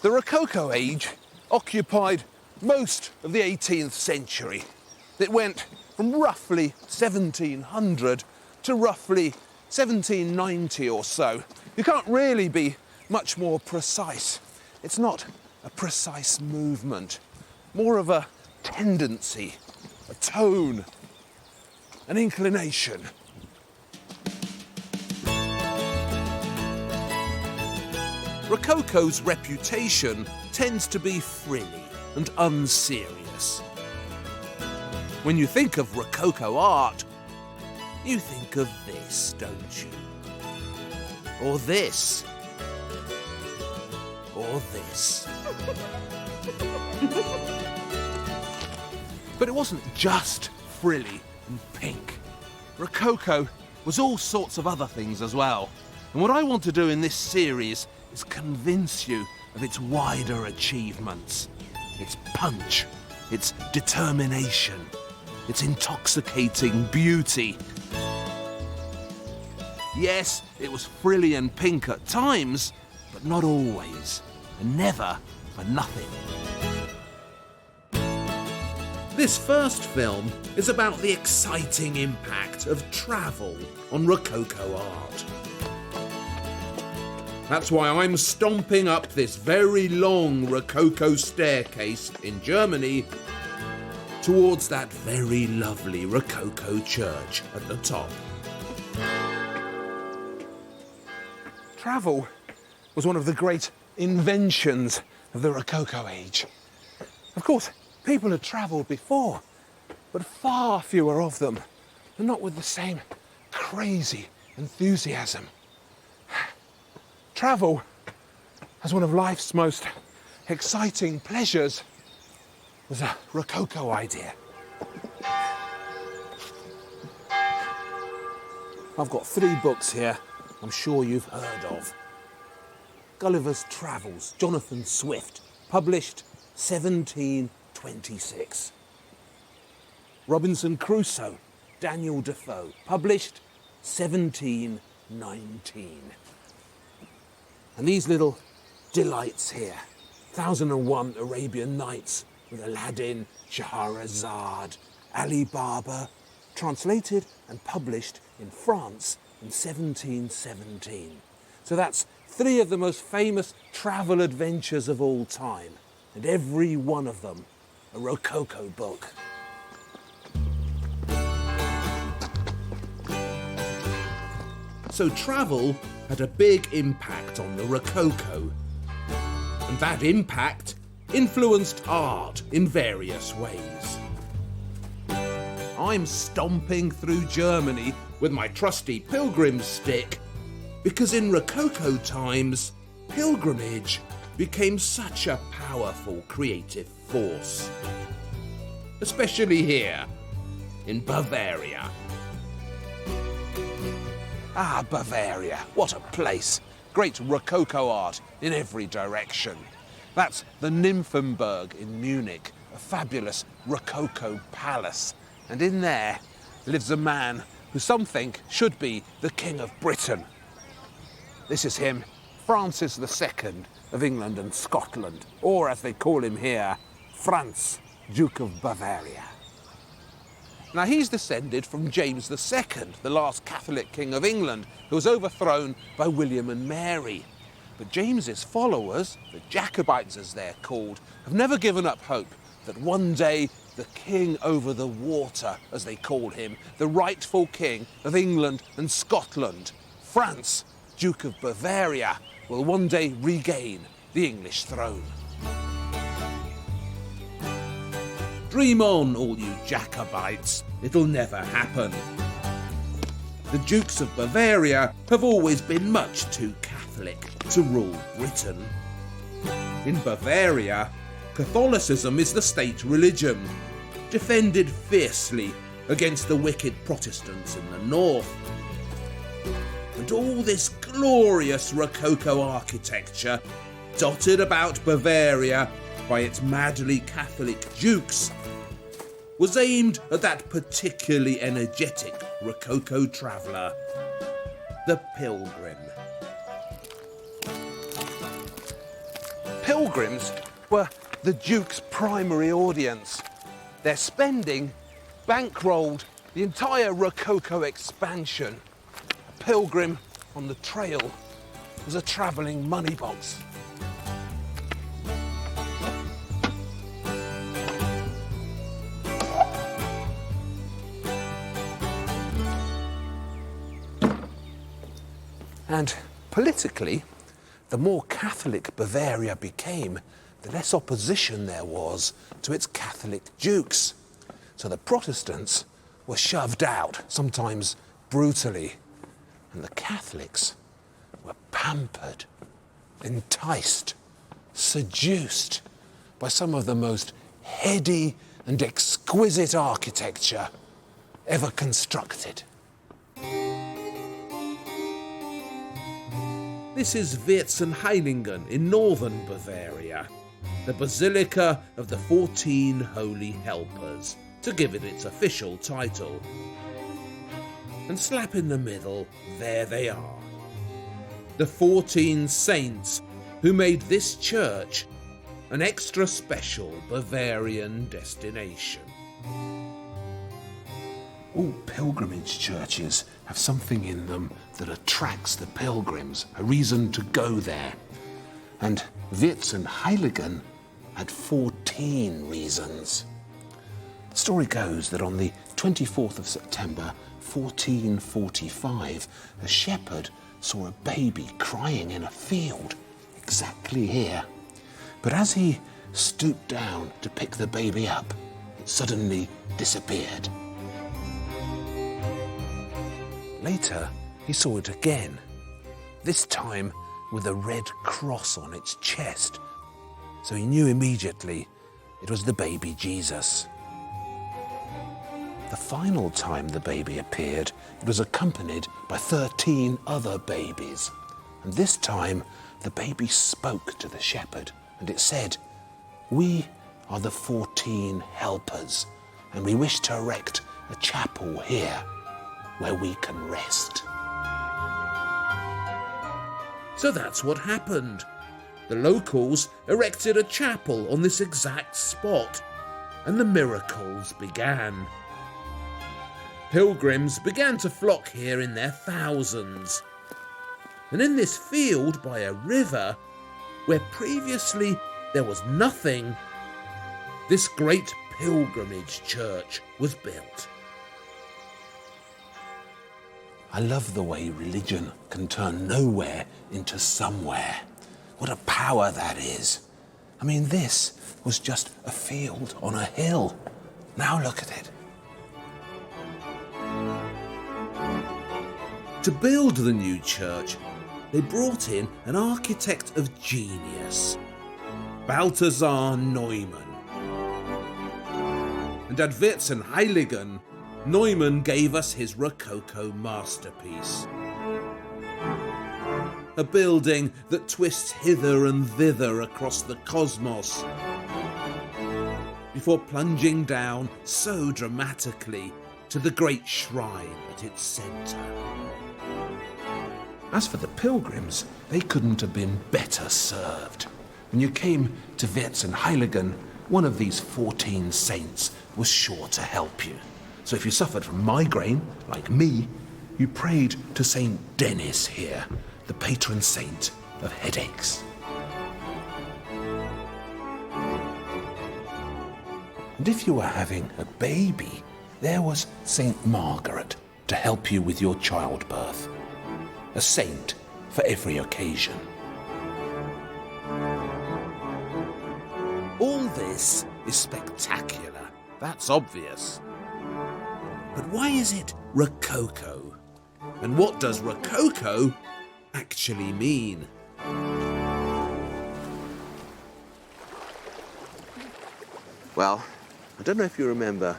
The Rococo age occupied most of the 18th century. It went from roughly 1700 to roughly 1790 or so. You can't really be much more precise. It's not a precise movement, more of a tendency, a tone, an inclination. Rococo's reputation tends to be frilly and unserious. When you think of Rococo art, you think of this, don't you? Or this. Or this. But it wasn't just frilly and pink. Rococo was all sorts of other things as well. And what I want to do in this series is convince you of its wider achievements, its punch, its determination, its intoxicating beauty. Yes, it was frilly and pink at times, but not always, and never for nothing. This first film is about the exciting impact of travel on Rococo art. That's why I'm stomping up this very long Rococo staircase in Germany towards that very lovely Rococo church at the top. Travel was one of the great inventions of the Rococo age. Of course, people had travelled before, but far fewer of them, and not with the same crazy enthusiasm. Travel, as one of life's most exciting pleasures, was a Rococo idea. I've got 3 books here I'm sure you've heard of. Gulliver's Travels, Jonathan Swift, published 1726. Robinson Crusoe, Daniel Defoe, published 1719. And these little delights here, 1001 Arabian Nights with Aladdin, Scheherazade, Ali Baba, translated and published in France in 1717. So that's 3 of the most famous travel adventures of all time, and every one of them a Rococo book. So travel had a big impact on the Rococo, and that impact influenced art in various ways. I'm stomping through Germany with my trusty pilgrim stick because in Rococo times, pilgrimage became such a powerful creative force. Especially here, in Bavaria. Ah, Bavaria, what a place. Great Rococo art in every direction. That's the Nymphenburg in Munich, a fabulous Rococo palace. And in there lives a man who some think should be the King of Britain. This is him, Francis II of England and Scotland, or as they call him here, Franz, Duke of Bavaria. Now he's descended from James II, the last Catholic King of England, who was overthrown by William and Mary. But James's followers, the Jacobites as they're called, have never given up hope that one day the king over the water, as they call him, the rightful king of England and Scotland, Franz, Duke of Bavaria, will one day regain the English throne. Dream on, all you Jacobites. It'll never happen. The Dukes of Bavaria have always been much too Catholic to rule Britain. In Bavaria, Catholicism is the state religion, defended fiercely against the wicked Protestants in the north. And all this glorious Rococo architecture, dotted about Bavaria by its madly Catholic dukes, was aimed at that particularly energetic Rococo traveller, the pilgrim. pilgrims were the Duke's primary audience. Their spending bankrolled the entire Rococo expansion. A pilgrim on the trail was a travelling money box. And politically, the more Catholic Bavaria became, the less opposition there was to its Catholic dukes. So the Protestants were shoved out, sometimes brutally, and the Catholics were pampered, enticed, seduced by some of the most heady and exquisite architecture ever constructed. This is Wirzenheiligen in northern Bavaria, the Basilica of the 14 Holy Helpers, to give it its official title. And slap in the middle, there they are. The 14 saints who made this church an extra special Bavarian destination. All pilgrimage churches have something in them that attracts the pilgrims, a reason to go there. And Wirzenheiligen had 14 reasons. The story goes that on the 24th of September 1445, a shepherd saw a baby crying in a field, exactly here. But as he stooped down to pick the baby up, it suddenly disappeared. Later, he saw it again, this time with a red cross on its chest, so he knew immediately it was the baby Jesus. The final time the baby appeared, it was accompanied by 13 other babies, and this time the baby spoke to the shepherd, and it said, "We are the 14 helpers, and we wish to erect a chapel here where we can rest." So that's what happened. The locals erected a chapel on this exact spot, and the miracles began. Pilgrims began to flock here in their thousands. And in this field by a river, where previously there was nothing, this great pilgrimage church was built. I love the way religion can turn nowhere into somewhere. What a power that is. I mean, this was just a field on a hill. Now look at it. To build the new church, they brought in an architect of genius, Balthasar Neumann. And at Wirzenheiligen, Neumann gave us his Rococo masterpiece. A building that twists hither and thither across the cosmos, before plunging down so dramatically to the great shrine at its centre. As for the pilgrims, they couldn't have been better served. When you came to Wirzenheiligen, one of these 14 saints was sure to help you. So if you suffered from migraine, like me, you prayed to Saint Denis here, the patron saint of headaches. And if you were having a baby, there was Saint Margaret to help you with your childbirth. A saint for every occasion. All this is spectacular, that's obvious. But why is it Rococo? And what does Rococo actually mean? Well, I don't know if you remember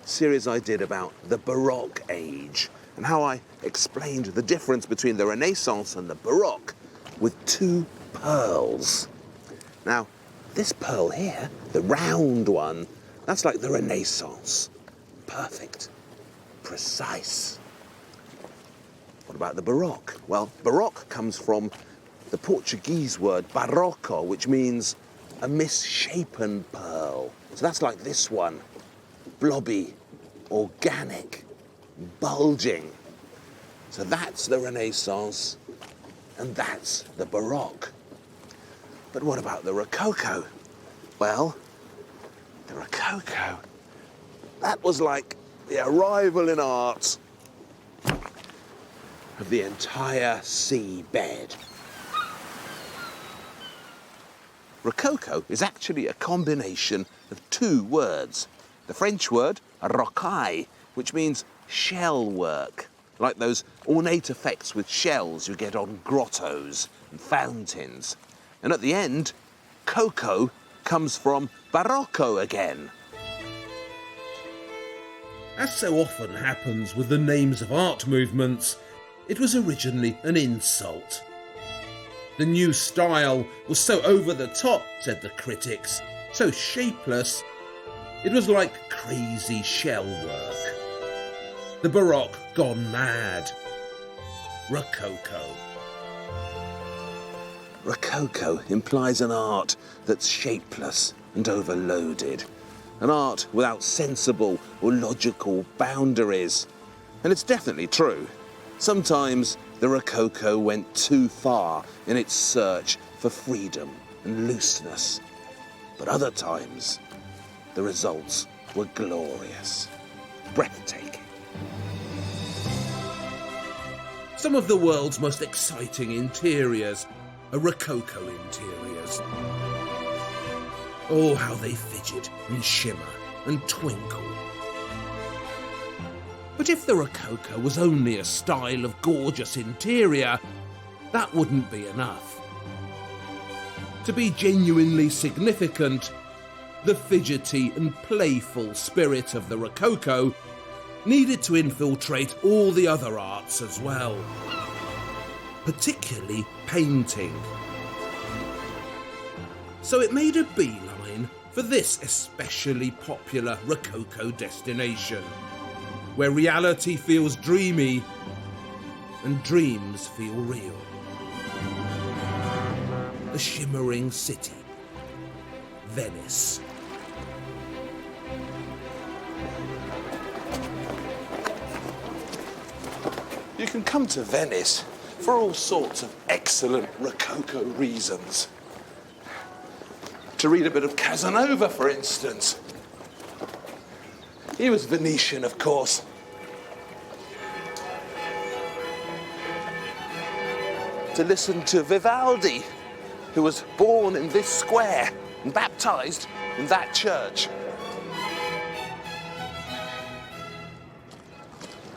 a series I did about the Baroque age and how I explained the difference between the Renaissance and the Baroque with two pearls. Now, this pearl here, the round one, that's like the Renaissance. Perfect. Precise. What about the Baroque? Well, Baroque comes from the Portuguese word barroco, which means a misshapen pearl. So that's like this one, blobby, organic, bulging. So that's the Renaissance, and that's the Baroque. But what about the Rococo? Well, the Rococo, that was like the arrival in art of the entire seabed. Rococo is actually a combination of two words. The French word rocaille, which means shell work, like those ornate effects with shells you get on grottos and fountains. And at the end, coco comes from barocco again. As so often happens with the names of art movements, it was originally an insult. The new style was so over the top, said the critics, so shapeless, it was like crazy shell work. The Baroque gone mad. Rococo. Rococo implies an art that's shapeless and overloaded. An art without sensible or logical boundaries. And it's definitely true. Sometimes the Rococo went too far in its search for freedom and looseness. But other times, the results were glorious, breathtaking. Some of the world's most exciting interiors are Rococo interiors. Oh, how they fidget and shimmer and twinkle. But if the Rococo was only a style of gorgeous interior, that wouldn't be enough. To be genuinely significant, the fidgety and playful spirit of the Rococo needed to infiltrate all the other arts as well, particularly painting. So it made a beeline for this especially popular Rococo destination, where reality feels dreamy and dreams feel real. The shimmering city, Venice. You can come to Venice for all sorts of excellent Rococo reasons. To read a bit of Casanova, for instance. He was Venetian, of course. To listen to Vivaldi, who was born in this square and baptized in that church.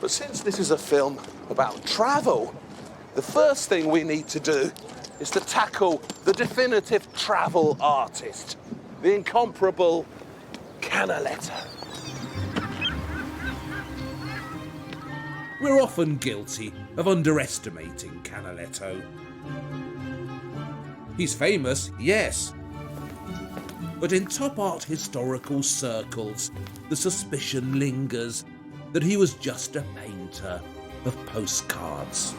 But since this is a film about travel, the first thing we need to do is to tackle the definitive travel artist, the incomparable Canaletto. We're often guilty of underestimating Canaletto. He's famous, yes. But in top art historical circles, the suspicion lingers that he was just a painter of postcards.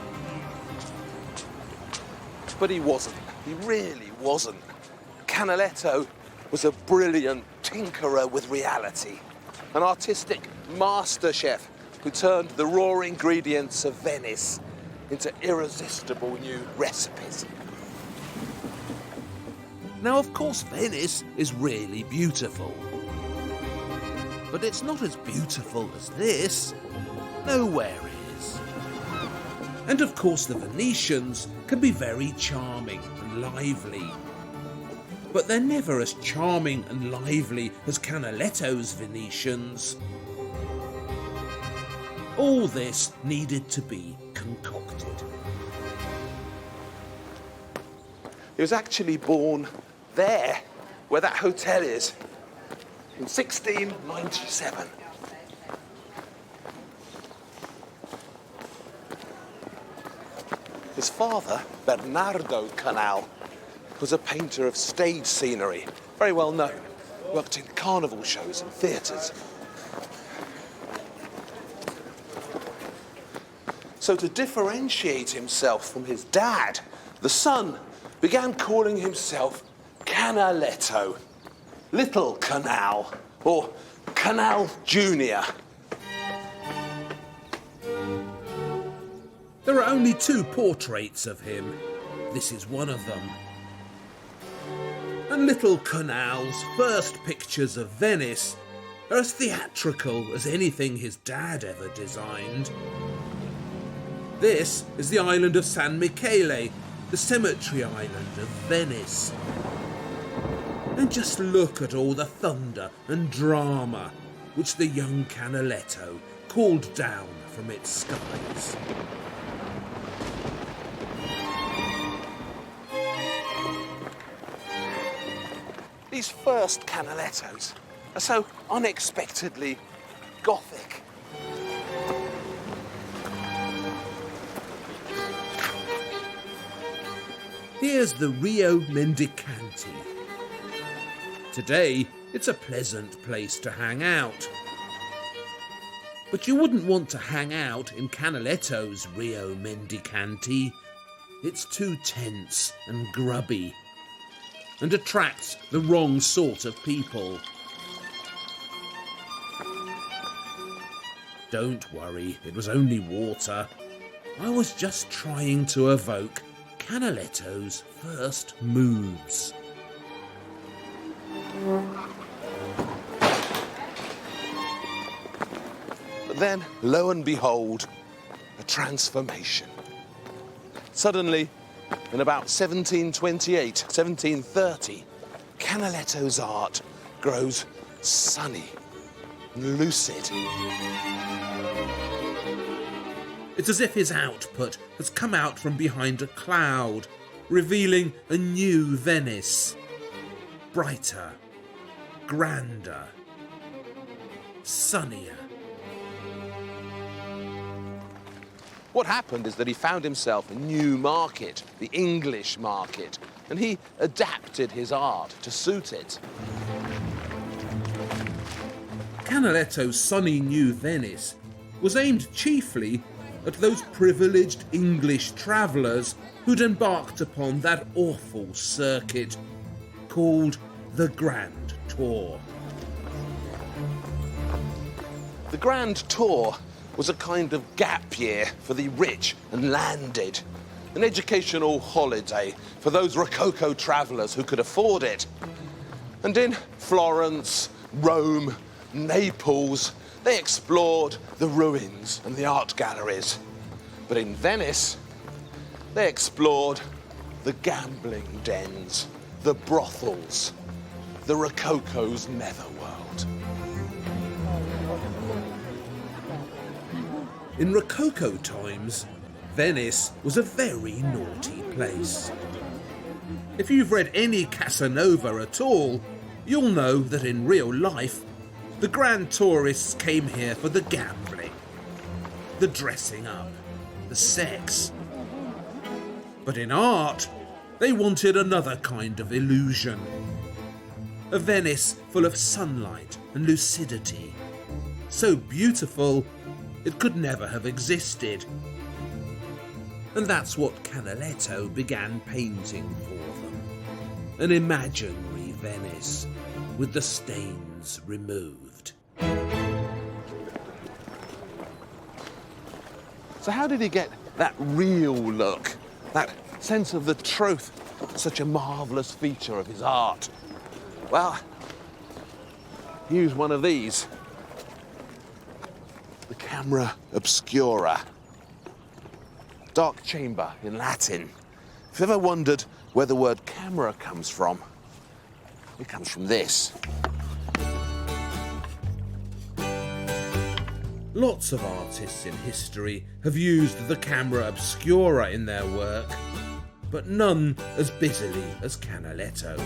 But he wasn't. He really wasn't. Canaletto was a brilliant tinkerer with reality, an artistic master chef who turned the raw ingredients of Venice into irresistible new recipes. Now, of course, Venice is really beautiful. But it's not as beautiful as this. Nowhere is. And of course, the Venetians can be very charming and lively. But they're never as charming and lively as Canaletto's Venetians. All this needed to be concocted. He was actually born there, where that hotel is, in 1697. His father, Bernardo Canal, was a painter of stage scenery, very well known, worked in carnival shows and theatres. So to differentiate himself from his dad, the son began calling himself Canaletto, Little Canal, or Canal Junior. There are only 2 portraits of him. This is one of them. And Little Canal's first pictures of Venice are as theatrical as anything his dad ever designed. This is the island of San Michele, the cemetery island of Venice. And just look at all the thunder and drama which the young Canaletto called down from its skies. These first Canalettos are so unexpectedly Gothic. Here's the Rio Mendicanti. Today, it's a pleasant place to hang out. But you wouldn't want to hang out in Canaletto's Rio Mendicanti. It's too tense and grubby, and attracts the wrong sort of people. Don't worry, it was only water. I was just trying to evoke Canaletto's first moves. But then, lo and behold, a transformation. Suddenly, in about 1728, 1730, Canaletto's art grows sunny and lucid. It's as if his output has come out from behind a cloud, revealing a new Venice. Brighter, grander, sunnier. What happened is that he found himself a new market, the English market, and he adapted his art to suit it. Canaletto's sunny new Venice was aimed chiefly at those privileged English travellers who'd embarked upon that awful circuit called the Grand Tour. The Grand Tour was a kind of gap year for the rich and landed, an educational holiday for those Rococo travellers who could afford it. And in Florence, Rome, Naples, they explored the ruins and the art galleries. But in Venice, they explored the gambling dens, the brothels, the Rococo's netherworld. In Rococo times, Venice was a very naughty place. If you've read any Casanova at all, you'll know that in real life, the grand tourists came here for the gambling, the dressing up, the sex. But in art, they wanted another kind of illusion. A Venice full of sunlight and lucidity, so beautiful it could never have existed. And that's what Canaletto began painting for them. An imaginary Venice, with the stains removed. So how did he get that real look, that sense of the truth, such a marvellous feature of his art? Well, he used one of these. The camera obscura. Dark chamber in Latin. If you've ever wondered where the word camera comes from, it comes from this. Lots of artists in history have used the camera obscura in their work, but none as busily as Canaletto.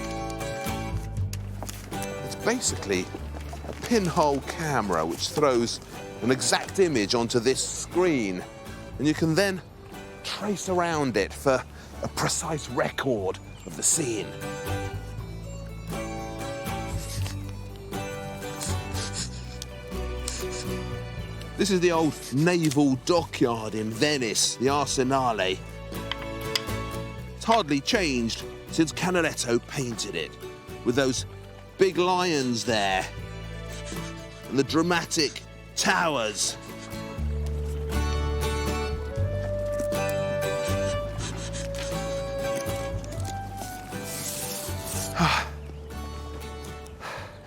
It's basically a pinhole camera which throws an exact image onto this screen, and you can then trace around it for a precise record of the scene. This is the old naval dockyard in Venice, the Arsenale. It's hardly changed since Canaletto painted it, with those big lions there and the dramatic towers.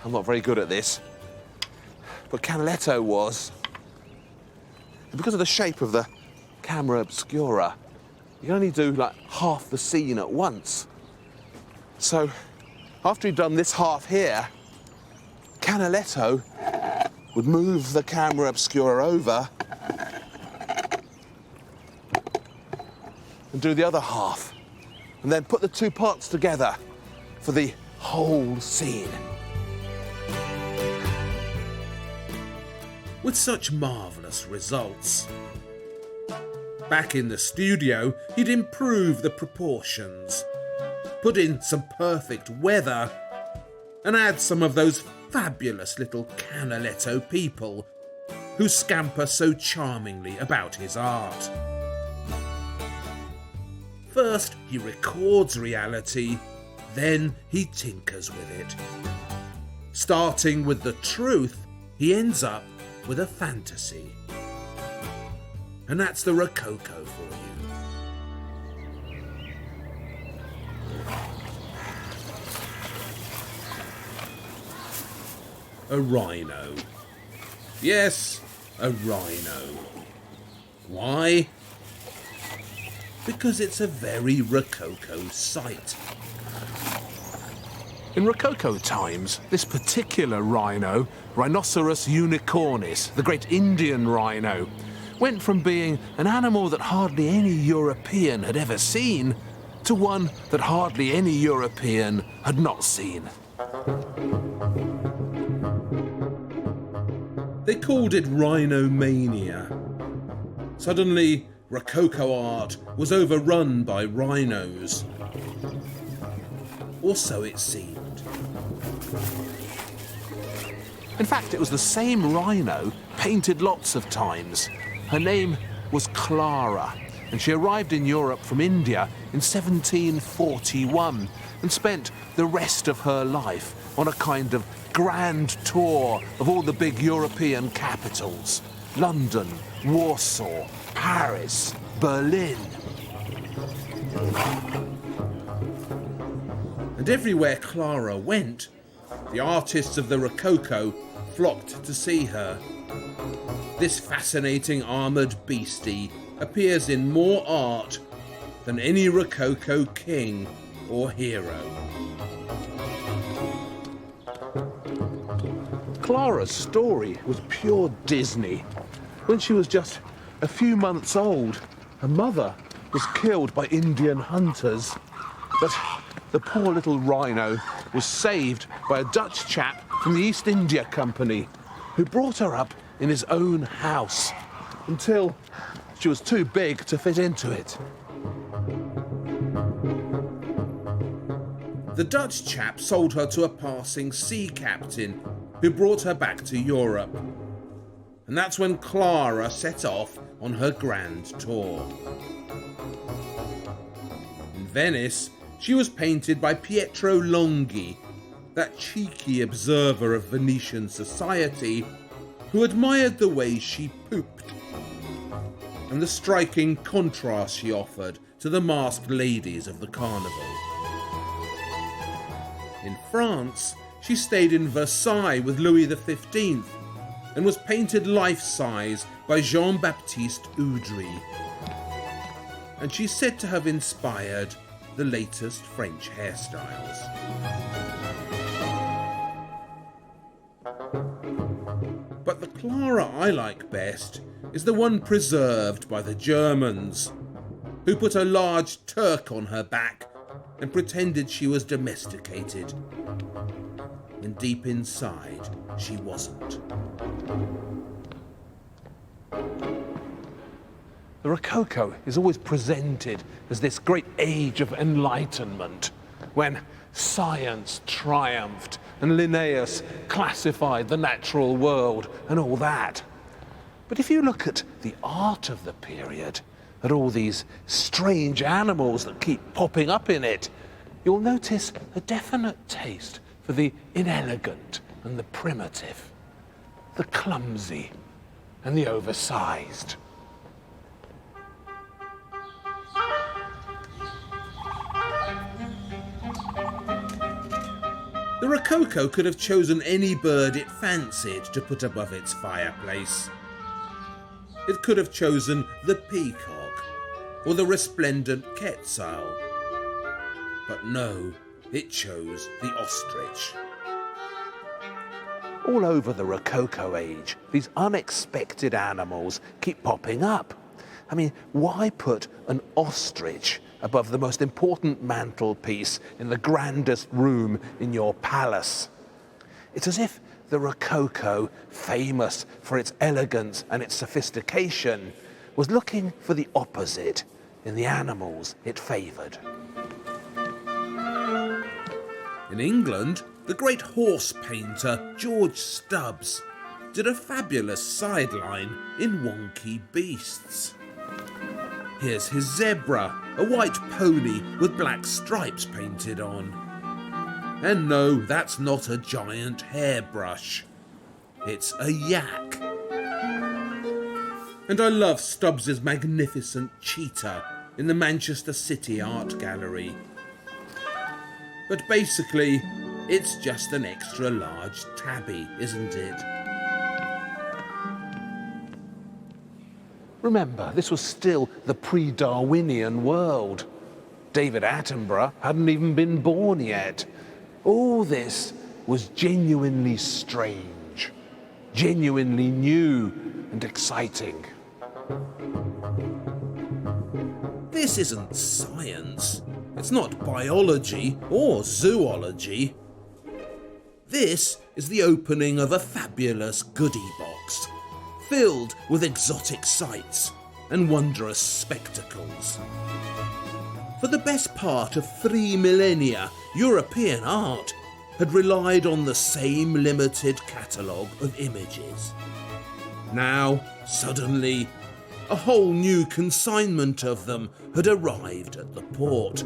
I'm not very good at this, but Canaletto was. And because of the shape of the camera obscura, you can only do like half the scene at once. So after he'd done this half here, Canaletto would move the camera obscura over and do the other half, and then put the two parts together for the whole scene. With such marvellous results. Back in the studio, he'd improve the proportions, put in some perfect weather, and add some of those fabulous little Canaletto people who scamper so charmingly about his art. First, he records reality, then he tinkers with it. Starting with the truth, he ends up with a fantasy. And that's the Rococo for you. A rhino. Yes, a rhino. Why? Because it's a very Rococo sight. In Rococo times, this particular rhino, Rhinoceros unicornis, the great Indian rhino, went from being an animal that hardly any European had ever seen to one that hardly any European had not seen. They called it rhinomania. Suddenly, Rococo art was overrun by rhinos. Or so it seemed. In fact, it was the same rhino painted lots of times. Her name was Clara, and she arrived in Europe from India in 1741 and spent the rest of her life on a kind of grand tour of all the big European capitals: London, Warsaw, Paris, Berlin. And everywhere Clara went, the artists of the Rococo flocked to see her. This fascinating armoured beastie appears in more art than any Rococo king or hero. Clara's story was pure Disney. When she was just a few months old, her mother was killed by Indian hunters. But the poor little rhino was saved by a Dutch chap from the East India Company who brought her up in his own house until she was too big to fit into it. The Dutch chap sold her to a passing sea captain who brought her back to Europe. And that's when Clara set off on her grand tour. In Venice, she was painted by Pietro Longhi, that cheeky observer of Venetian society who admired the way she pooped and the striking contrast she offered to the masked ladies of the carnival. In France, she stayed in Versailles with Louis XV and was painted life-size by Jean-Baptiste Oudry. And she's said to have inspired the latest French hairstyles. But the Clara I like best is the one preserved by the Germans, who put a large Turk on her back and pretended she was domesticated. And deep inside, she wasn't. The Rococo is always presented as this great age of enlightenment, when science triumphed and Linnaeus classified the natural world and all that. But if you look at the art of the period, at all these strange animals that keep popping up in it, you'll notice a definite taste for the inelegant and the primitive, the clumsy and the oversized. The Rococo could have chosen any bird it fancied to put above its fireplace. It could have chosen the peacock or the resplendent quetzal. But no, it chose the ostrich. All over the Rococo age, these unexpected animals keep popping up. I mean, why put an ostrich above the most important mantelpiece in the grandest room in your palace? It's as if the Rococo, famous for its elegance and its sophistication, was looking for the opposite in the animals it favoured. In England, the great horse painter George Stubbs did a fabulous sideline in Wonky Beasts. Here's his zebra, a white pony with black stripes painted on. And no, that's not a giant hairbrush. It's a yak. And I love Stubbs's magnificent cheetah in the Manchester City Art Gallery. But basically, it's just an extra large tabby, isn't it? Remember, this was still the pre-Darwinian world. David Attenborough hadn't even been born yet. All this was genuinely strange, genuinely new and exciting. This isn't science. It's not biology or zoology. This is the opening of a fabulous goodie box, filled with exotic sights and wondrous spectacles. For the best part of 3 millennia, European art had relied on the same limited catalogue of images. Now, suddenly, a whole new consignment of them had arrived at the port.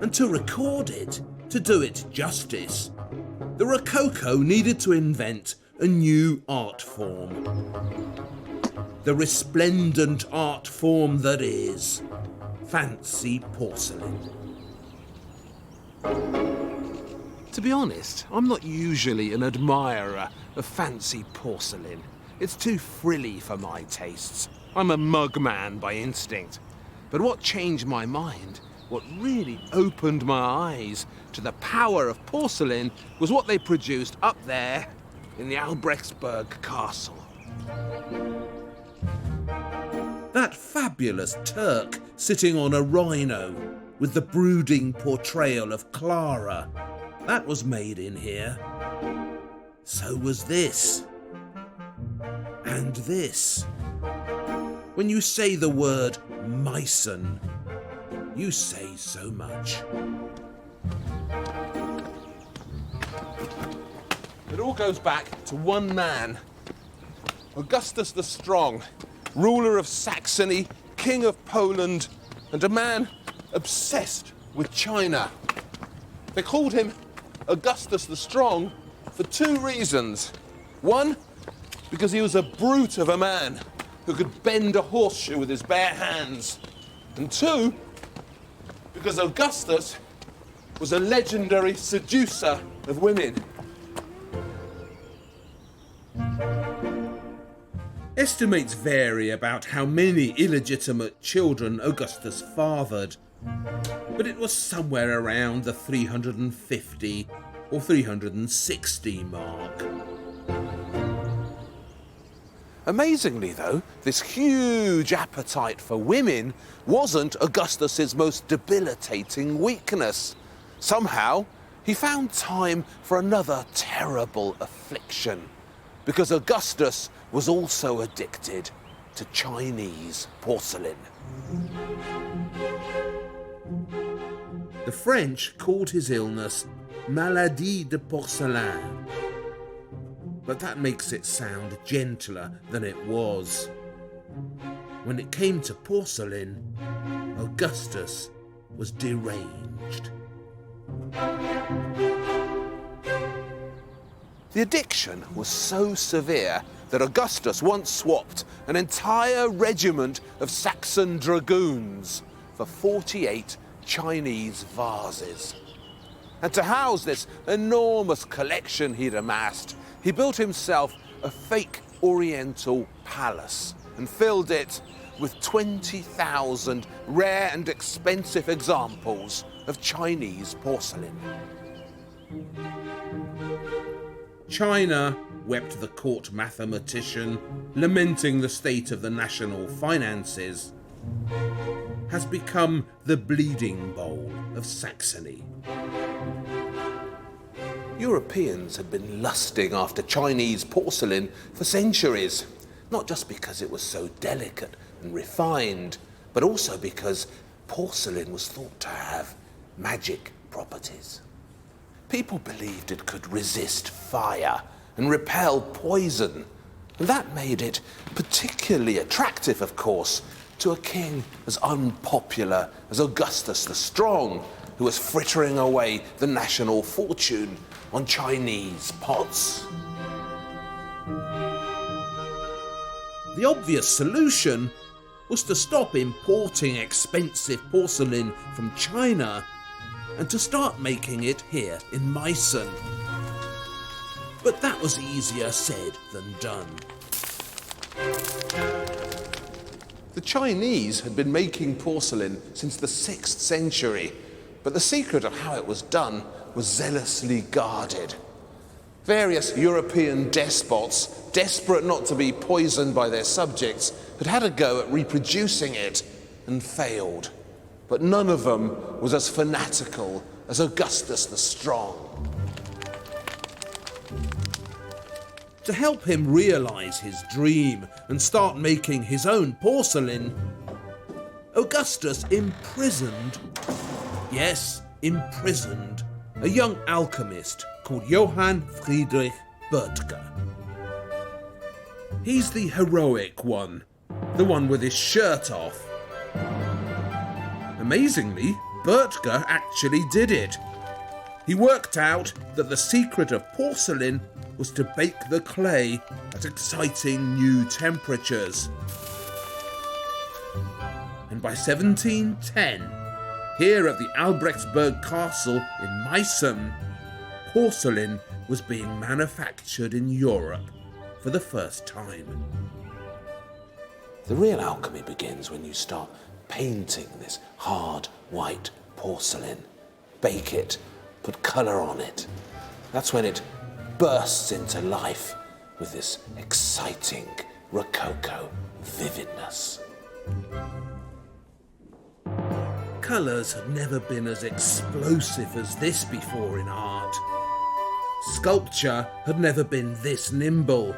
And to record it, to do it justice, the Rococo needed to invent a new art form. The resplendent art form that is fancy porcelain. To be honest, I'm not usually an admirer of fancy porcelain. It's too frilly for my tastes. I'm a mug man by instinct. But what changed my mind, what really opened my eyes to the power of porcelain, was what they produced up there in the Albrechtsberg Castle. That fabulous Turk sitting on a rhino with the brooding portrayal of Clara, that was made in here. So was this. And this. When you say the word Meissen, you say so much. It all goes back to one man, Augustus the Strong, ruler of Saxony, king of Poland, and a man obsessed with China. They called him Augustus the Strong for 2 reasons. One, because he was a brute of a man who could bend a horseshoe with his bare hands. And 2, because Augustus was a legendary seducer of women. Estimates vary about how many illegitimate children Augustus fathered, but it was somewhere around the 350 or 360 mark. Amazingly, though, this huge appetite for women wasn't Augustus's most debilitating weakness. Somehow, he found time for another terrible affliction, because Augustus was also addicted to Chinese porcelain. The French called his illness maladie de porcelain, but that makes it sound gentler than it was. When it came to porcelain, Augustus was deranged. The addiction was so severe that Augustus once swapped an entire regiment of Saxon dragoons for 48 Chinese vases. And to house this enormous collection he'd amassed, he built himself a fake Oriental palace and filled it with 20,000 rare and expensive examples of Chinese porcelain. China, wept the court mathematician, lamenting the state of the national finances, has become the bleeding bowl of Saxony. Europeans had been lusting after Chinese porcelain for centuries, not just because it was so delicate and refined, but also because porcelain was thought to have magic properties. People believed it could resist fire and repel poison, and that made it particularly attractive, of course, to a king as unpopular as Augustus the Strong, who was frittering away the national fortune on Chinese pots. The obvious solution was to stop importing expensive porcelain from China and to start making it here in Meissen. But that was easier said than done. The Chinese had been making porcelain since the 6th century, but the secret of how it was done was zealously guarded. Various European despots, desperate not to be poisoned by their subjects, had had a go at reproducing it and failed. But none of them was as fanatical as Augustus the Strong. To help him realise his dream and start making his own porcelain, Augustus imprisoned, yes, imprisoned, a young alchemist called Johann Friedrich Böttger. He's the heroic one, the one with his shirt off. Amazingly, Böttger actually did it. He worked out that the secret of porcelain was to bake the clay at exciting new temperatures. And by 1710, here at the Albrechtsberg Castle in Meissen, porcelain was being manufactured in Europe for the first time. The real alchemy begins when you start painting this hard white porcelain. Bake it, put colour on it. That's when it bursts into life with this exciting Rococo vividness. Colours had never been as explosive as this before in art. Sculpture had never been this nimble.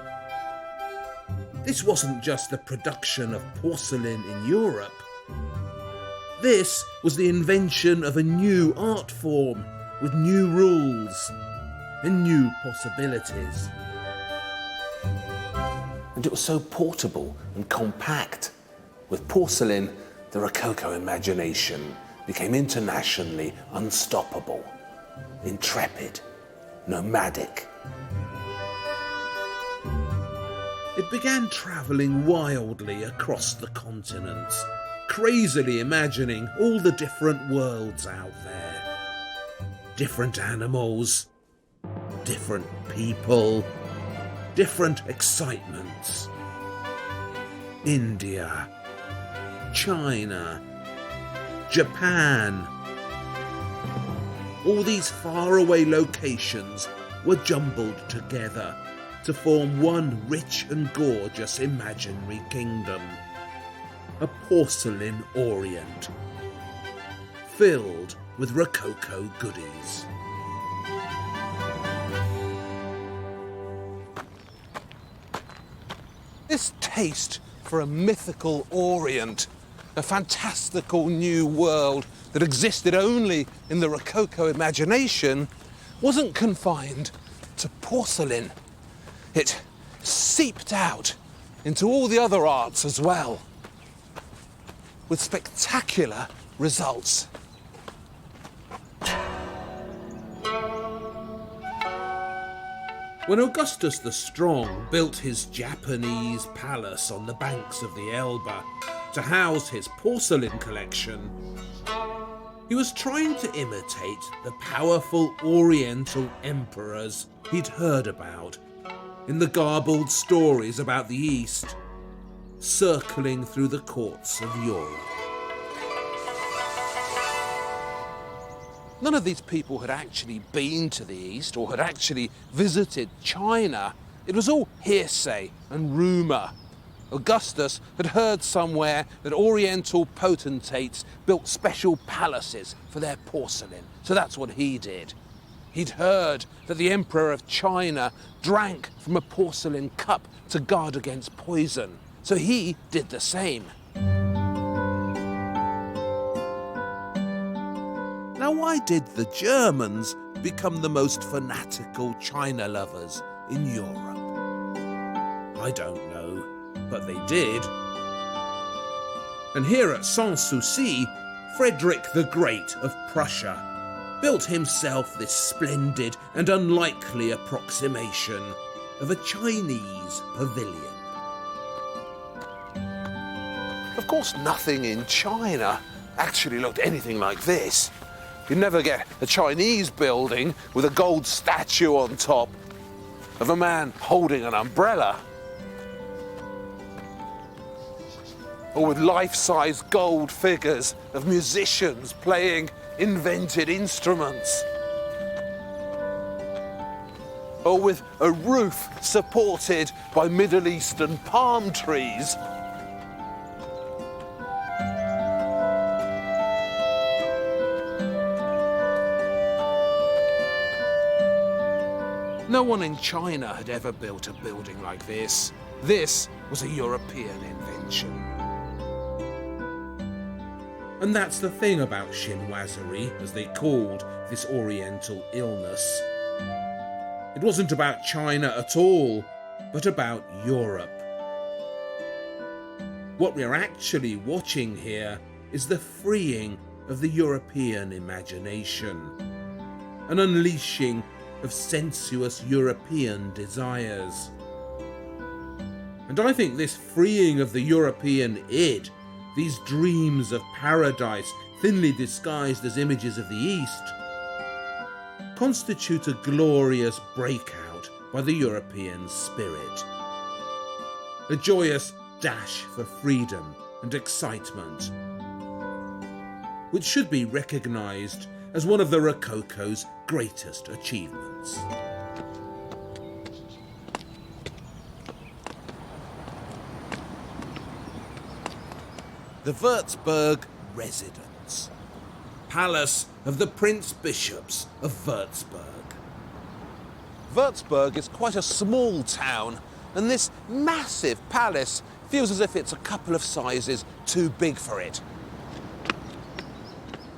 This wasn't just the production of porcelain in Europe. This was the invention of a new art form with new rules and new possibilities. And it was so portable and compact. With porcelain, the Rococo imagination became internationally unstoppable, intrepid, nomadic. It began travelling wildly across the continents, crazily imagining all the different worlds out there. Different animals, different people, different excitements. India, China, Japan. All these faraway locations were jumbled together to form one rich and gorgeous imaginary kingdom. A porcelain Orient, filled with Rococo goodies. This taste for a mythical Orient, a fantastical new world that existed only in the Rococo imagination, wasn't confined to porcelain. It seeped out into all the other arts as well, with spectacular results. When Augustus the Strong built his Japanese palace on the banks of the Elbe to house his porcelain collection, he was trying to imitate the powerful Oriental emperors he'd heard about in the garbled stories about the East, circling through the courts of Europe. None of these people had actually been to the East or had actually visited China. It was all hearsay and rumour. Augustus had heard somewhere that Oriental potentates built special palaces for their porcelain, so that's what he did. He'd heard that the Emperor of China drank from a porcelain cup to guard against poison, so he did the same. Now, why did the Germans become the most fanatical China lovers in Europe? I don't know, but they did. And here at Sanssouci, Frederick the Great of Prussia built himself this splendid and unlikely approximation of a Chinese pavilion. Of course, nothing in China actually looked anything like this. You'd never get a Chinese building with a gold statue on top of a man holding an umbrella. Or with life-size gold figures of musicians playing invented instruments. Or with a roof supported by Middle Eastern palm trees. No one in China had ever built a building like this. This was a European invention. And that's the thing about chinoiserie, as they called this Oriental illness. It wasn't about China at all, but about Europe. What we're actually watching here is the freeing of the European imagination, an unleashing of sensuous European desires. And I think this freeing of the European id, these dreams of paradise thinly disguised as images of the East, constitute a glorious breakout by the European spirit. A joyous dash for freedom and excitement, which should be recognised as one of the Rococo's greatest achievements. The Würzburg residence, palace of the Prince Bishops of Würzburg. Würzburg is quite a small town, and this massive palace feels as if it's a couple of sizes too big for it.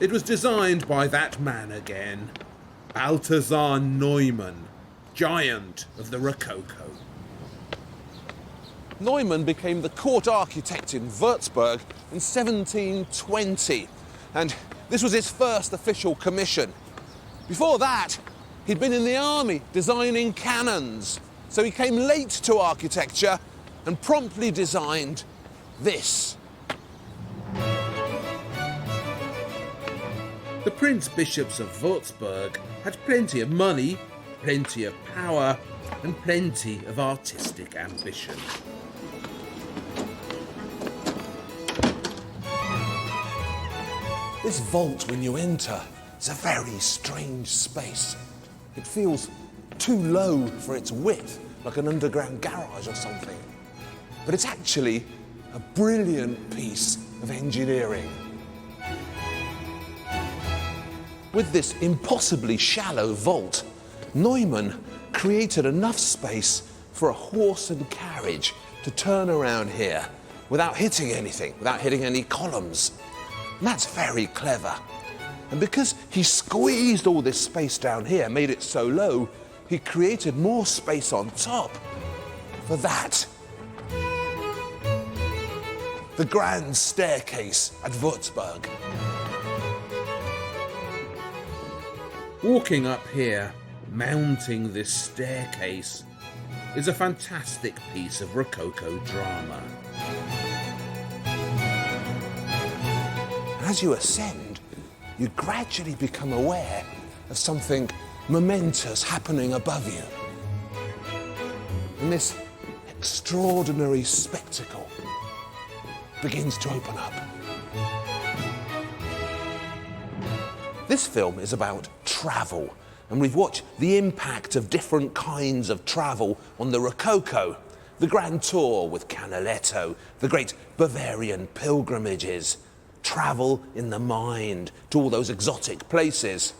It was designed by that man again, Balthasar Neumann, giant of the Rococo. Neumann became the court architect in Würzburg in 1720, and this was his first official commission. Before that, he'd been in the army designing cannons, so he came late to architecture and promptly designed this. The Prince Bishops of Würzburg had plenty of money, plenty of power, and plenty of artistic ambition. This vault, when you enter, is a very strange space. It feels too low for its width, like an underground garage or something. But it's actually a brilliant piece of engineering. With this impossibly shallow vault, Neumann created enough space for a horse and carriage to turn around here without hitting anything, without hitting any columns. And that's very clever. And because he squeezed all this space down here, made it so low, he created more space on top for that. The grand staircase at Würzburg. Walking up here, mounting this staircase is a fantastic piece of Rococo drama. As you ascend, you gradually become aware of something momentous happening above you. And this extraordinary spectacle begins to open up. This film is about travel, and we've watched the impact of different kinds of travel on the Rococo. The Grand Tour with Canaletto, the great Bavarian pilgrimages, travel in the mind to all those exotic places.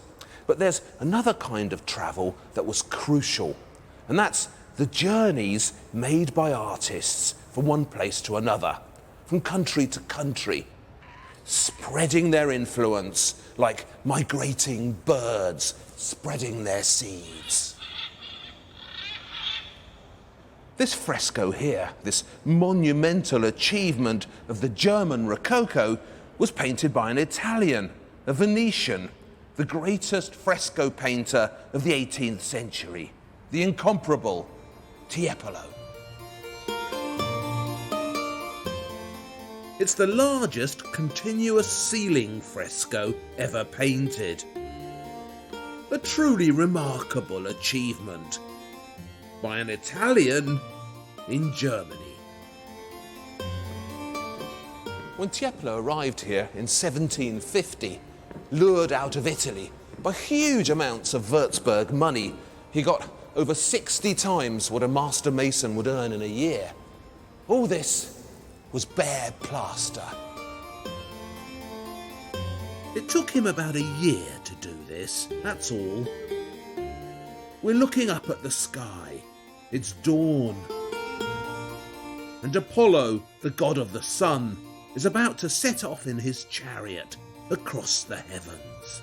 But there's another kind of travel that was crucial, and that's the journeys made by artists from one place to another, from country to country, spreading their influence like migrating birds spreading their seeds. This fresco here, this monumental achievement of the German Rococo, was painted by an Italian, a Venetian, the greatest fresco painter of the 18th century, the incomparable Tiepolo. It's the largest continuous ceiling fresco ever painted. A truly remarkable achievement by an Italian in Germany. When Tiepolo arrived here in 1750, lured out of Italy by huge amounts of Würzburg money, he got over 60 times what a master mason would earn in a year. All this was bare plaster. It took him about a year to do this, that's all. We're looking up at the sky. It's dawn. And Apollo, the god of the sun, is about to set off in his chariot across the heavens.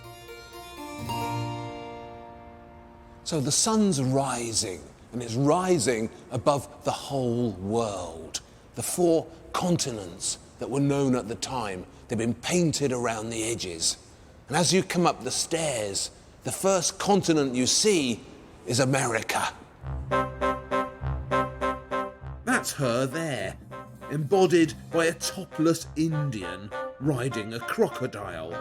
So the sun's rising, and it's rising above the whole world. The 4 continents that were known at the time, they've been painted around the edges. And as you come up the stairs, the first continent you see is America. That's her there, embodied by a topless Indian riding a crocodile.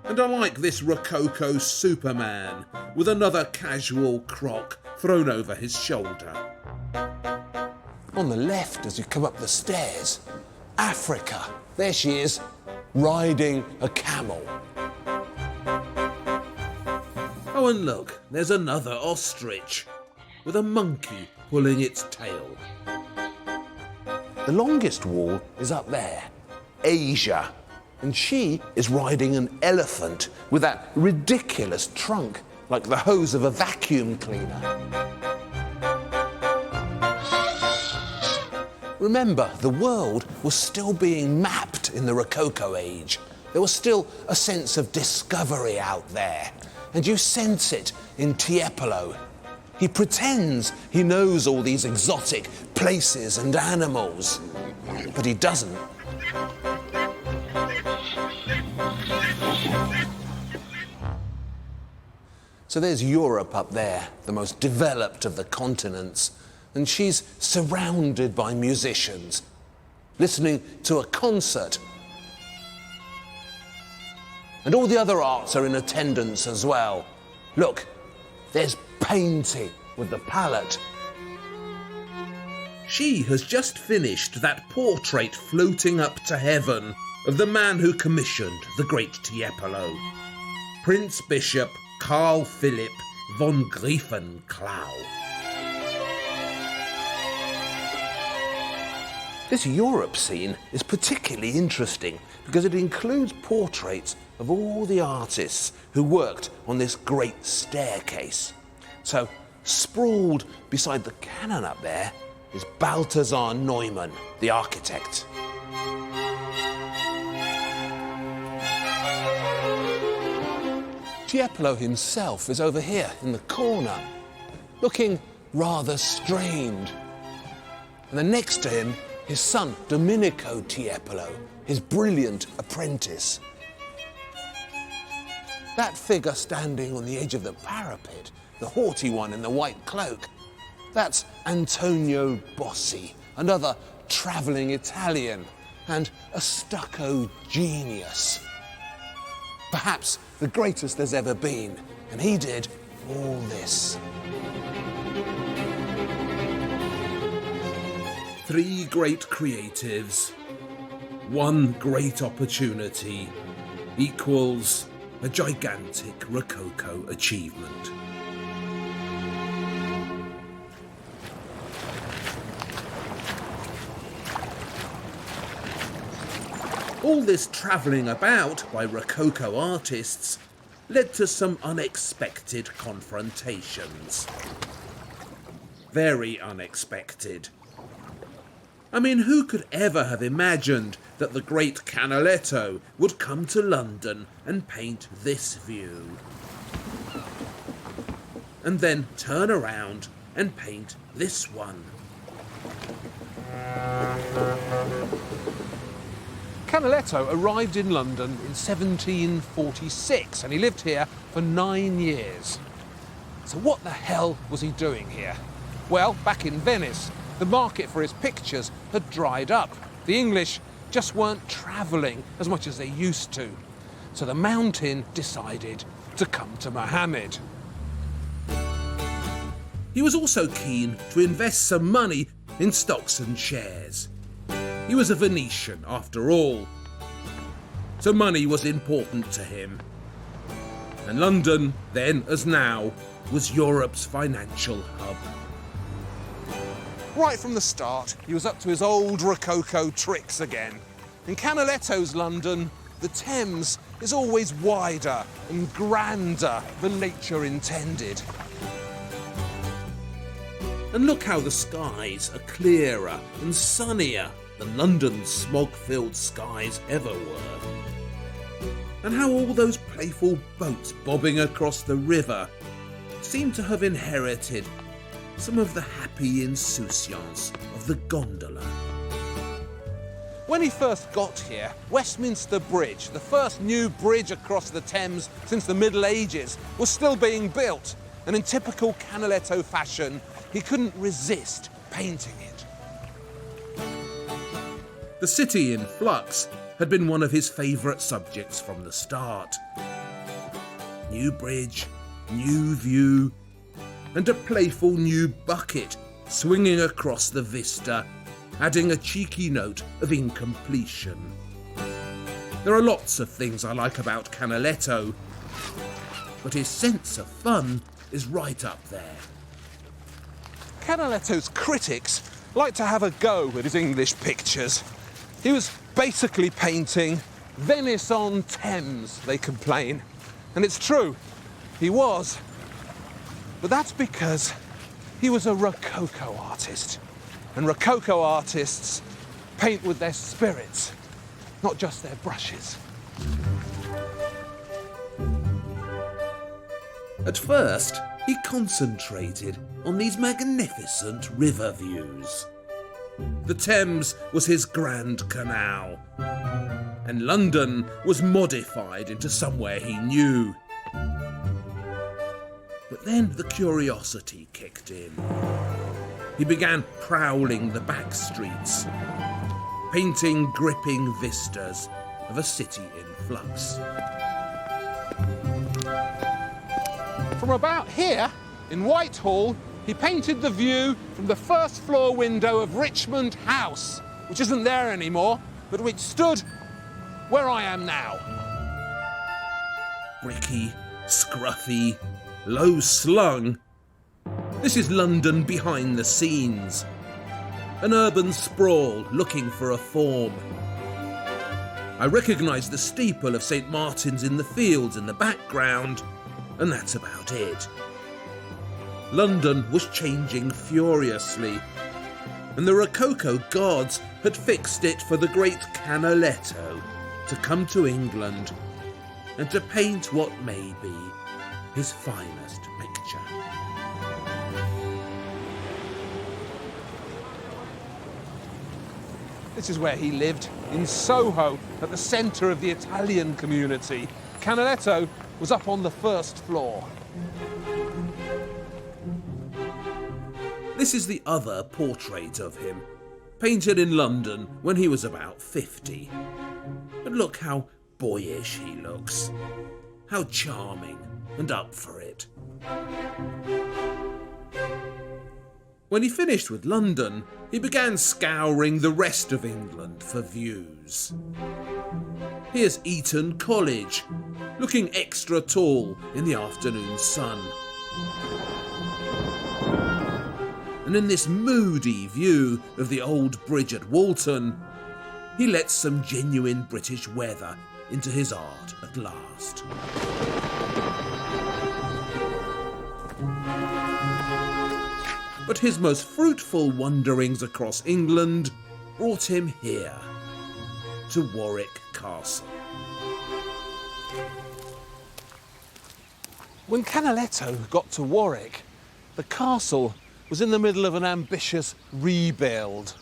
And I like this Rococo Superman with another casual croc thrown over his shoulder. On the left, as you come up the stairs, Africa. There she is, riding a camel. Oh, and look, there's another ostrich with a monkey pulling its tail. The longest wall is up there, Asia, and she is riding an elephant with that ridiculous trunk, like the hose of a vacuum cleaner. Remember, the world was still being mapped in the Rococo age. There was still a sense of discovery out there, and you sense it in Tiepolo. He pretends he knows all these exotic places and animals, but he doesn't. So there's Europe up there, the most developed of the continents, and she's surrounded by musicians, listening to a concert. And all the other arts are in attendance as well. Look, there's painting with the palette. She has just finished that portrait floating up to heaven of the man who commissioned the great Tiepolo, Prince Bishop Carl Philipp von Griefenklau. This Europe scene is particularly interesting because it includes portraits of all the artists who worked on this great staircase. So, sprawled beside the cannon up there is Balthasar Neumann, the architect. Tiepolo himself is over here in the corner, looking rather strained. And then next to him, his son, Domenico Tiepolo, his brilliant apprentice. That figure standing on the edge of the parapet, the haughty one in the white cloak, that's Antonio Bossi, another travelling Italian and a stucco genius. Perhaps the greatest there's ever been, and he did all this. Three great creatives, one great opportunity equals a gigantic Rococo achievement. All this travelling about by Rococo artists led to some unexpected confrontations. Very unexpected. I mean, who could ever have imagined that the great Canaletto would come to London and paint this view? And then turn around and paint this one. Canaletto arrived in London in 1746 and he lived here for 9 years. So what the hell was he doing here? Well, back in Venice, the market for his pictures had dried up. The English just weren't travelling as much as they used to. So the Mountain decided to come to Mohammed. He was also keen to invest some money in stocks and shares. He was a Venetian, after all. So money was important to him. And London, then as now, was Europe's financial hub. Right from the start, he was up to his old Rococo tricks again. In Canaletto's London, the Thames is always wider and grander than nature intended. And look how the skies are clearer and sunnier than London's smog-filled skies ever were. And how all those playful boats bobbing across the river seem to have inherited some of the happy insouciance of the gondola. When he first got here, Westminster Bridge, the first new bridge across the Thames since the Middle Ages, was still being built. And in typical Canaletto fashion, he couldn't resist painting it. The city in flux had been one of his favourite subjects from the start. New bridge, new view, and a playful new bucket swinging across the vista, adding a cheeky note of incompletion. There are lots of things I like about Canaletto, but his sense of fun is right up there. Canaletto's critics like to have a go at his English pictures. He was basically painting Venice on Thames, they complain. And it's true, he was. But that's because he was a Rococo artist. And Rococo artists paint with their spirits, not just their brushes. At first, he concentrated on these magnificent river views. The Thames was his grand canal, and London was modified into somewhere he knew. But then the curiosity kicked in. He began prowling the back streets, painting gripping vistas of a city in flux. From about here, in Whitehall, he painted the view from the first floor window of Richmond House, which isn't there anymore, but which stood where I am now. Bricky, scruffy, low slung. This is London behind the scenes. An urban sprawl looking for a form. I recognise the steeple of St. Martin's in the Fields in the background, and that's about it. London was changing furiously, and the Rococo gods had fixed it for the great Canaletto to come to England and to paint what may be his finest picture. This is where he lived, in Soho, at the centre of the Italian community. Canaletto was up on the first floor. This is the other portrait of him, painted in London when he was about 50. And look how boyish he looks. How charming and up for it. When he finished with London, he began scouring the rest of England for views. Here's Eton College, looking extra tall in the afternoon sun. And in this moody view of the old bridge at Walton, he lets some genuine British weather into his art at last. But his most fruitful wanderings across England brought him here, to Warwick Castle. When Canaletto got to Warwick, the castle was in the middle of an ambitious rebuild.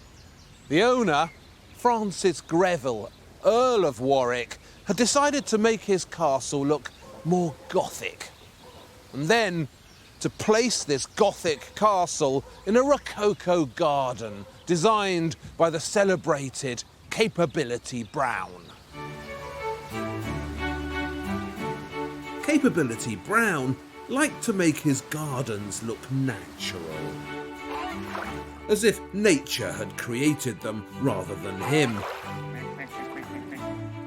The owner, Francis Greville, Earl of Warwick, had decided to make his castle look more Gothic. And then to place this Gothic castle in a Rococo garden designed by the celebrated Capability Brown. Capability Brown liked to make his gardens look natural, as if nature had created them rather than him.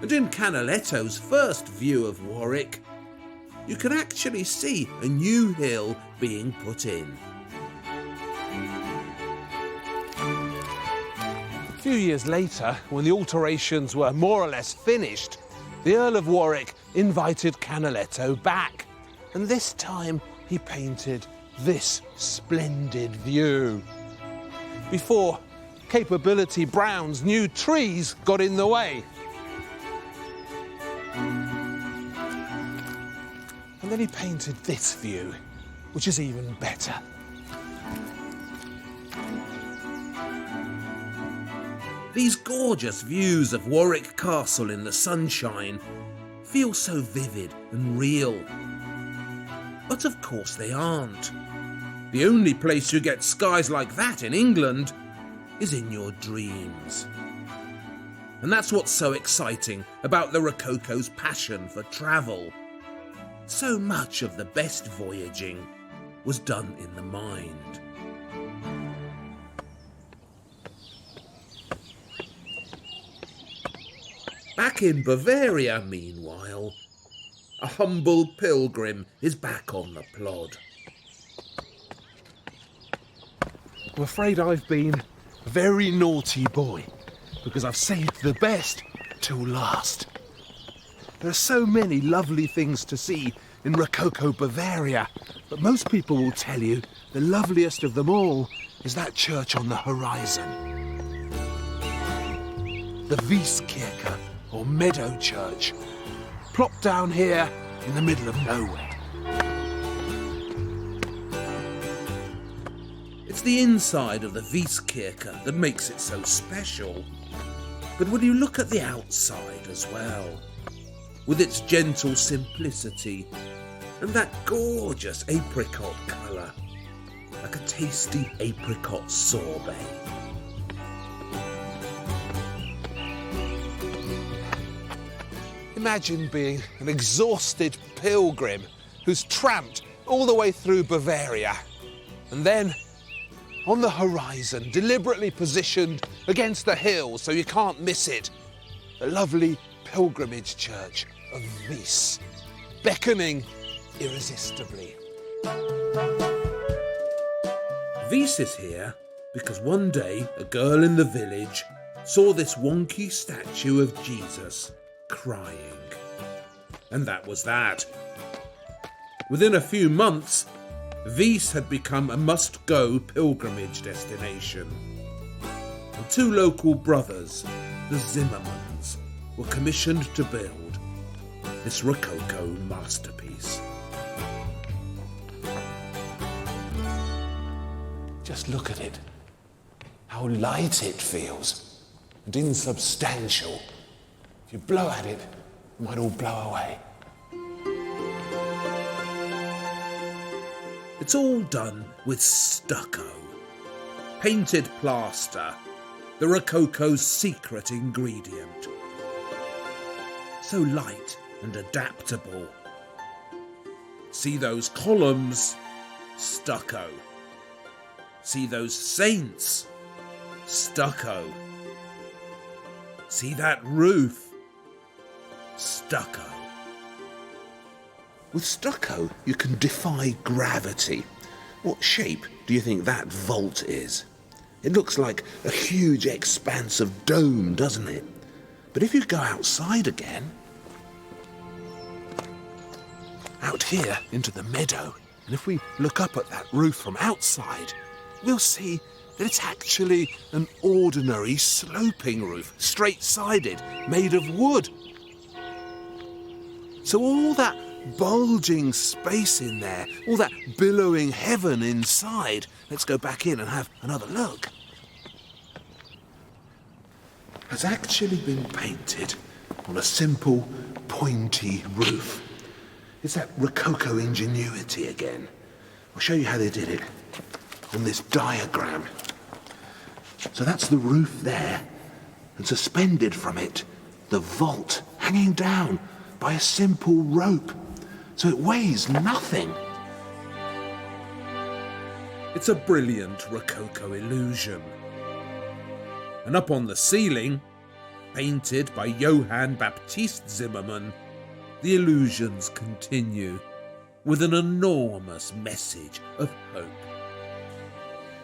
And in Canaletto's first view of Warwick, you can actually see a new hill being put in. A few years later, when the alterations were more or less finished, the Earl of Warwick invited Canaletto back, and this time he painted this splendid view. Before Capability Brown's new trees got in the way. And then he painted this view, which is even better. These gorgeous views of Warwick Castle in the sunshine feel so vivid and real. But of course they aren't. The only place you get skies like that in England is in your dreams. And that's what's so exciting about the Rococo's passion for travel. So much of the best voyaging was done in the mind. Back in Bavaria, meanwhile, a humble pilgrim is back on the plod. I'm afraid I've been a very naughty boy, because I've saved the best till last. There are so many lovely things to see in Rococo Bavaria, but most people will tell you the loveliest of them all is that church on the horizon. The Wieskirche, or Meadow Church, plopped down here in the middle of nowhere. It's the inside of the Wieskirche that makes it so special. But when you look at the outside as well, with its gentle simplicity and that gorgeous apricot colour, like a tasty apricot sorbet. Imagine being an exhausted pilgrim who's tramped all the way through Bavaria, and then on the horizon, deliberately positioned against the hill so you can't miss it, the lovely pilgrimage church of Wies, beckoning irresistibly. Wies is here because one day a girl in the village saw this wonky statue of Jesus crying. And that was that. Within a few months, Wies had become a must-go pilgrimage destination. And two local brothers, the Zimmermans, were commissioned to build this Rococo masterpiece. Just look at it. How light it feels, and insubstantial. If you blow at it, it might all blow away. It's all done with stucco. Painted plaster, the Rococo's secret ingredient. So light and adaptable. See those columns? Stucco. See those saints? Stucco. See that roof? Stucco. With stucco, you can defy gravity. What shape do you think that vault is? It looks like a huge expanse of dome, doesn't it? But if you go outside again, out here into the meadow, and if we look up at that roof from outside, we'll see that it's actually an ordinary sloping roof, straight-sided, made of wood. So all that bulging space in there, all that billowing heaven inside, let's go back in and have another look, has actually been painted on a simple, pointy roof. It's that Rococo ingenuity again. I'll show you how they did it on this diagram. So that's the roof there, and suspended from it, the vault hanging down by a simple rope. So it weighs nothing. It's a brilliant Rococo illusion. And up on the ceiling, painted by Johann Baptist Zimmermann, the illusions continue with an enormous message of hope.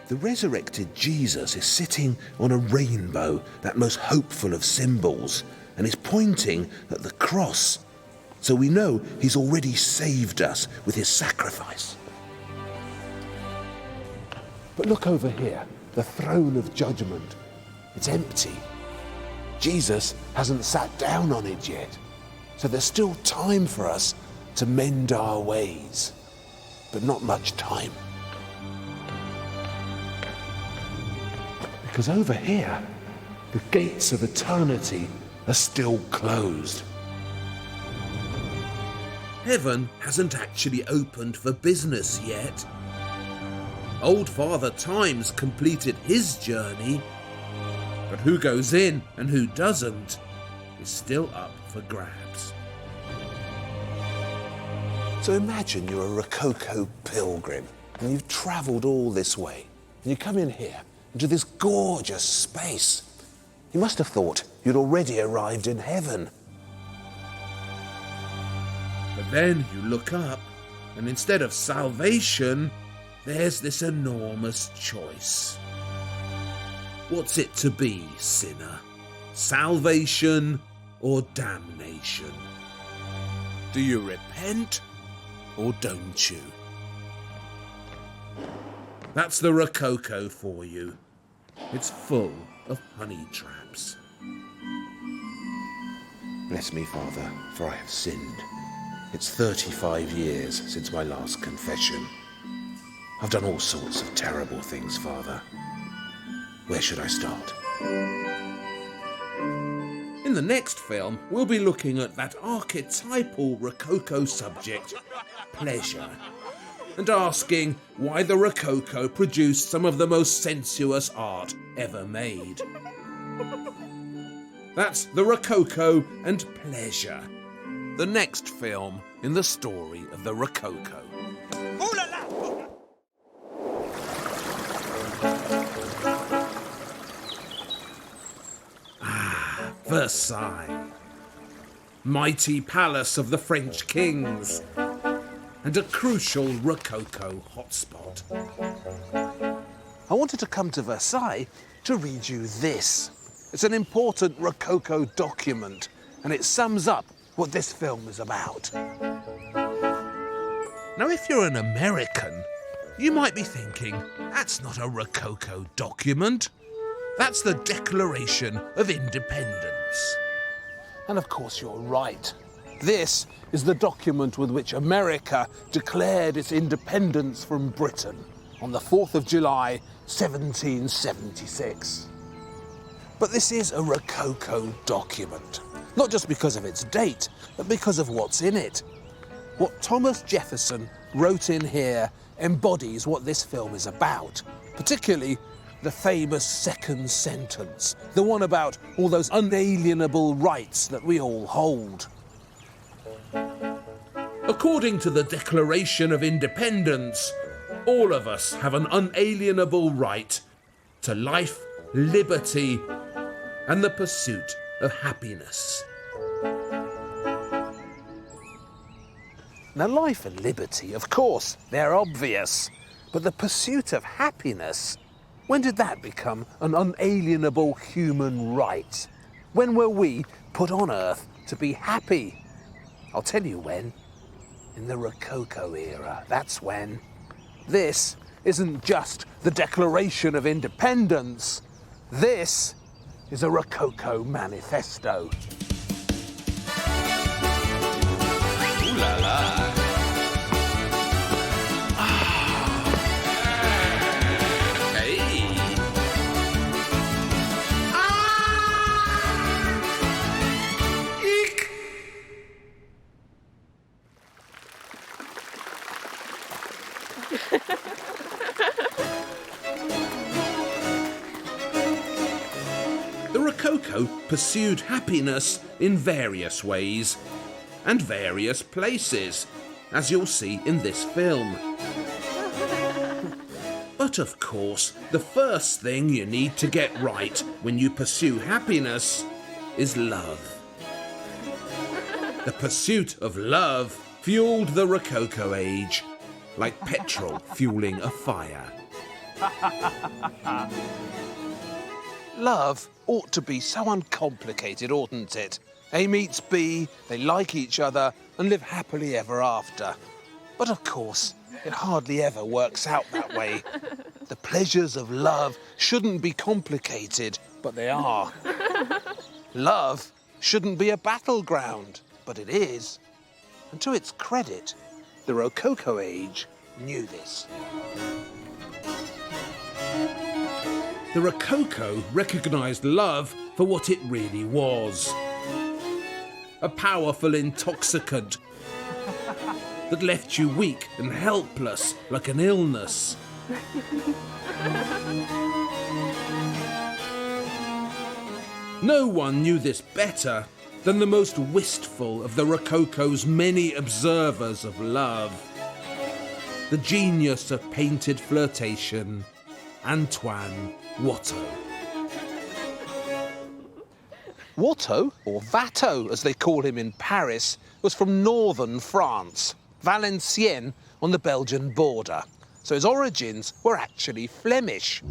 The resurrected Jesus is sitting on a rainbow, that most hopeful of symbols, and is pointing at the cross. So we know he's already saved us with his sacrifice. But look over here, the throne of judgment. It's empty. Jesus hasn't sat down on it yet. So there's still time for us to mend our ways. But not much time. Because over here, the gates of eternity are still closed. Heaven hasn't actually opened for business yet. Old Father Time's completed his journey, but who goes in and who doesn't is still up for grabs. So imagine you're a Rococo pilgrim, and you've travelled all this way, and you come in here, into this gorgeous space. You must have thought you'd already arrived in heaven. But then you look up, and instead of salvation, there's this enormous choice. What's it to be, sinner? Salvation or damnation? Do you repent or don't you? That's the Rococo for you. It's full of honey traps. Bless me, Father, for I have sinned. It's 35 years since my last confession. I've done all sorts of terrible things, Father. Where should I start? In the next film, we'll be looking at that archetypal Rococo subject, pleasure, and asking why the Rococo produced some of the most sensuous art ever made. That's the Rococo and pleasure, the next film in the story of the Rococo. Versailles, mighty palace of the French kings, and a crucial Rococo hotspot. I wanted to come to Versailles to read you this. It's an important Rococo document, and it sums up what this film is about. Now, if you're an American, you might be thinking, that's not a Rococo document. That's the Declaration of Independence. And of course you're right. This is the document with which America declared its independence from Britain on the 4th of July, 1776. But this is a Rococo document, not just because of its date, but because of what's in it. What Thomas Jefferson wrote in here embodies what this film is about, particularly the famous second sentence, the one about all those unalienable rights that we all hold. According to the Declaration of Independence, all of us have an unalienable right to life, liberty, and the pursuit of happiness. Now, life and liberty, of course, they're obvious. But the pursuit of happiness, when did that become an unalienable human right? When were we put on Earth to be happy? I'll tell you when. In the Rococo era, that's when. This isn't just the Declaration of Independence. This is a Rococo manifesto. Ooh la la. The Rococo pursued happiness in various ways and various places, as you'll see in this film. But of course, the first thing you need to get right when you pursue happiness is love. The pursuit of love fueled the Rococo age, like petrol fueling a fire. Love ought to be so uncomplicated, oughtn't it? A meets B, they like each other and live happily ever after. But of course, it hardly ever works out that way. The pleasures of love shouldn't be complicated, but they are. Love shouldn't be a battleground, but it is. And to its credit, the Rococo age knew this. The Rococo recognised love for what it really was. A powerful intoxicant that left you weak and helpless like an illness. No one knew this better than the most wistful of the Rococo's many observers of love. The genius of painted flirtation, Antoine Watteau. Watteau, or Watteau as they call him in Paris, was from northern France, Valenciennes on the Belgian border. So his origins were actually Flemish.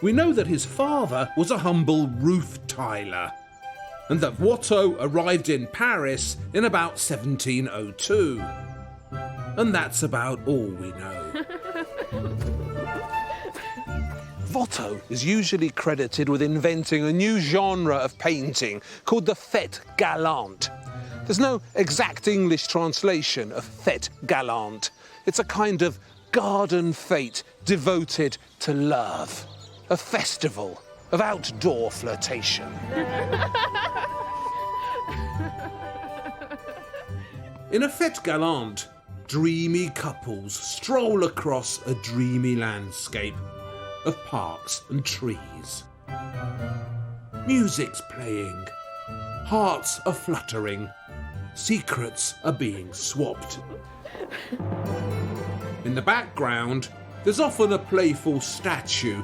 We know that his father was a humble roof tiler, and that Watteau arrived in Paris in about 1702. And that's about all we know. Watteau is usually credited with inventing a new genre of painting called the fête galante. There's no exact English translation of fête galante. It's a kind of garden fete devoted to love. A festival of outdoor flirtation. In a fête galante, dreamy couples stroll across a dreamy landscape of parks and trees. Music's playing, hearts are fluttering, secrets are being swapped. In the background, there's often a playful statue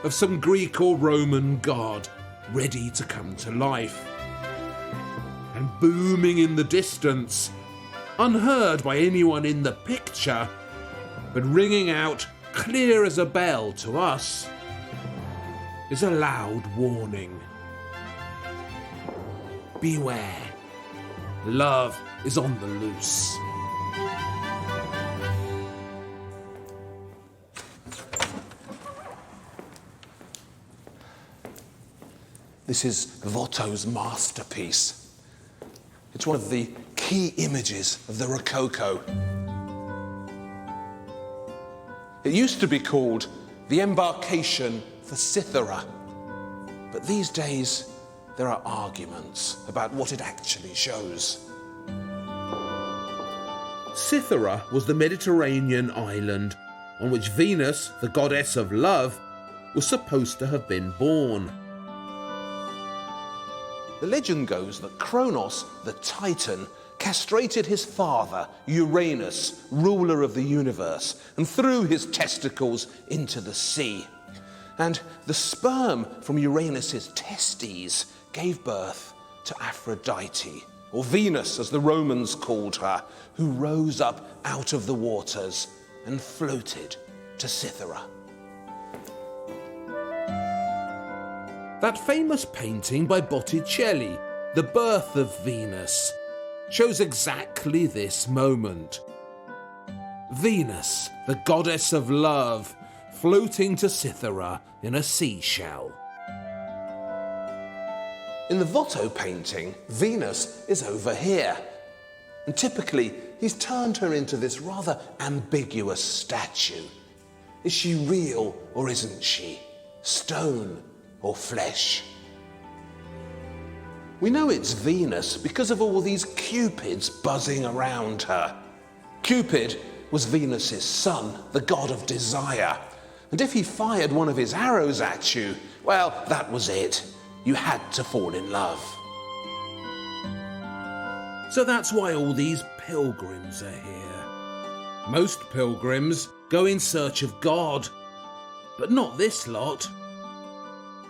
of some Greek or Roman god ready to come to life. And booming in the distance, unheard by anyone in the picture, but ringing out clear as a bell to us, is a loud warning. Beware, love is on the loose. This is Watteau's masterpiece. It's one of the key images of the Rococo. It used to be called the Embarcation for Cythera, but these days there are arguments about what it actually shows. Cythera was the Mediterranean island on which Venus, the goddess of love, was supposed to have been born. The legend goes that Kronos, the Titan, castrated his father, Uranus, ruler of the universe, and threw his testicles into the sea. And the sperm from Uranus's testes gave birth to Aphrodite, or Venus as the Romans called her, who rose up out of the waters and floated to Cythera. That famous painting by Botticelli, The Birth of Venus, shows exactly this moment. Venus, the goddess of love, floating to Cythera in a seashell. In the Watteau painting, Venus is over here. And typically, he's turned her into this rather ambiguous statue. Is she real or isn't she? Stone or flesh? We know it's Venus because of all these cupids buzzing around her. Cupid was Venus's son, the god of desire. And if he fired one of his arrows at you, well, that was it. You had to fall in love. So that's why all these pilgrims are here. Most pilgrims go in search of God, but not this lot.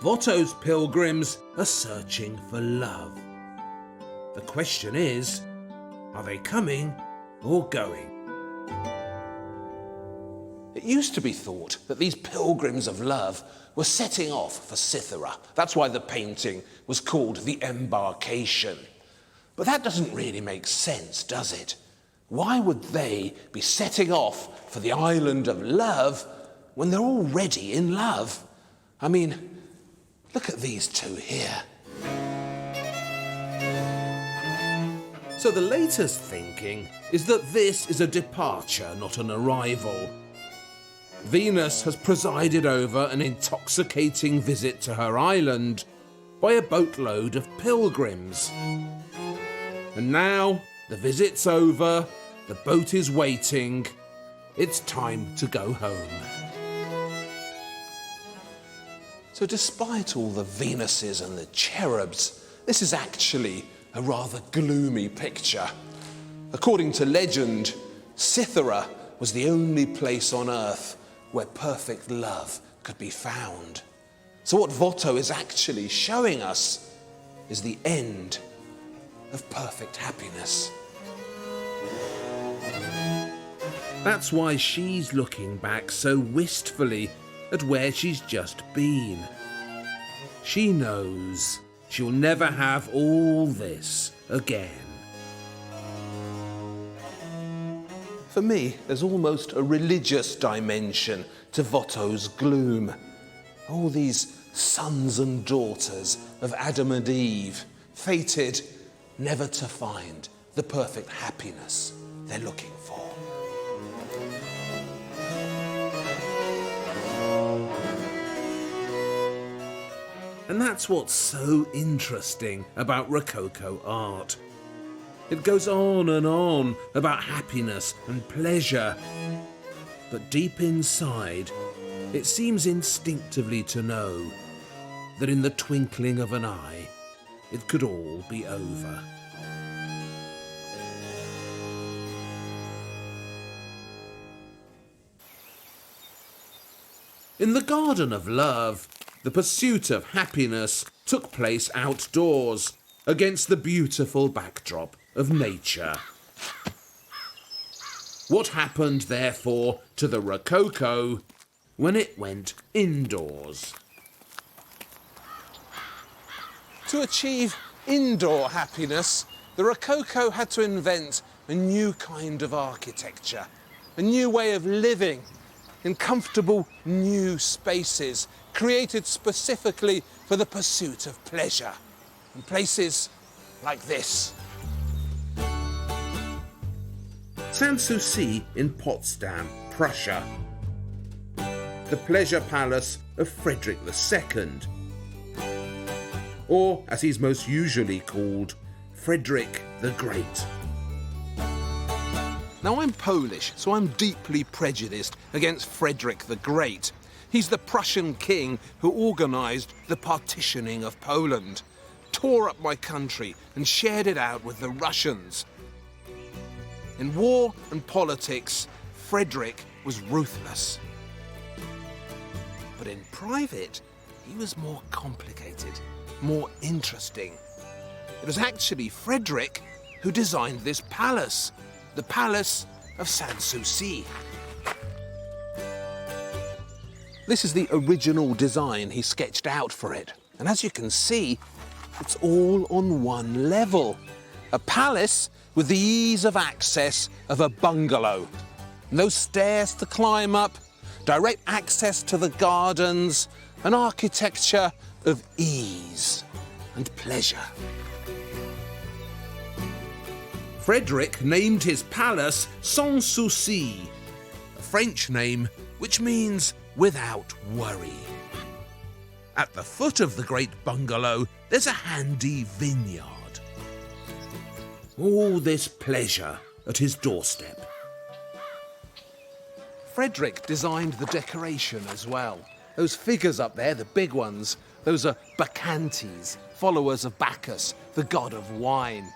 Watteau's pilgrims are searching for love. The question is, are they coming or going? It used to be thought that these pilgrims of love were setting off for Cythera. That's why the painting was called The Embarkation. But that doesn't really make sense, does it? Why would they be setting off for the island of love when they're already in love? I mean, look at these two here. So the latest thinking is that this is a departure, not an arrival. Venus has presided over an intoxicating visit to her island by a boatload of pilgrims. And now, the visit's over, the boat is waiting, it's time to go home. So despite all the Venuses and the cherubs, this is actually a rather gloomy picture. According to legend, Cythera was the only place on earth where perfect love could be found. So what Watteau is actually showing us is the end of perfect happiness. That's why she's looking back so wistfully at where she's just been. She knows she'll never have all this again. For me, there's almost a religious dimension to Watteau's gloom. All these sons and daughters of Adam and Eve, fated never to find the perfect happiness they're looking for. And that's what's so interesting about Rococo art. It goes on and on about happiness and pleasure. But deep inside, it seems instinctively to know that in the twinkling of an eye, it could all be over. In the Garden of Love, the pursuit of happiness took place outdoors, against the beautiful backdrop of nature. What happened, therefore, to the Rococo when it went indoors? To achieve indoor happiness, the Rococo had to invent a new kind of architecture, a new way of living in comfortable new spaces created specifically for the pursuit of pleasure, in places like this. Sanssouci in Potsdam, Prussia. The pleasure palace of Frederick II. Or, as he's most usually called, Frederick the Great. Now, I'm Polish, so I'm deeply prejudiced against Frederick the Great. He's the Prussian king who organised the partitioning of Poland, tore up my country and shared it out with the Russians. In war and politics, Frederick was ruthless. But in private, he was more complicated, more interesting. It was actually Frederick who designed this palace, the Palace of Sanssouci. This is the original design he sketched out for it. And as you can see, it's all on one level. A palace with the ease of access of a bungalow. No stairs to climb up, direct access to the gardens, an architecture of ease and pleasure. Frederick named his palace Sans Souci, a French name which means without worry. At the foot of the great bungalow, there's a handy vineyard. All this pleasure at his doorstep. Frederick designed the decoration as well. Those figures up there, the big ones, those are bacchantes, followers of Bacchus, the god of wine.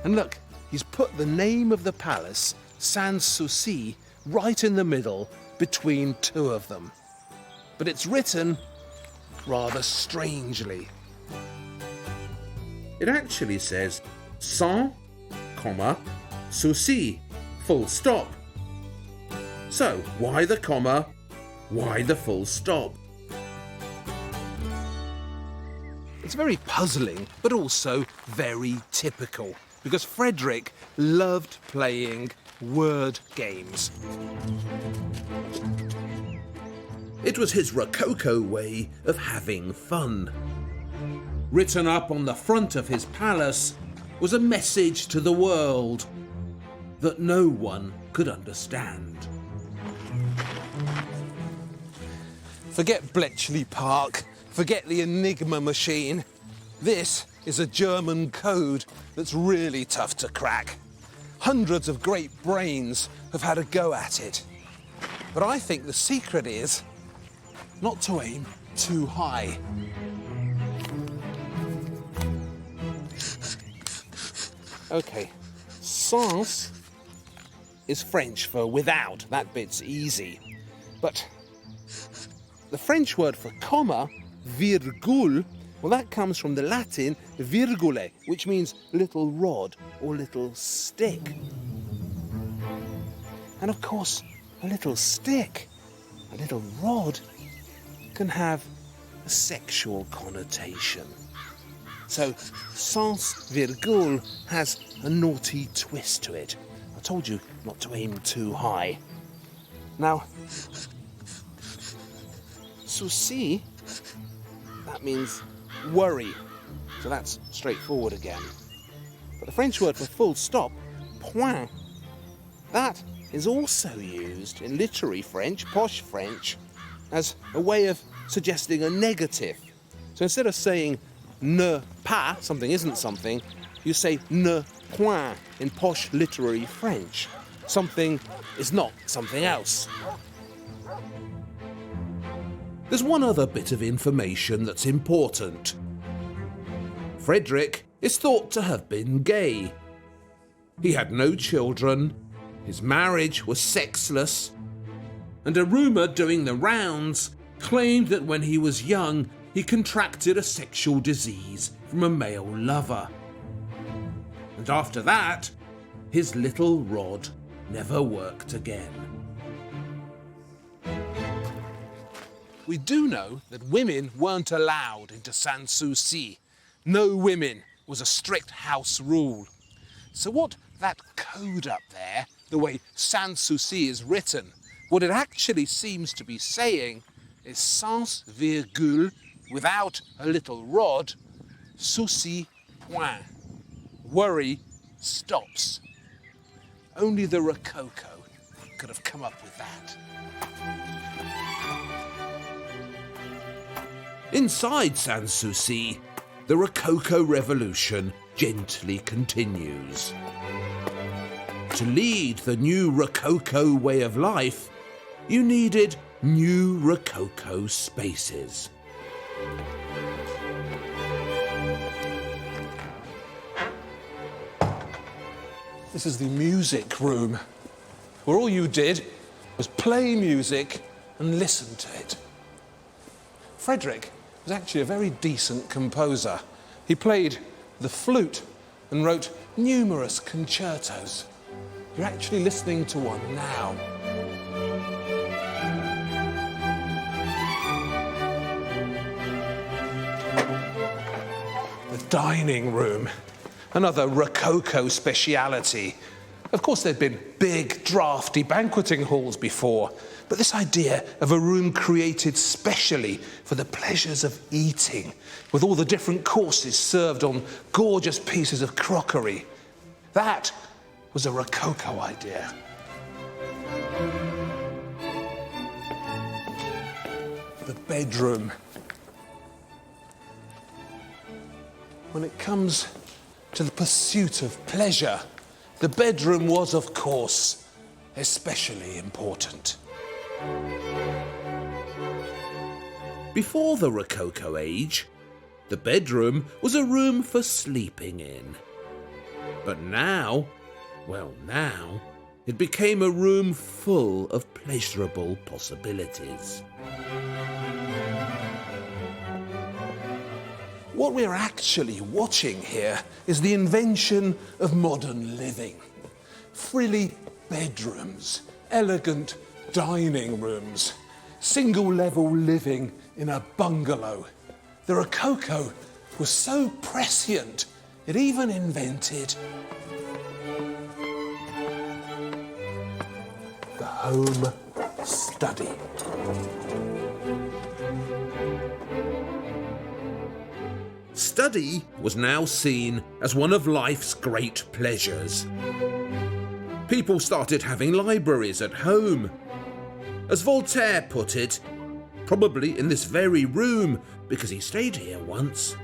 And look, he's put the name of the palace, Sans Souci, right in the middle between two of them. But it's written rather strangely. It actually says sans, comma, souci, full stop. So why the comma? Why the full stop? It's very puzzling, but also very typical, because Frederick loved playing word games. It was his Rococo way of having fun. Written up on the front of his palace was a message to the world that no one could understand. Forget Bletchley Park, forget the Enigma machine. This is a German code that's really tough to crack. Hundreds of great brains have had a go at it. But I think the secret is not to aim too high. Okay, sans is French for without. That bit's easy. But the French word for comma, virgule, well, that comes from the Latin virgule, which means little rod or little stick. And of course, a little stick, a little rod, can have a sexual connotation. So, sans virgule has a naughty twist to it. I told you not to aim too high. Now, souci, that means worry. So that's straightforward again. But the French word for full stop, point, that is also used in literary French, posh French, as a way of suggesting a negative. So instead of saying ne pas, something isn't something, you say ne point in posh literary French. Something is not something else. There's one other bit of information that's important. Frederick is thought to have been gay. He had no children, his marriage was sexless, and a rumour doing the rounds claimed that when he was young, he contracted a sexual disease from a male lover. And after that, his little rod never worked again. We do know that women weren't allowed into Sans Souci. No women was a strict house rule. So what that code up there, the way Sans Souci is written, what it actually seems to be saying is sans virgule, without a little rod, souci point. Worry stops. Only the Rococo could have come up with that. Inside Sans Souci, the Rococo revolution gently continues. to lead the new Rococo way of life, you needed new Rococo spaces. This is the music room, where all you did was play music and listen to it. Frederick was actually a very decent composer. He played the flute and wrote numerous concertos. You're actually listening to one now. The dining room, another Rococo speciality. Of course, there'd been big, drafty banqueting halls before, but this idea of a room created specially for the pleasures of eating, with all the different courses served on gorgeous pieces of crockery, that was a Rococo idea. The bedroom. When it comes to the pursuit of pleasure, the bedroom was, of course, especially important. Before the Rococo age, the bedroom was a room for sleeping in. But now, it became a room full of pleasurable possibilities. What we're actually watching here is the invention of modern living. Frilly bedrooms, elegant dining rooms, single-level living in a bungalow. The Rococo was so prescient, it even invented the home study. Study was now seen as one of life's great pleasures. People started having libraries at home. As Voltaire put it, probably in this very room, because he stayed here once,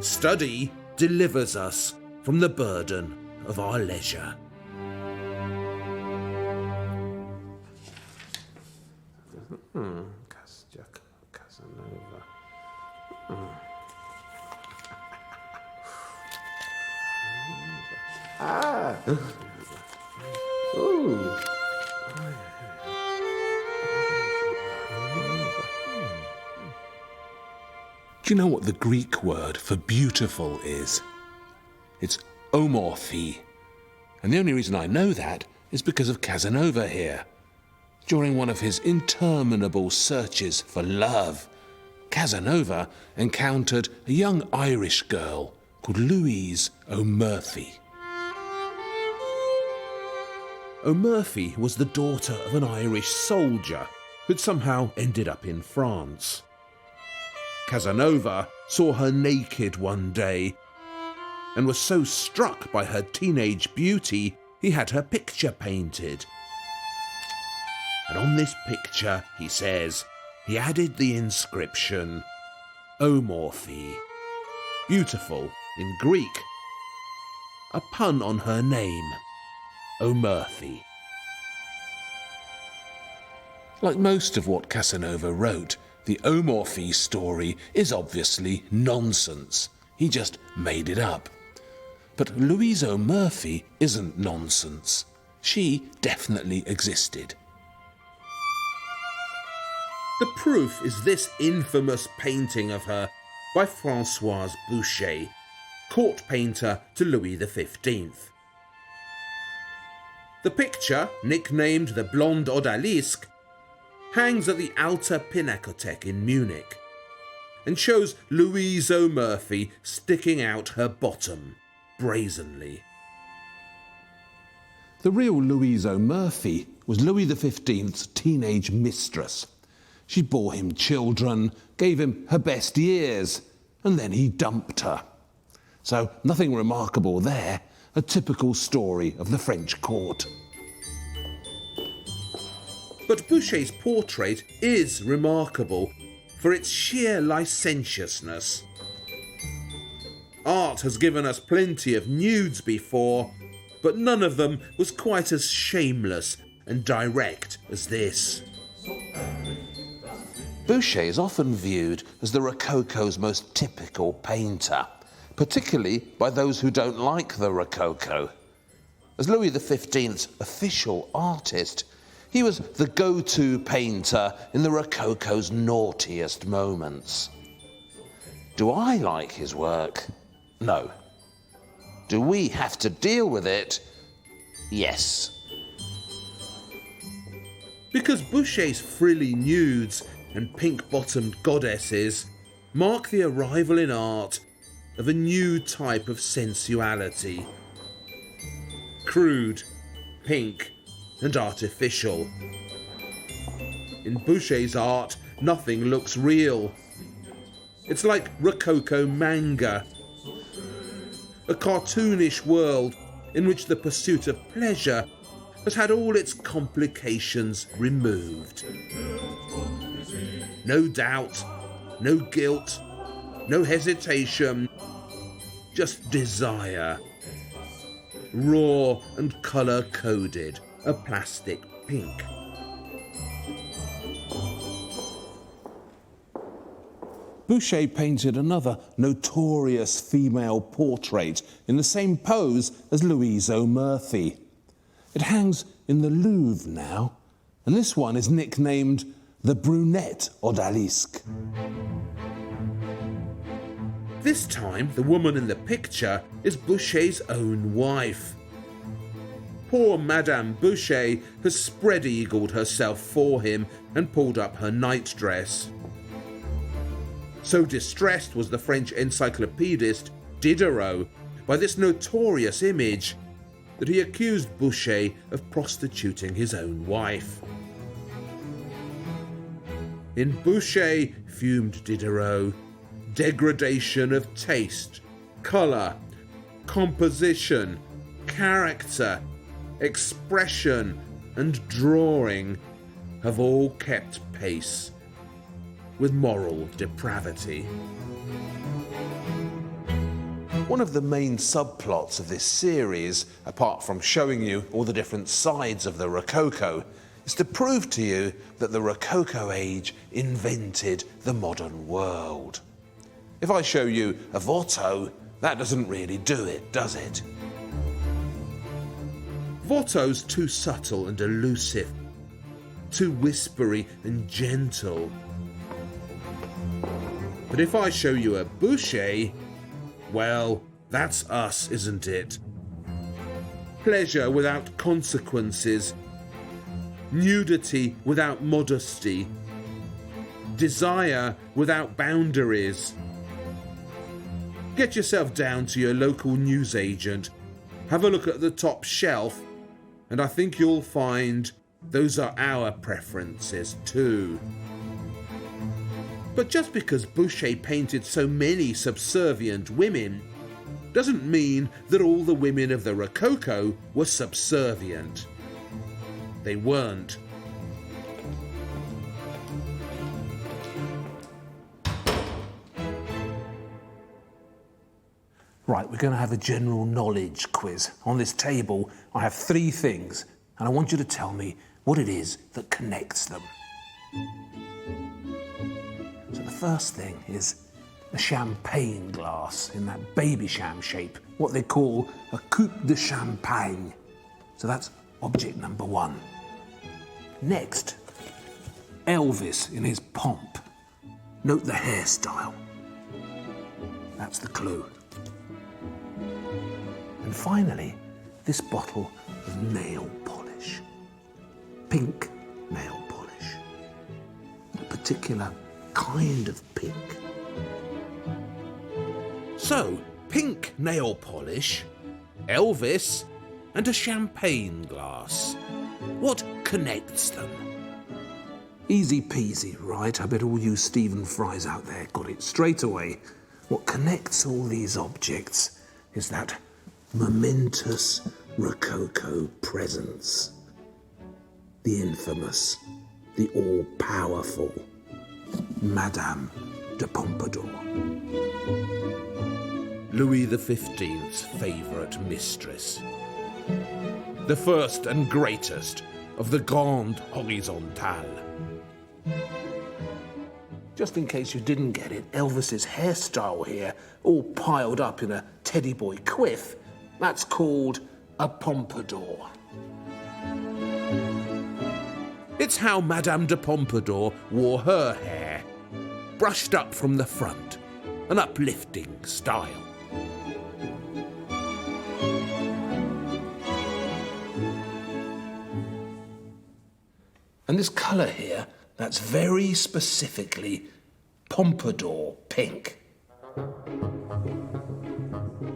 study delivers us from the burden of our leisure. Casanova. Ooh. Do you know what the Greek word for beautiful is? It's omorphi. And the only reason I know that is because of Casanova here. During one of his interminable searches for love, Casanova encountered a young Irish girl called Louise O'Murphy. O'Murphy was the daughter of an Irish soldier who'd somehow ended up in France. Casanova saw her naked one day and was so struck by her teenage beauty he had her picture painted. And on this picture, he says, he added the inscription, Omorphi, beautiful in Greek, a pun on her name, O'Murphy. Like most of what Casanova wrote, the Omorphy story is obviously nonsense. He just made it up. But Louise O'Murphy isn't nonsense. She definitely existed. The proof is this infamous painting of her by Françoise Boucher, court painter to Louis XV. The picture, nicknamed the Blonde Odalisque, hangs at the Alta Pinakothek in Munich and shows Louise O'Murphy sticking out her bottom brazenly. The real Louise O'Murphy was Louis XV's teenage mistress. She bore him children, gave him her best years, and then he dumped her. So nothing remarkable there, a typical story of the French court. But Boucher's portrait is remarkable for its sheer licentiousness. Art has given us plenty of nudes before, but none of them was quite as shameless and direct as this. Boucher is often viewed as the Rococo's most typical painter, particularly by those who don't like the Rococo. As Louis XV's official artist, he was the go-to painter in the Rococo's naughtiest moments. Do I like his work? No. Do we have to deal with it? Yes. Because Boucher's frilly nudes and pink-bottomed goddesses mark the arrival in art of a new type of sensuality. Crude, pink, and artificial. In Boucher's art, nothing looks real. It's like Rococo manga, a cartoonish world in which the pursuit of pleasure has had all its complications removed. No doubt, no guilt, no hesitation, just desire. Raw and colour-coded, a plastic pink. Boucher painted another notorious female portrait in the same pose as Louise O'Murphy. It hangs in the Louvre now, and this one is nicknamed the Brunette Odalisque. This time, the woman in the picture is Boucher's own wife. Poor Madame Boucher has spread-eagled herself for him and pulled up her nightdress. So distressed was the French encyclopedist Diderot by this notorious image that he accused Boucher of prostituting his own wife. In Boucher, fumed Diderot, degradation of taste, colour, composition, character, expression and drawing have all kept pace with moral depravity. One of the main subplots of this series, apart from showing you all the different sides of the Rococo, is to prove to you that the Rococo age invented the modern world. If I show you a Watteau, that doesn't really do it, does it? Watteau's too subtle and elusive, too whispery and gentle. But if I show you a Boucher, well, that's us, isn't it? Pleasure without consequences, nudity without modesty, desire without boundaries. Get yourself down to your local newsagent, have a look at the top shelf, and I think you'll find those are our preferences too. But just because Boucher painted so many subservient women doesn't mean that all the women of the Rococo were subservient. They weren't. Right, we're going to have a general knowledge quiz. On this table, I have 3 things, and I want you to tell me what it is that connects them. So the first thing is a champagne glass in that Babycham shape, what they call a coupe de champagne. So that's object number 1. Next, Elvis in his pomp. Note the hairstyle. That's the clue. And finally, this bottle of nail polish. Pink nail polish. A particular kind of pink. So, pink nail polish, Elvis, and a champagne glass. What connects them? Easy peasy, right? I bet all you Stephen Frys out there got it straight away. What connects all these objects is that momentous Rococo presence. The infamous, the all-powerful Madame de Pompadour. Louis XV's favourite mistress. the first and greatest of the Grande Horizontale. Just in case you didn't get it, Elvis's hairstyle here, all piled up in a teddy boy quiff, that's called a pompadour. It's how Madame de Pompadour wore her hair, brushed up from the front, an uplifting style. And this colour here, that's very specifically pompadour pink.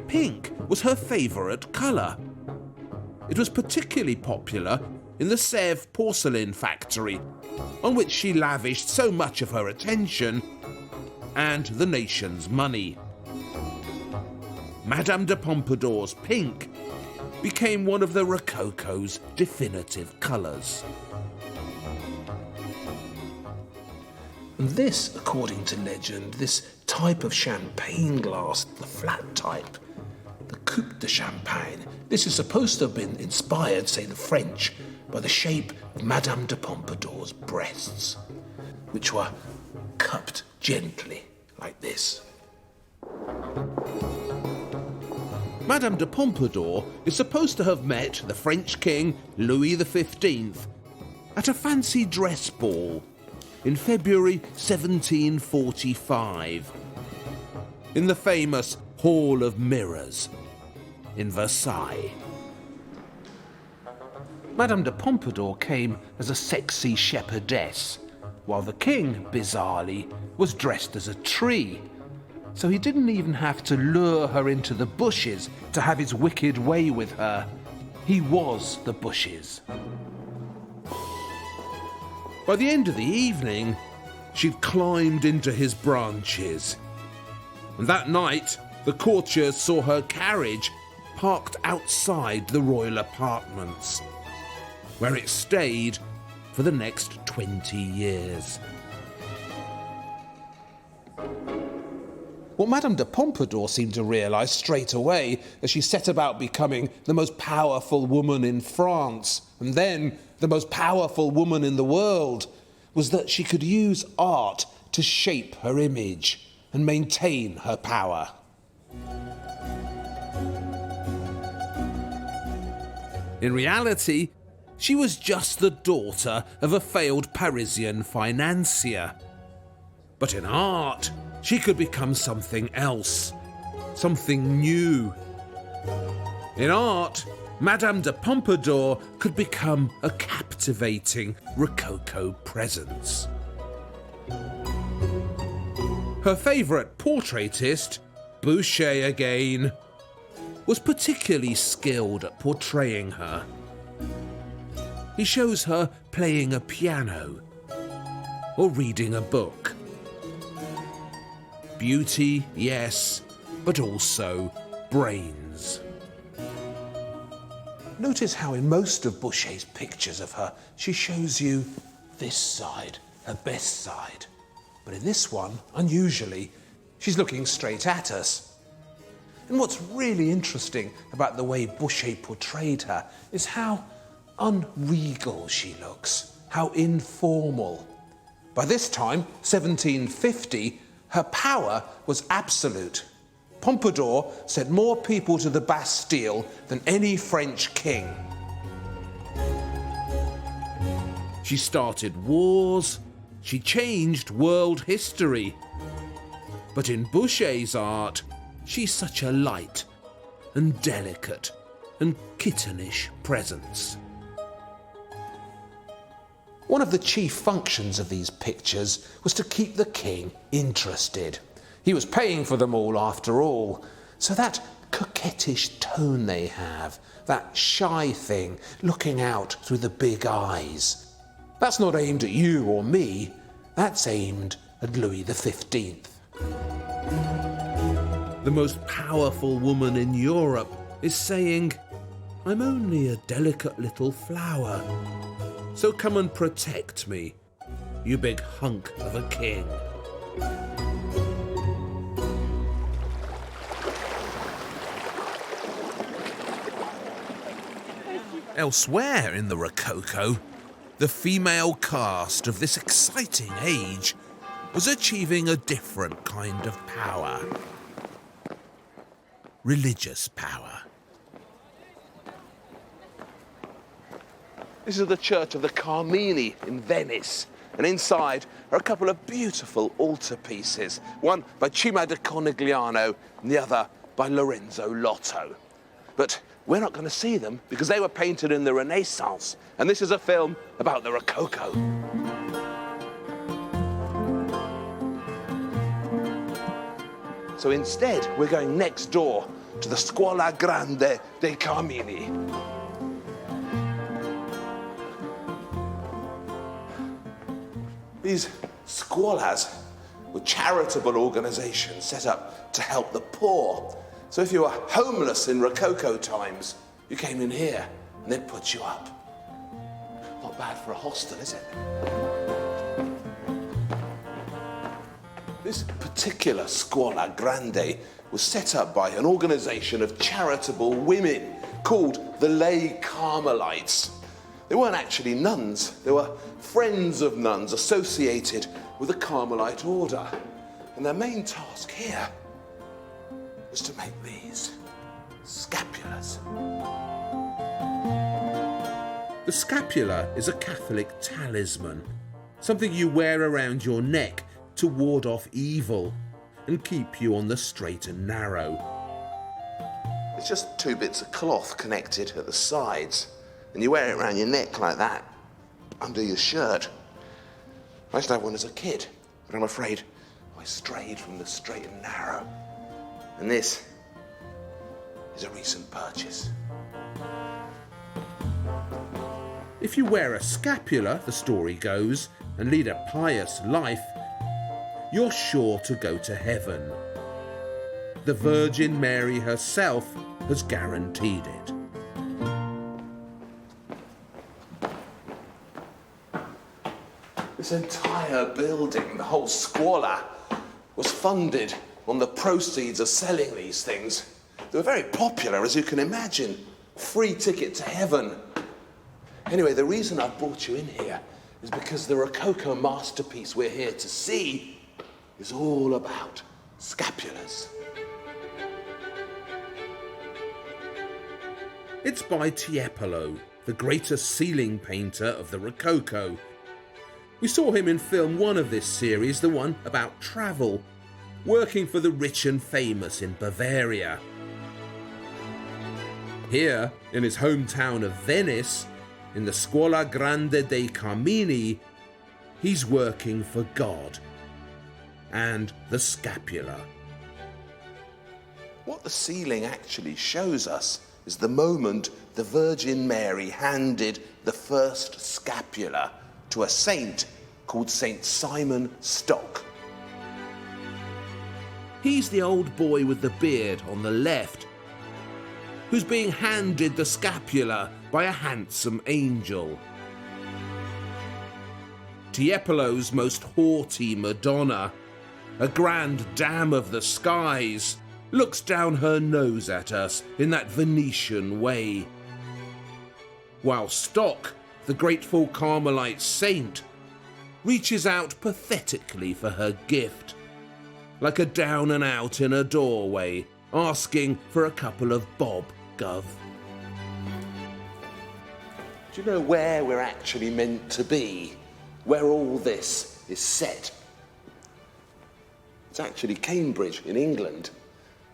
Pink was her favourite colour. It was particularly popular in the Sèvres porcelain factory, on which she lavished so much of her attention and the nation's money. Madame de Pompadour's pink became one of the Rococo's definitive colours. And this, according to legend, this type of champagne glass, the flat type, the coupe de champagne, this is supposed to have been inspired, say the French, by the shape of Madame de Pompadour's breasts, which were cupped gently like this. Madame de Pompadour is supposed to have met the French king Louis XV at a fancy dress ball in February 1745 in the famous Hall of Mirrors in Versailles. Madame de Pompadour came as a sexy shepherdess, while the king, bizarrely, was dressed as a tree. So he didn't even have to lure her into the bushes to have his wicked way with her. He was the bushes. By the end of the evening, she'd climbed into his branches. And that night, the courtiers saw her carriage parked outside the royal apartments, where it stayed for the next 20 years. What Madame de Pompadour seemed to realise straight away as she set about becoming the most powerful woman in France, and then the most powerful woman in the world, was that she could use art to shape her image and maintain her power. In reality, she was just the daughter of a failed Parisian financier. But in art, she could become something else, something new. In art, Madame de Pompadour could become a captivating Rococo presence. Her favourite portraitist, Boucher again, was particularly skilled at portraying her. He shows her playing a piano or reading a book. Beauty, yes, but also brains. Notice how in most of Boucher's pictures of her, she shows you this side, her best side. But in this one, unusually, she's looking straight at us. And what's really interesting about the way Boucher portrayed her is how unregal she looks, how informal. By this time, 1750, her power was absolute. Pompadour sent more people to the Bastille than any French king. She started wars, she changed world history. But in Boucher's art, she's such a light and delicate and kittenish presence. One of the chief functions of these pictures was to keep the king interested. He was paying for them all, after all. So that coquettish tone they have, that shy thing looking out through the big eyes, that's not aimed at you or me, that's aimed at Louis XV. The most powerful woman in Europe is saying, "I'm only a delicate little flower, so come and protect me, you big hunk of a king." Elsewhere in the Rococo, the female cast of this exciting age was achieving a different kind of power. Religious power. This is the Church of the Carmini in Venice, and inside are a couple of beautiful altarpieces, one by Cima da Cornigliano and the other by Lorenzo Lotto. But we're not going to see them because they were painted in the Renaissance, and this is a film about the Rococo. So instead, we're going next door to the Scuola Grande dei Carmini. These scuolas were charitable organizations set up to help the poor. So if you were homeless in Rococo times, you came in here and they'd put you up. Not bad for a hostel, is it? This particular Scuola Grande was set up by an organization of charitable women called the Lay Carmelites. They weren't actually nuns, they were friends of nuns associated with the Carmelite order. And their main task here was to make these scapulars. The scapula is a Catholic talisman, something you wear around your neck to ward off evil and keep you on the straight and narrow. It's just two bits of cloth connected at the sides, and you wear it around your neck like that, under your shirt. I used to have one as a kid, but I'm afraid I strayed from the straight and narrow. And this is a recent purchase. If you wear a scapula, the story goes, and lead a pious life, you're sure to go to heaven. The Virgin Mary herself has guaranteed it. This entire building, the whole scuola, was funded on the proceeds of selling these things. They were very popular, as you can imagine. Free ticket to heaven. Anyway, the reason I've brought you in here is because the Rococo masterpiece we're here to see is all about scapulars. It's by Tiepolo, the greatest ceiling painter of the Rococo. We saw him in film 1 of this series, the one about travel, working for the rich and famous in Bavaria. Here, in his hometown of Venice, in the Scuola Grande dei Carmini, he's working for God and the scapula. What the ceiling actually shows us is the moment the Virgin Mary handed the first scapula to a saint called Saint Simon Stock. He's the old boy with the beard on the left, who's being handed the scapula by a handsome angel. Tiepolo's most haughty Madonna, a grand dam of the skies, looks down her nose at us in that Venetian way, while Stock, the grateful Carmelite saint, reaches out pathetically for her gift, like a down and out in a doorway, asking for a couple of bob gov. Do you know where we're actually meant to be? Where all this is set? It's actually Cambridge in England,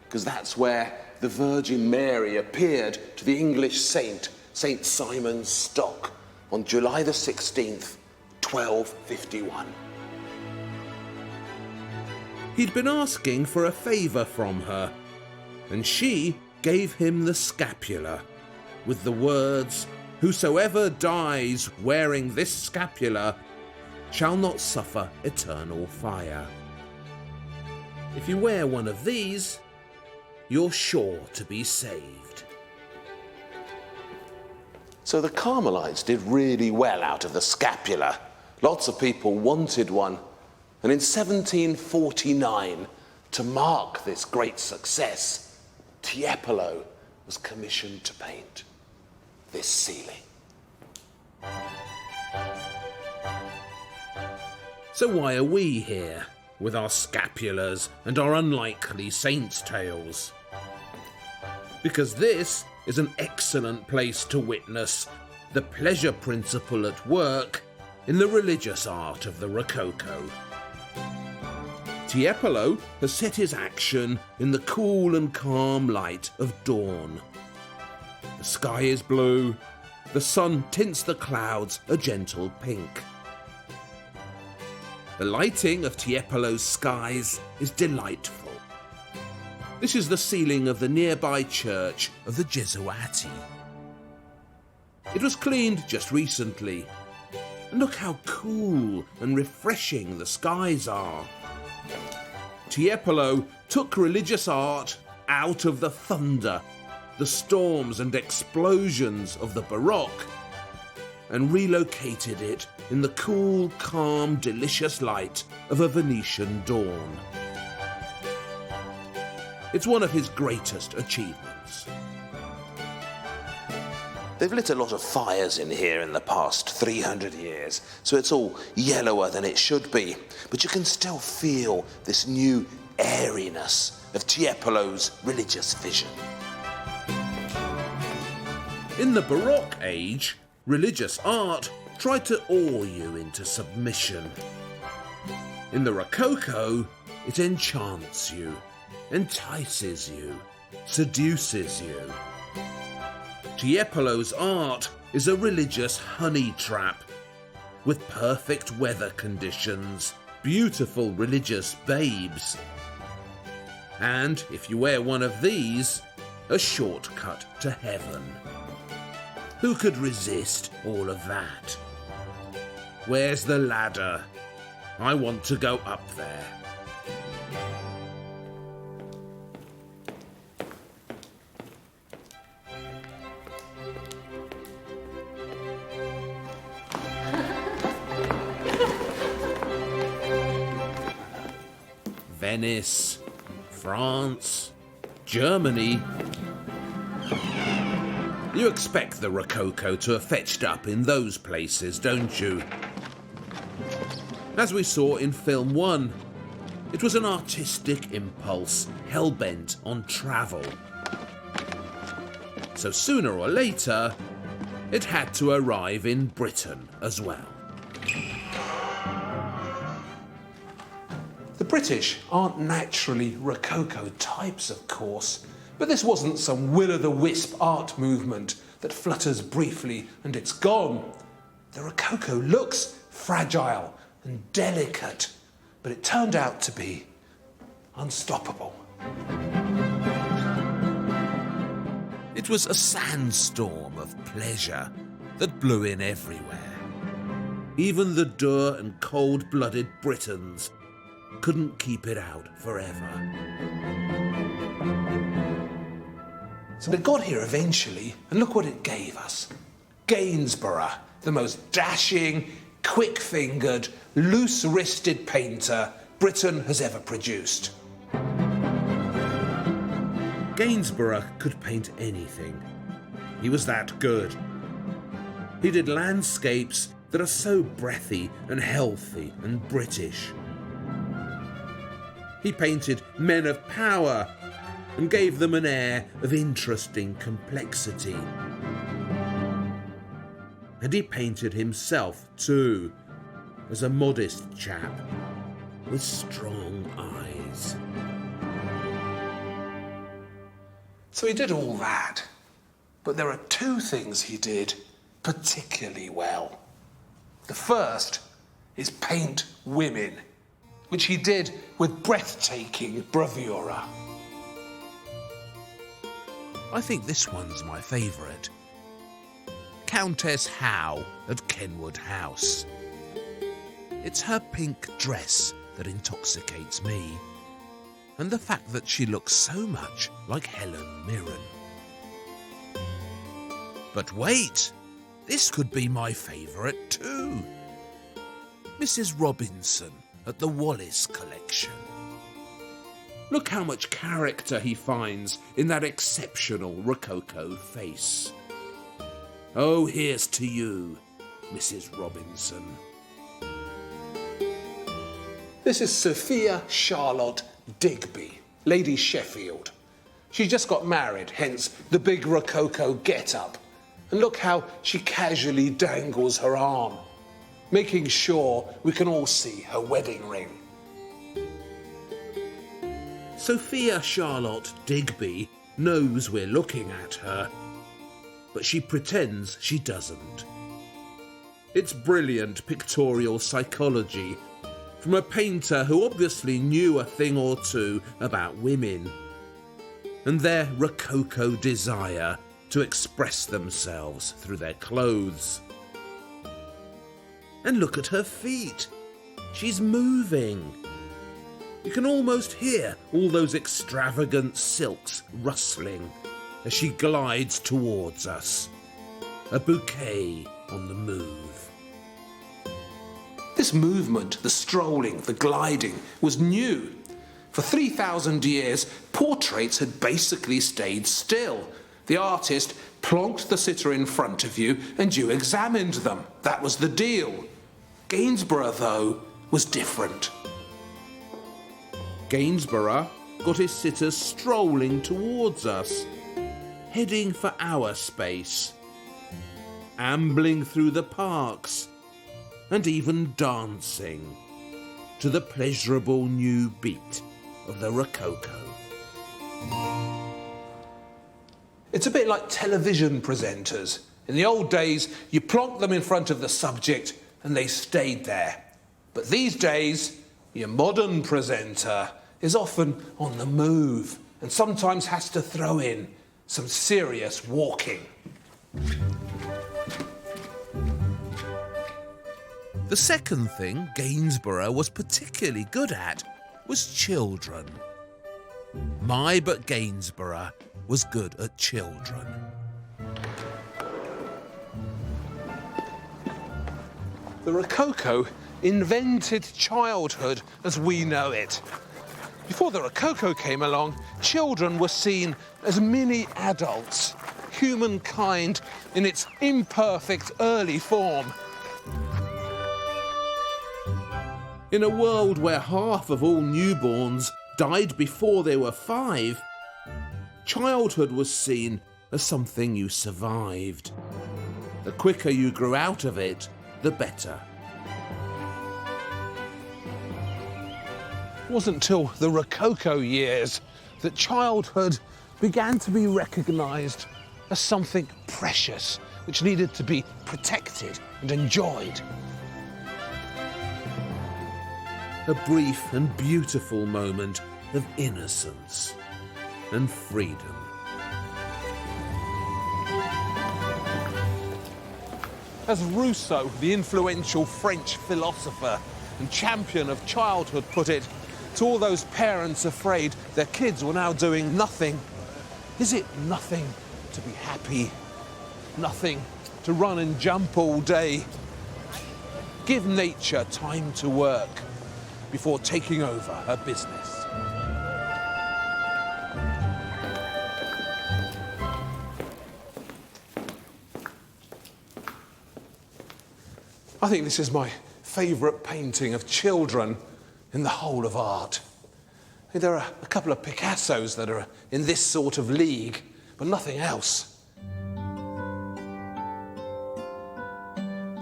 because that's where the Virgin Mary appeared to the English saint, Saint Simon Stock, on July the 16th, 1251. He'd been asking for a favour from her, and she gave him the scapula, with the words, "Whosoever dies wearing this scapula shall not suffer eternal fire." If you wear one of these, you're sure to be saved. So the Carmelites did really well out of the scapula. Lots of people wanted one. And in 1749, to mark this great success, Tiepolo was commissioned to paint this ceiling. So why are we here, with our scapulars and our unlikely saints' tales? Because this is an excellent place to witness the pleasure principle at work in the religious art of the Rococo. Tiepolo has set his action in the cool and calm light of dawn. The sky is blue, the sun tints the clouds a gentle pink. The lighting of Tiepolo's skies is delightful. This is the ceiling of the nearby church of the Gesuati. It was cleaned just recently, and look how cool and refreshing the skies are. Tiepolo took religious art out of the thunder, the storms and explosions of the Baroque, and relocated it in the cool, calm, delicious light of a Venetian dawn. It's one of his greatest achievements. They've lit a lot of fires in here in the past 300 years, so it's all yellower than it should be. But you can still feel this new airiness of Tiepolo's religious vision. In the Baroque age, religious art tried to awe you into submission. In the Rococo, it enchants you, entices you, seduces you. Tiepolo's art is a religious honey trap with perfect weather conditions, beautiful religious babes. And if you wear one of these, a shortcut to heaven. Who could resist all of that? Where's the ladder? I want to go up there. Venice, France, Germany. You expect the Rococo to have fetched up in those places, don't you? As we saw in film 1, it was an artistic impulse hell-bent on travel. So sooner or later, it had to arrive in Britain as well. The British aren't naturally Rococo types, of course, but this wasn't some will-o'-the-wisp art movement that flutters briefly and it's gone. The Rococo looks fragile and delicate, but it turned out to be unstoppable. It was a sandstorm of pleasure that blew in everywhere. Even the dour and cold-blooded Britons couldn't keep it out forever. So it got here eventually, and look what it gave us. Gainsborough, the most dashing, quick-fingered, loose-wristed painter Britain has ever produced. Gainsborough could paint anything. He was that good. He did landscapes that are so breathy and healthy and British. He painted men of power and gave them an air of interesting complexity. And he painted himself too, as a modest chap with strong eyes. So he did all that, but there are two things he did particularly well. The first is paint women, which he did with breathtaking bravura. I think this one's my favourite. Countess Howe at Kenwood House. It's her pink dress that intoxicates me, and the fact that she looks so much like Helen Mirren. But wait, this could be my favourite too. Mrs. Robinson at the Wallace Collection. Look how much character he finds in that exceptional Rococo face. Oh, here's to you, Mrs. Robinson. This is Sophia Charlotte Digby, Lady Sheffield. She just got married, hence the big Rococo get-up. And look how she casually dangles her arm, making sure we can all see her wedding ring. Sophia Charlotte Digby knows we're looking at her, but she pretends she doesn't. It's brilliant pictorial psychology from a painter who obviously knew a thing or two about women and their Rococo desire to express themselves through their clothes. And look at her feet. She's moving. You can almost hear all those extravagant silks rustling as she glides towards us. A bouquet on the move. This movement, the strolling, the gliding, was new. For 3,000 years, portraits had basically stayed still. The artist plonked the sitter in front of you and you examined them. That was the deal. Gainsborough, though, was different. Gainsborough got his sitters strolling towards us, heading for our space, ambling through the parks, and even dancing to the pleasurable new beat of the Rococo. It's a bit like television presenters. In the old days, you plonked them in front of the subject and they stayed there. But these days, your modern presenter is often on the move and sometimes has to throw in some serious walking. The second thing Gainsborough was particularly good at was children. But Gainsborough was good at children. The Rococo invented childhood as we know it. Before the Rococo came along, children were seen as mini adults, humankind in its imperfect early form. In a world where half of all newborns died before they were 5, childhood was seen as something you survived. The quicker you grew out of it, the better. It wasn't until the Rococo years that childhood began to be recognised as something precious, which needed to be protected and enjoyed. A brief and beautiful moment of innocence and freedom. As Rousseau, the influential French philosopher and champion of childhood, put it, to all those parents afraid their kids were now doing nothing, is it nothing to be happy? Nothing to run and jump all day? Give nature time to work before taking over her business. I think this is my favourite painting of children in the whole of art. There are a couple of Picassos that are in this sort of league, but nothing else.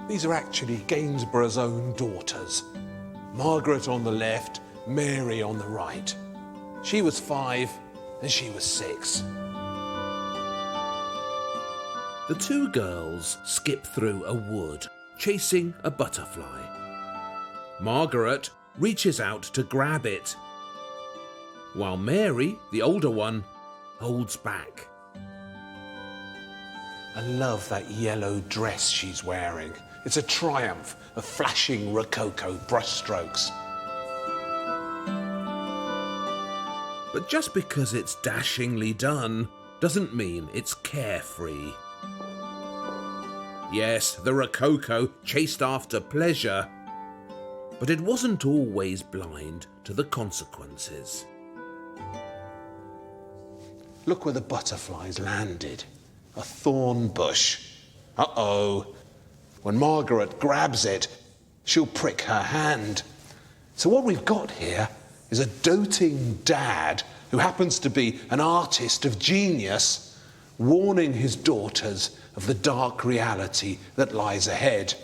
These are actually Gainsborough's own daughters. Margaret on the left, Mary on the right. She was 5 and she was 6. The two girls skip through a wood, chasing a butterfly. Margaret reaches out to grab it, while Mary, the older one, holds back. I love that yellow dress she's wearing. It's a triumph of flashing Rococo brushstrokes. But just because it's dashingly done doesn't mean it's carefree. Yes, the Rococo chased after pleasure, but it wasn't always blind to the consequences. Look where the butterflies landed. A thorn bush. Uh-oh. When Margaret grabs it, she'll prick her hand. So what we've got here is a doting dad who happens to be an artist of genius, warning his daughters of the dark reality that lies ahead.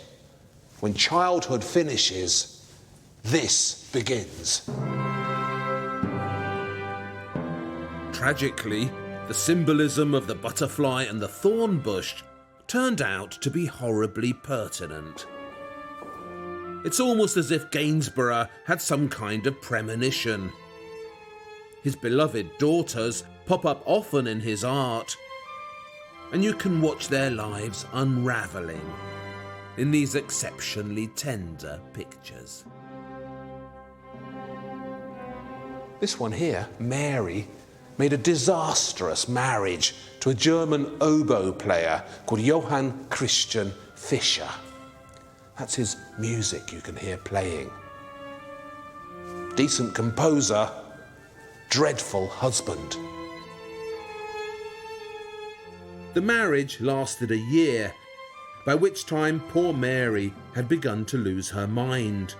When childhood finishes, this begins. Tragically, the symbolism of the butterfly and the thorn bush turned out to be horribly pertinent. It's almost as if Gainsborough had some kind of premonition. His beloved daughters pop up often in his art, and you can watch their lives unravelling in these exceptionally tender pictures. This one here, Mary, made a disastrous marriage to a German oboe player called Johann Christian Fischer. That's his music you can hear playing. Decent composer, dreadful husband. The marriage lasted a year, by which time poor Mary had begun to lose her mind.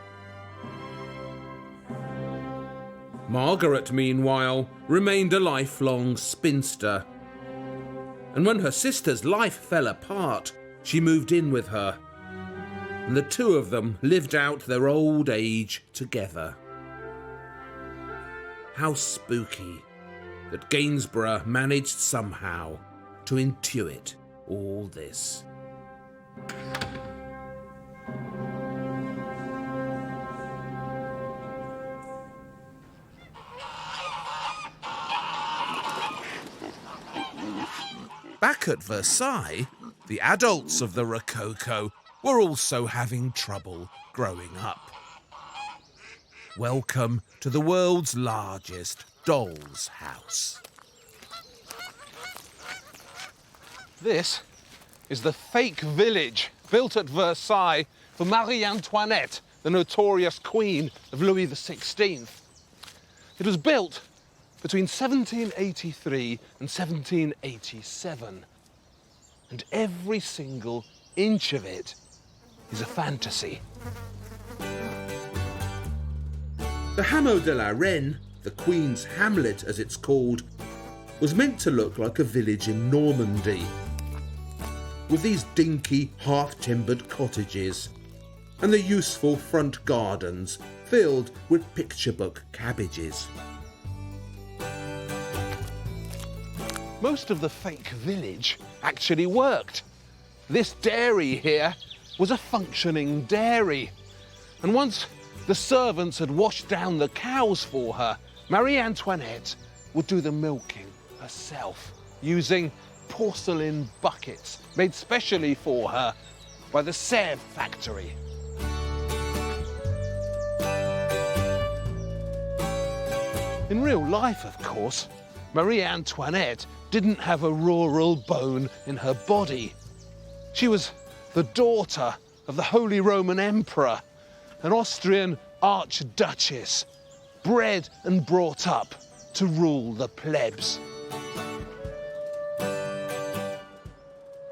Margaret, meanwhile, remained a lifelong spinster. And when her sister's life fell apart, she moved in with her. And the two of them lived out their old age together. How spooky that Gainsborough managed somehow to intuit all this. Back at Versailles, the adults of the Rococo were also having trouble growing up. Welcome to the world's largest doll's house. This is the fake village built at Versailles for Marie Antoinette, the notorious queen of Louis XVI. It was built between 1783 and 1787, and every single inch of it is a fantasy. The Hameau de la Reine, the Queen's Hamlet as it's called, was meant to look like a village in Normandy, with these dinky, half-timbered cottages and the useful front gardens filled with picture book cabbages. Most of the fake village actually worked. This dairy here was a functioning dairy. And once the servants had washed down the cows for her, Marie Antoinette would do the milking herself, using porcelain buckets made specially for her by the Sèvres factory. In real life, of course, Marie Antoinette didn't have a rural bone in her body. She was the daughter of the Holy Roman Emperor, an Austrian archduchess, bred and brought up to rule the plebs.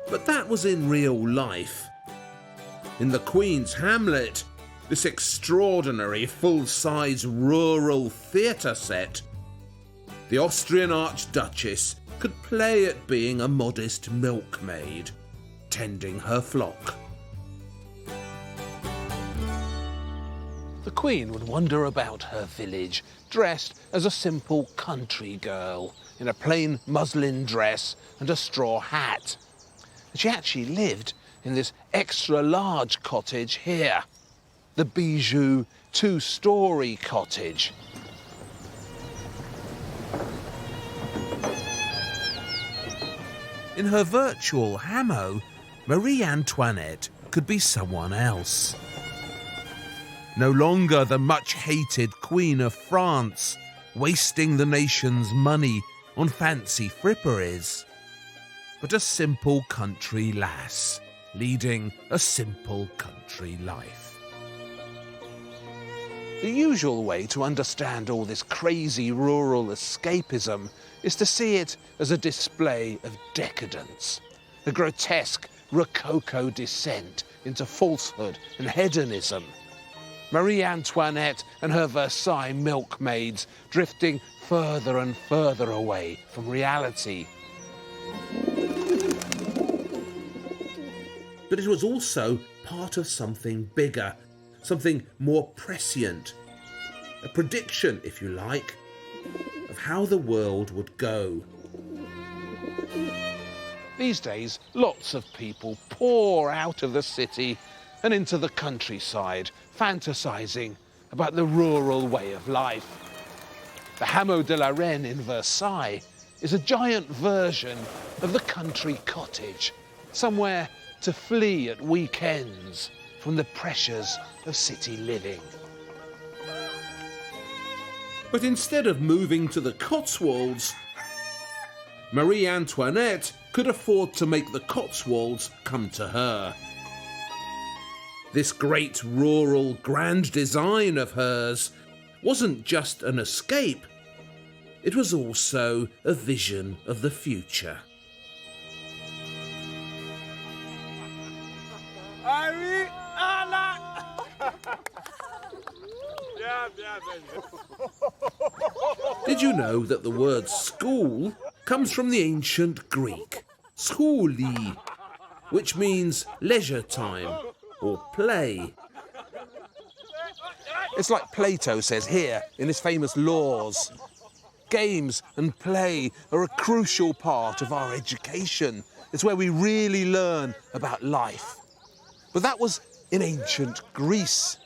But that was in real life. In the Queen's Hamlet, this extraordinary full-size rural theatre set, the Austrian archduchess could play at being a modest milkmaid, tending her flock. The Queen would wander about her village, dressed as a simple country girl, in a plain muslin dress and a straw hat. And she actually lived in this extra-large cottage here, the Bijou two-storey cottage. In her virtual Hameau, Marie Antoinette could be someone else. No longer the much-hated Queen of France, wasting the nation's money on fancy fripperies, but a simple country lass, leading a simple country life. The usual way to understand all this crazy rural escapism is to see it as a display of decadence, a grotesque Rococo descent into falsehood and hedonism. Marie Antoinette and her Versailles milkmaids drifting further and further away from reality. But it was also part of something bigger, something more prescient. A prediction, if you like, of how the world would go. These days, lots of people pour out of the city and into the countryside, fantasizing about the rural way of life. The Hameau de la Reine in Versailles is a giant version of the country cottage, somewhere to flee at weekends from the pressures of city living. But instead of moving to the Cotswolds, Marie Antoinette could afford to make the Cotswolds come to her. This great rural grand design of hers wasn't just an escape, it was also a vision of the future. Did you know that the word school comes from the ancient Greek, schooli, which means leisure time or play? It's like Plato says here in his famous Laws. Games and play are a crucial part of our education. It's where we really learn about life. But that was in ancient Greece.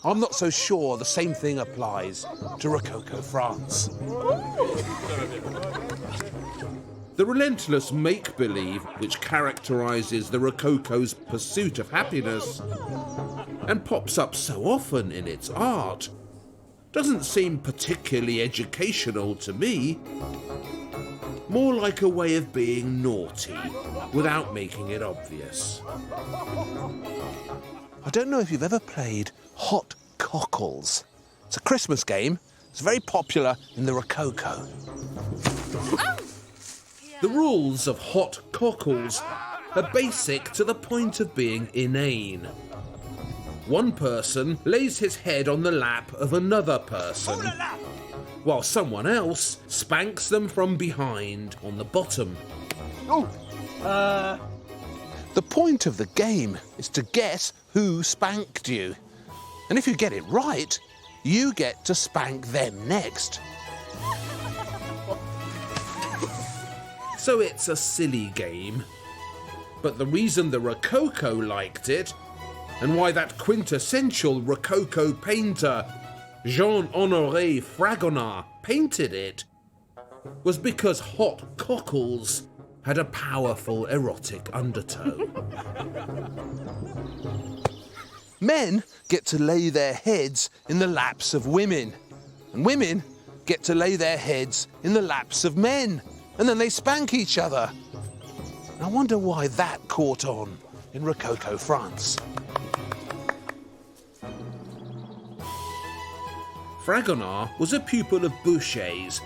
I'm not so sure the same thing applies to Rococo France. The relentless make-believe which characterises the Rococo's pursuit of happiness and pops up so often in its art doesn't seem particularly educational to me. More like a way of being naughty without making it obvious. I don't know if you've ever played Hot Cockles. It's a Christmas game. It's very popular in the Rococo. The rules of Hot Cockles are basic to the point of being inane. One person lays his head on the lap of another person, while someone else spanks them from behind on the bottom. The point of the game is to guess who spanked you. And if you get it right, you get to spank them next. So it's a silly game. But the reason the Rococo liked it, and why that quintessential Rococo painter, Jean-Honoré Fragonard, painted it, was because Hot Cockles had a powerful erotic undertone. Men get to lay their heads in the laps of women, and women get to lay their heads in the laps of men, and then they spank each other. I wonder why that caught on in Rococo France. Fragonard was a pupil of Boucher's,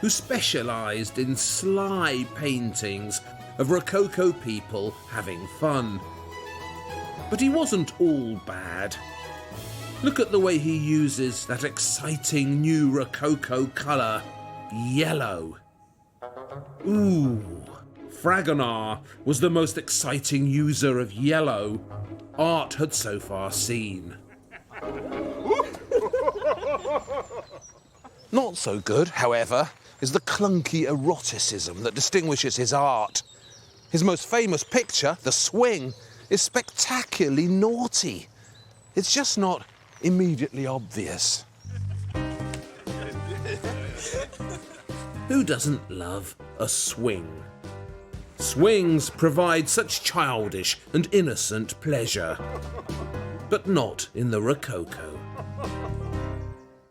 who specialised in sly paintings of Rococo people having fun. But he wasn't all bad. Look at the way he uses that exciting new Rococo colour, yellow. Ooh, Fragonard was the most exciting user of yellow art had so far seen. Not so good, however, is the clunky eroticism that distinguishes his art. His most famous picture, The Swing, is spectacularly naughty. It's just not immediately obvious. Who doesn't love a swing? Swings provide such childish and innocent pleasure, but not in the Rococo.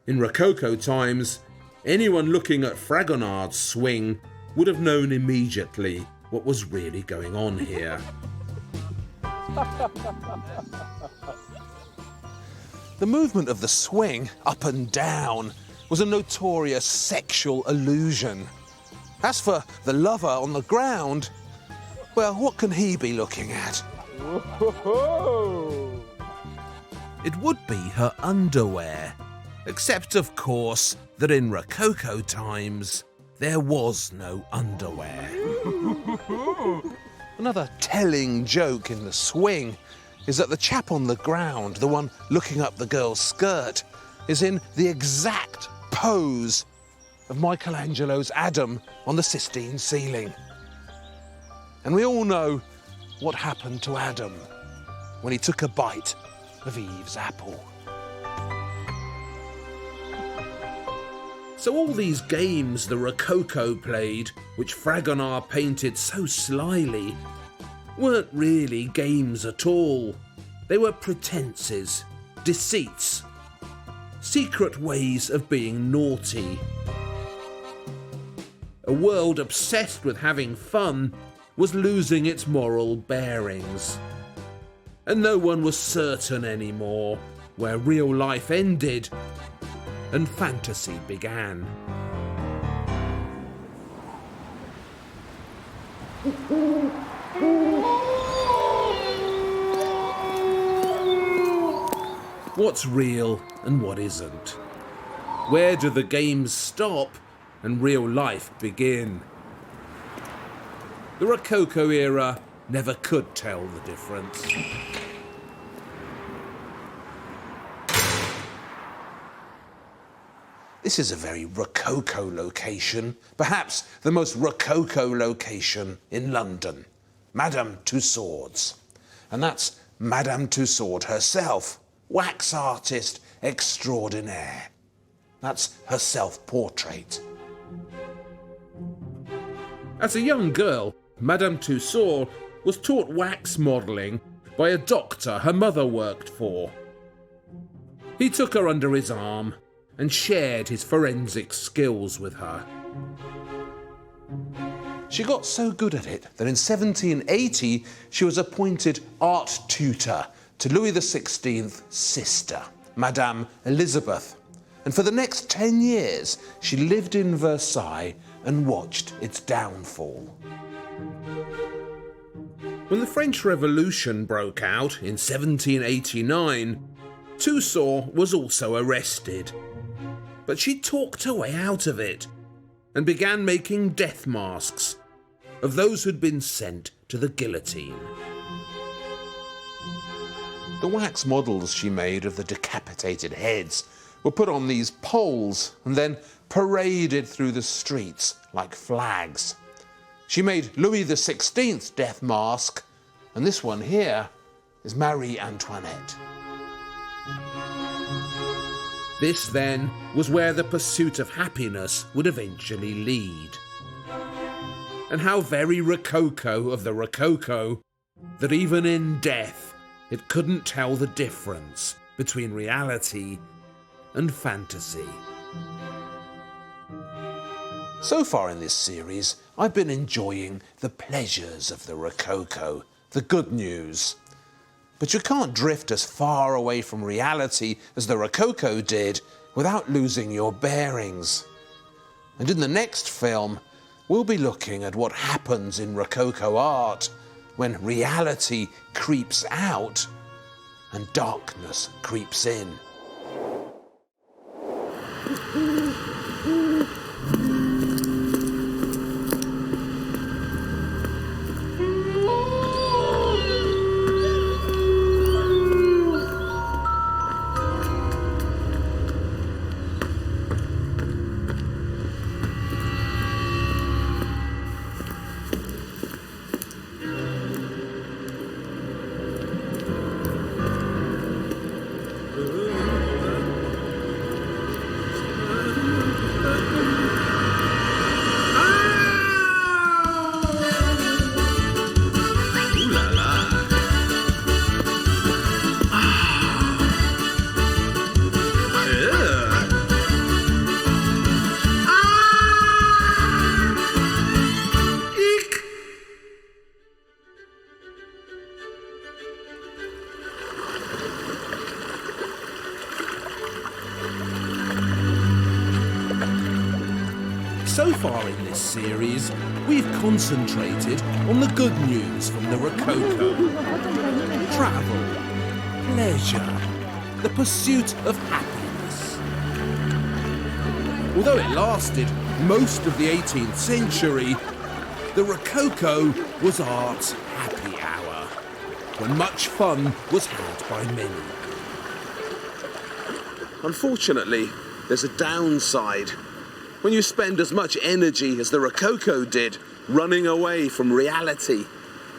In Rococo times, anyone looking at Fragonard's swing would have known immediately what was really going on here. The movement of the swing, up and down, was a notorious sexual illusion. As for the lover on the ground, Well, what can he be looking at? It would be her underwear. Except, of course, that in Rococo times, there was no underwear. Another telling joke in the swing is that the chap on the ground, the one looking up the girl's skirt, is in the exact pose of Michelangelo's Adam on the Sistine ceiling. And we all know what happened to Adam when he took a bite of Eve's apple. So all these games the Rococo played, which Fragonard painted so slyly, weren't really games at all. They were pretences, deceits, secret ways of being naughty. A world obsessed with having fun was losing its moral bearings. And no one was certain anymore where real life ended and fantasy began. What's real and what isn't? Where do the games stop and real life begin? The Rococo era never could tell the difference. This is a very Rococo location, perhaps the most Rococo location in London. Madame Tussauds. And that's Madame Tussauds herself, wax artist extraordinaire. That's her self-portrait. As a young girl, Madame Tussauds was taught wax modelling by a doctor her mother worked for. He took her under his arm and shared his forensic skills with her. She got so good at it that in 1780 she was appointed art tutor to Louis XVI's sister, Madame Elizabeth. And for the next 10 years she lived in Versailles and watched its downfall. When the French Revolution broke out in 1789, Tussauds was also arrested. But she talked her way out of it and began making death masks of those who'd been sent to the guillotine. The wax models she made of the decapitated heads were put on these poles and then paraded through the streets like flags. She made Louis XVI's death mask, and this one here is Marie Antoinette. This, then, was where the pursuit of happiness would eventually lead. And how very Rococo of the Rococo that even in death it couldn't tell the difference between reality and fantasy. So far in this series, I've been enjoying the pleasures of the Rococo, the good news. But you can't drift as far away from reality as the Rococo did without losing your bearings. And in the next film, we'll be looking at what happens in Rococo art when reality creeps out and darkness creeps in. So far in this series, we've concentrated on the good news from the Rococo. Travel, pleasure, the pursuit of happiness. Although it lasted most of the 18th century, the Rococo was art's happy hour, when much fun was had by many. Unfortunately, there's a downside. When you spend as much energy as the Rococo did running away from reality,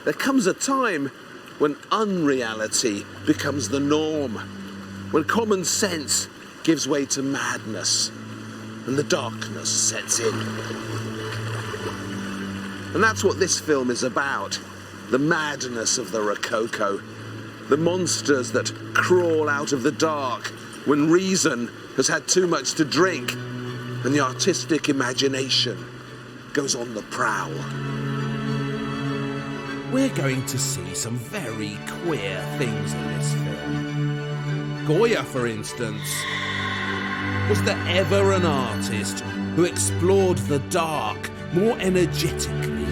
there comes a time when unreality becomes the norm, when common sense gives way to madness and the darkness sets in. And that's what this film is about, the madness of the Rococo, the monsters that crawl out of the dark when reason has had too much to drink and the artistic imagination goes on the prowl. We're going to see some very queer things in this film. Goya, for instance. Was there ever an artist who explored the dark more energetically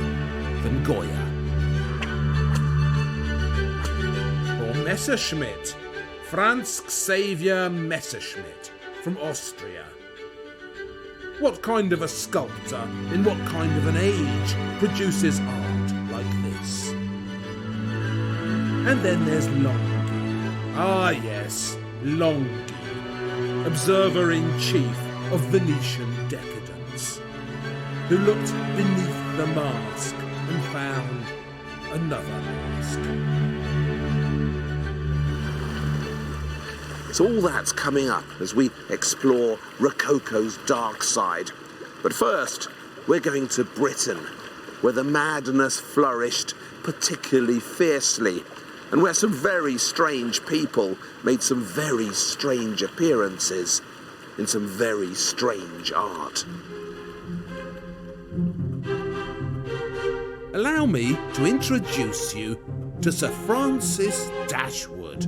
than Goya? Or Messerschmidt, Franz Xavier Messerschmidt from Austria. What kind of a sculptor in what kind of an age produces art like this? And then there's Longhi. Ah yes, Longhi, observer-in-chief of Venetian decadence, who looked beneath the mask and found another mask. So all that's coming up as we explore Rococo's dark side. But first, we're going to Britain, where the madness flourished particularly fiercely, and where some very strange people made some very strange appearances in some very strange art. Allow me to introduce you to Sir Francis Dashwood,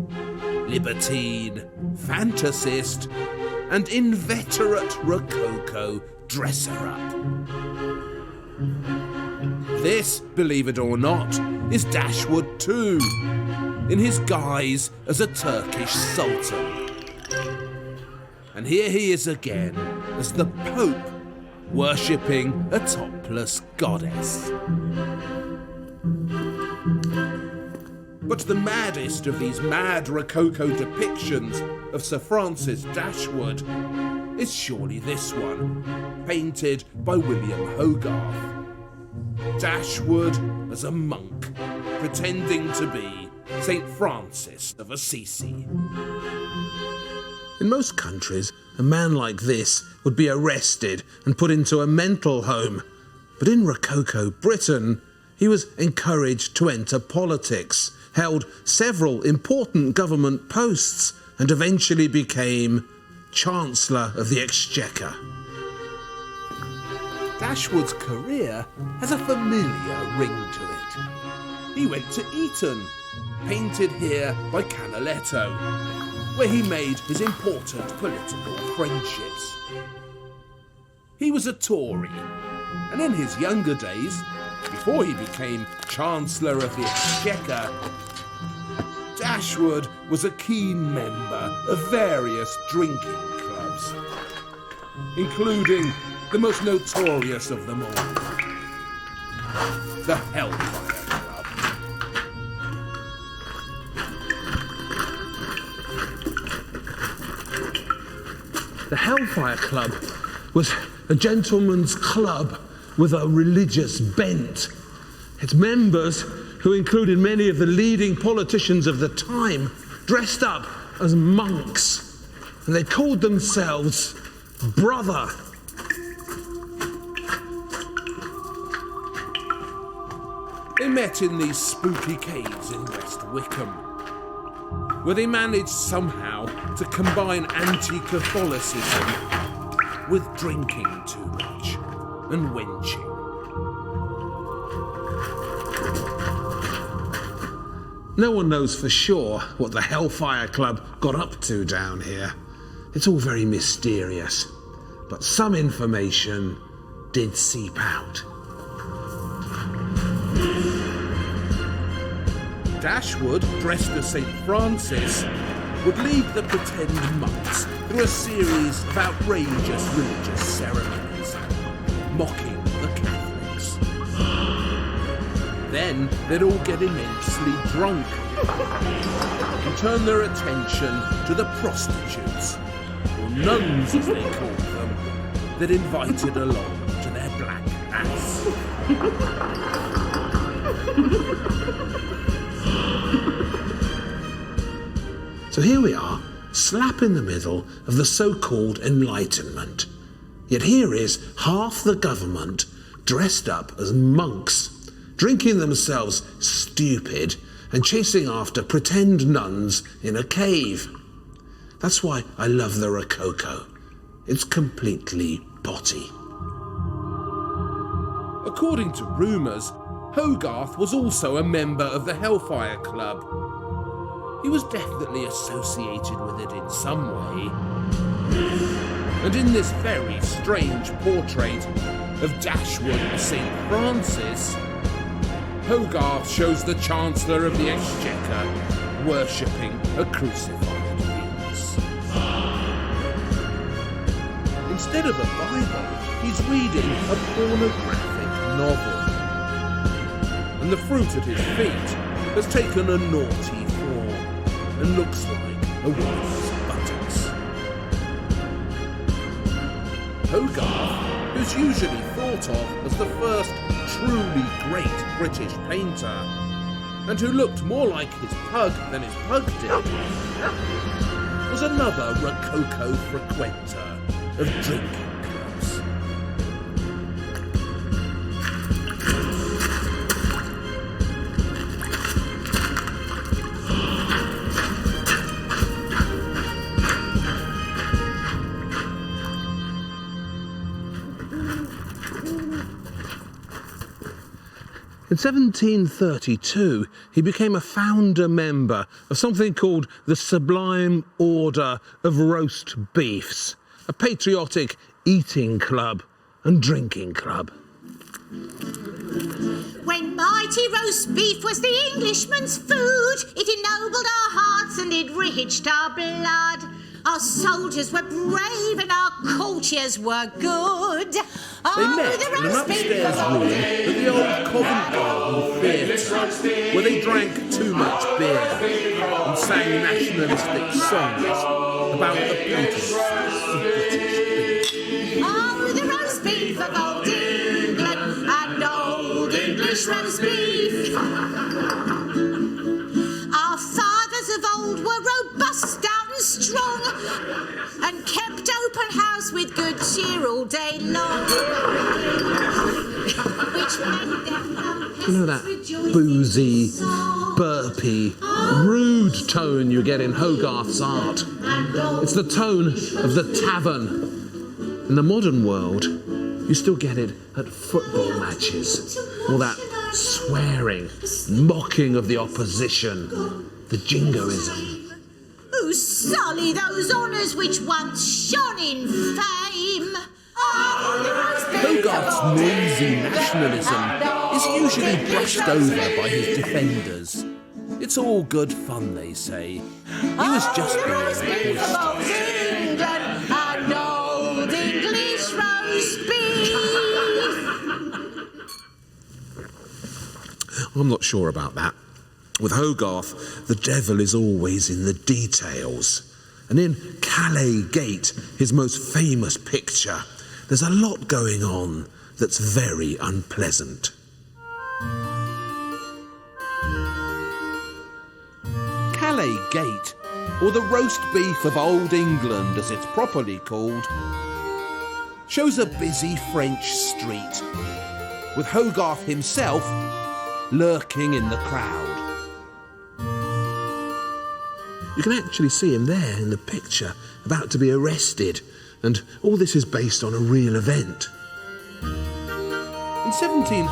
libertine, fantasist, and inveterate Rococo dresser-up. This, believe it or not, is Dashwood too, in his guise as a Turkish sultan. And here he is again as the Pope, worshipping a topless goddess. But the maddest of these mad Rococo depictions of Sir Francis Dashwood is surely this one, painted by William Hogarth. Dashwood as a monk, pretending to be St. Francis of Assisi. In most countries, a man like this would be arrested and put into a mental home. But in Rococo Britain, he was encouraged to enter politics, held several important government posts, and eventually became Chancellor of the Exchequer. Dashwood's career has a familiar ring to it. He went to Eton, painted here by Canaletto, where he made his important political friendships. He was a Tory, and in his younger days, before he became Chancellor of the Exchequer, Dashwood was a keen member of various drinking clubs, including the most notorious of them all, the Hellfire Club. The Hellfire Club was a gentleman's club with a religious bent. Its members, who included many of the leading politicians of the time, dressed up as monks, and they called themselves Brother. They met in these spooky caves in West Wickham, where they managed somehow to combine anti-Catholicism with drinking too much and wenching. No one knows for sure what the Hellfire Club got up to down here. It's all very mysterious, but some information did seep out. Dashwood, dressed as St. Francis, would lead the pretend monks through a series of outrageous religious ceremonies, mocking the Catholics. Then they'd all get immensely drunk and turn their attention to the prostitutes, or nuns as they called them, that invited along to their black mass. So here we are, slap in the middle of the so-called Enlightenment. Yet here is half the government dressed up as monks, drinking themselves stupid and chasing after pretend nuns in a cave. That's why I love the Rococo. It's completely potty. According to rumours, Hogarth was also a member of the Hellfire Club. He was definitely associated with it in some way. And in this very strange portrait of Dashwood as St. Francis, Hogarth shows the Chancellor of the Exchequer worshipping a crucified Venus. Instead of a Bible, he's reading a pornographic novel. And the fruit at his feet has taken a naughty form and looks like a woman's buttocks. Hogarth, who's usually thought of as the first truly great British painter, and who looked more like his pug than his pug did, was another Rococo frequenter of drinking clubs. In 1732, he became a founder member of something called the Sublime Order of Roast Beefs, a patriotic eating club and drinking club. When mighty roast beef was the Englishman's food, it ennobled our hearts and it enriched our blood. Our soldiers were brave and our courtiers were good. They met in an upstairs room at the old Covent Garden Theatre, where they drank too much beer and sang nationalistic songs about the potency of British beef. Oh, the roast beef of old England and old English roast beef. Our fathers of old were robust, stout and strong, and kept open house with good cheer all day long. Which made them You know that boozy, burpy, rude tone you get in Hogarth's art? It's the tone of the tavern. In the modern world, you still get it at football matches. All that swearing, mocking of the opposition, the jingoism. Who sully those honours which once shone in fame? Hogarth's noisy nationalism is usually brushed over by his defenders. It's all good fun, they say. He was just being boisterous. And old English roast beef. I'm not sure about that. With Hogarth, the devil is always in the details. And in Calais Gate, his most famous picture, there's a lot going on that's very unpleasant. Calais Gate, or the roast beef of Old England as it's properly called, shows a busy French street, with Hogarth himself lurking in the crowd. You can actually see him there in the picture, about to be arrested, and all this is based on a real event. In 1748,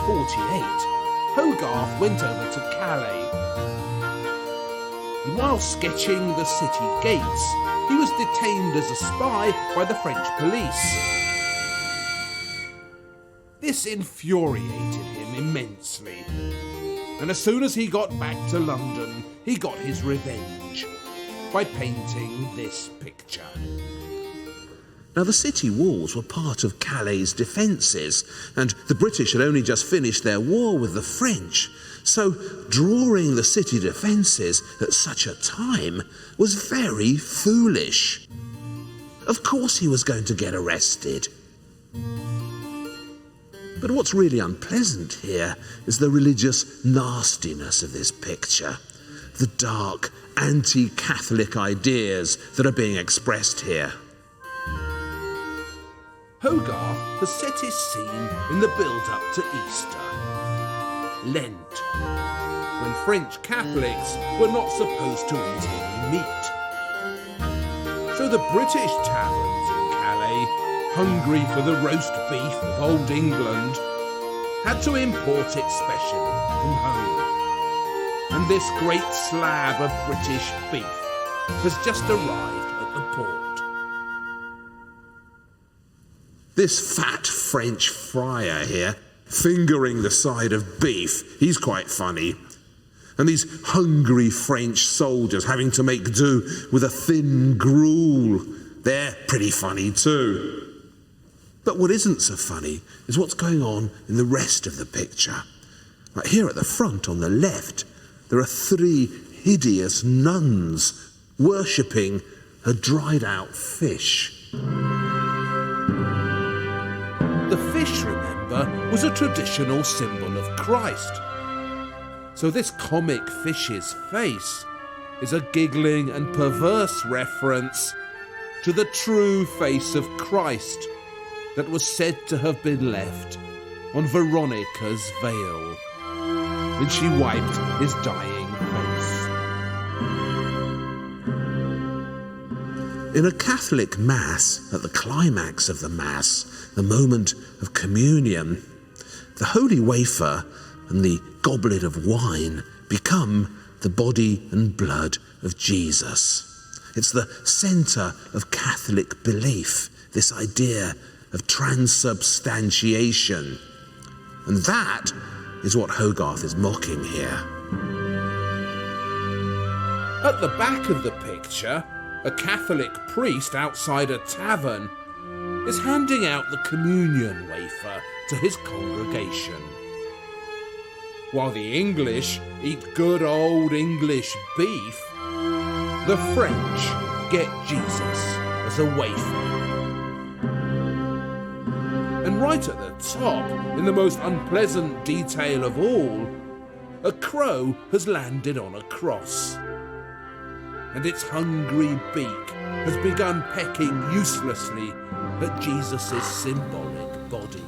Hogarth went over to Calais. And while sketching the city gates, he was detained as a spy by the French police. This infuriated him immensely. And as soon as he got back to London, he got his revenge by painting this picture. Now, the city walls were part of Calais' defences, and the British had only just finished their war with the French. So drawing the city defences at such a time was very foolish. Of course he was going to get arrested. But what's really unpleasant here is the religious nastiness of this picture, the dark anti-Catholic ideas that are being expressed here. Hogarth has set his scene in the build-up to Easter, Lent, when French Catholics were not supposed to eat any meat. So the British taverns in Calais, hungry for the roast beef of old England, had to import it specially from home. And this great slab of British beef has just arrived at the port. This fat French friar here, fingering the side of beef, he's quite funny. And these hungry French soldiers having to make do with a thin gruel, they're pretty funny too. But what isn't so funny is what's going on in the rest of the picture. Like here at the front on the left, there are 3 hideous nuns worshipping a dried out fish. The fish, remember, was a traditional symbol of Christ. So this comic fish's face is a giggling and perverse reference to the true face of Christ that was said to have been left on Veronica's veil when she wiped his dying face. In a Catholic Mass, at the climax of the Mass, the moment of communion, the holy wafer and the goblet of wine become the body and blood of Jesus. It's the centre of Catholic belief, this idea of transubstantiation. And that is what Hogarth is mocking here. At the back of the picture, a Catholic priest outside a tavern is handing out the communion wafer to his congregation. While the English eat good old English beef, the French get Jesus as a wafer. And right at the top, in the most unpleasant detail of all, a crow has landed on a cross. And its hungry beak has begun pecking uselessly at Jesus' symbolic body.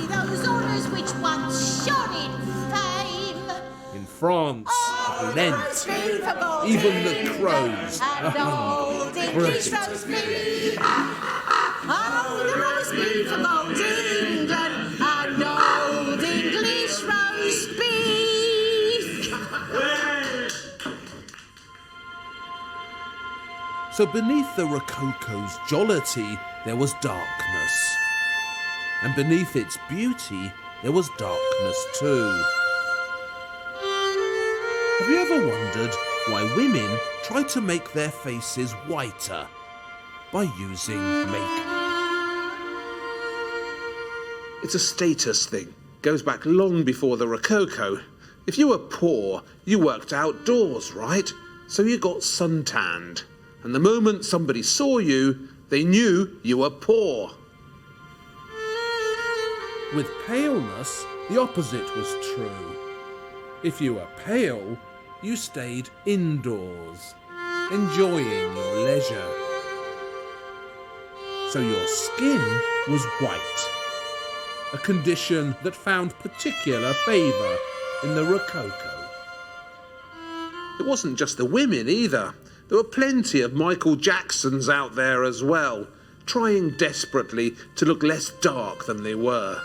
Those honours which once shone in fame. In France, at Lent, even the crows are hungry. English roast beef. Oh, the roast beef of old England, and old English roast beef. So beneath the Rococo's jollity, there was darkness. And beneath its beauty, there was darkness too. Have you ever wondered why women try to make their faces whiter by using makeup? It's a status thing. Goes back long before the Rococo. If you were poor, you worked outdoors, right? So you got suntanned. And the moment somebody saw you, they knew you were poor. With paleness, the opposite was true. If you were pale, you stayed indoors, enjoying your leisure. So your skin was white, a condition that found particular favour in the Rococo. It wasn't just the women either. There were plenty of Michael Jacksons out there as well, trying desperately to look less dark than they were.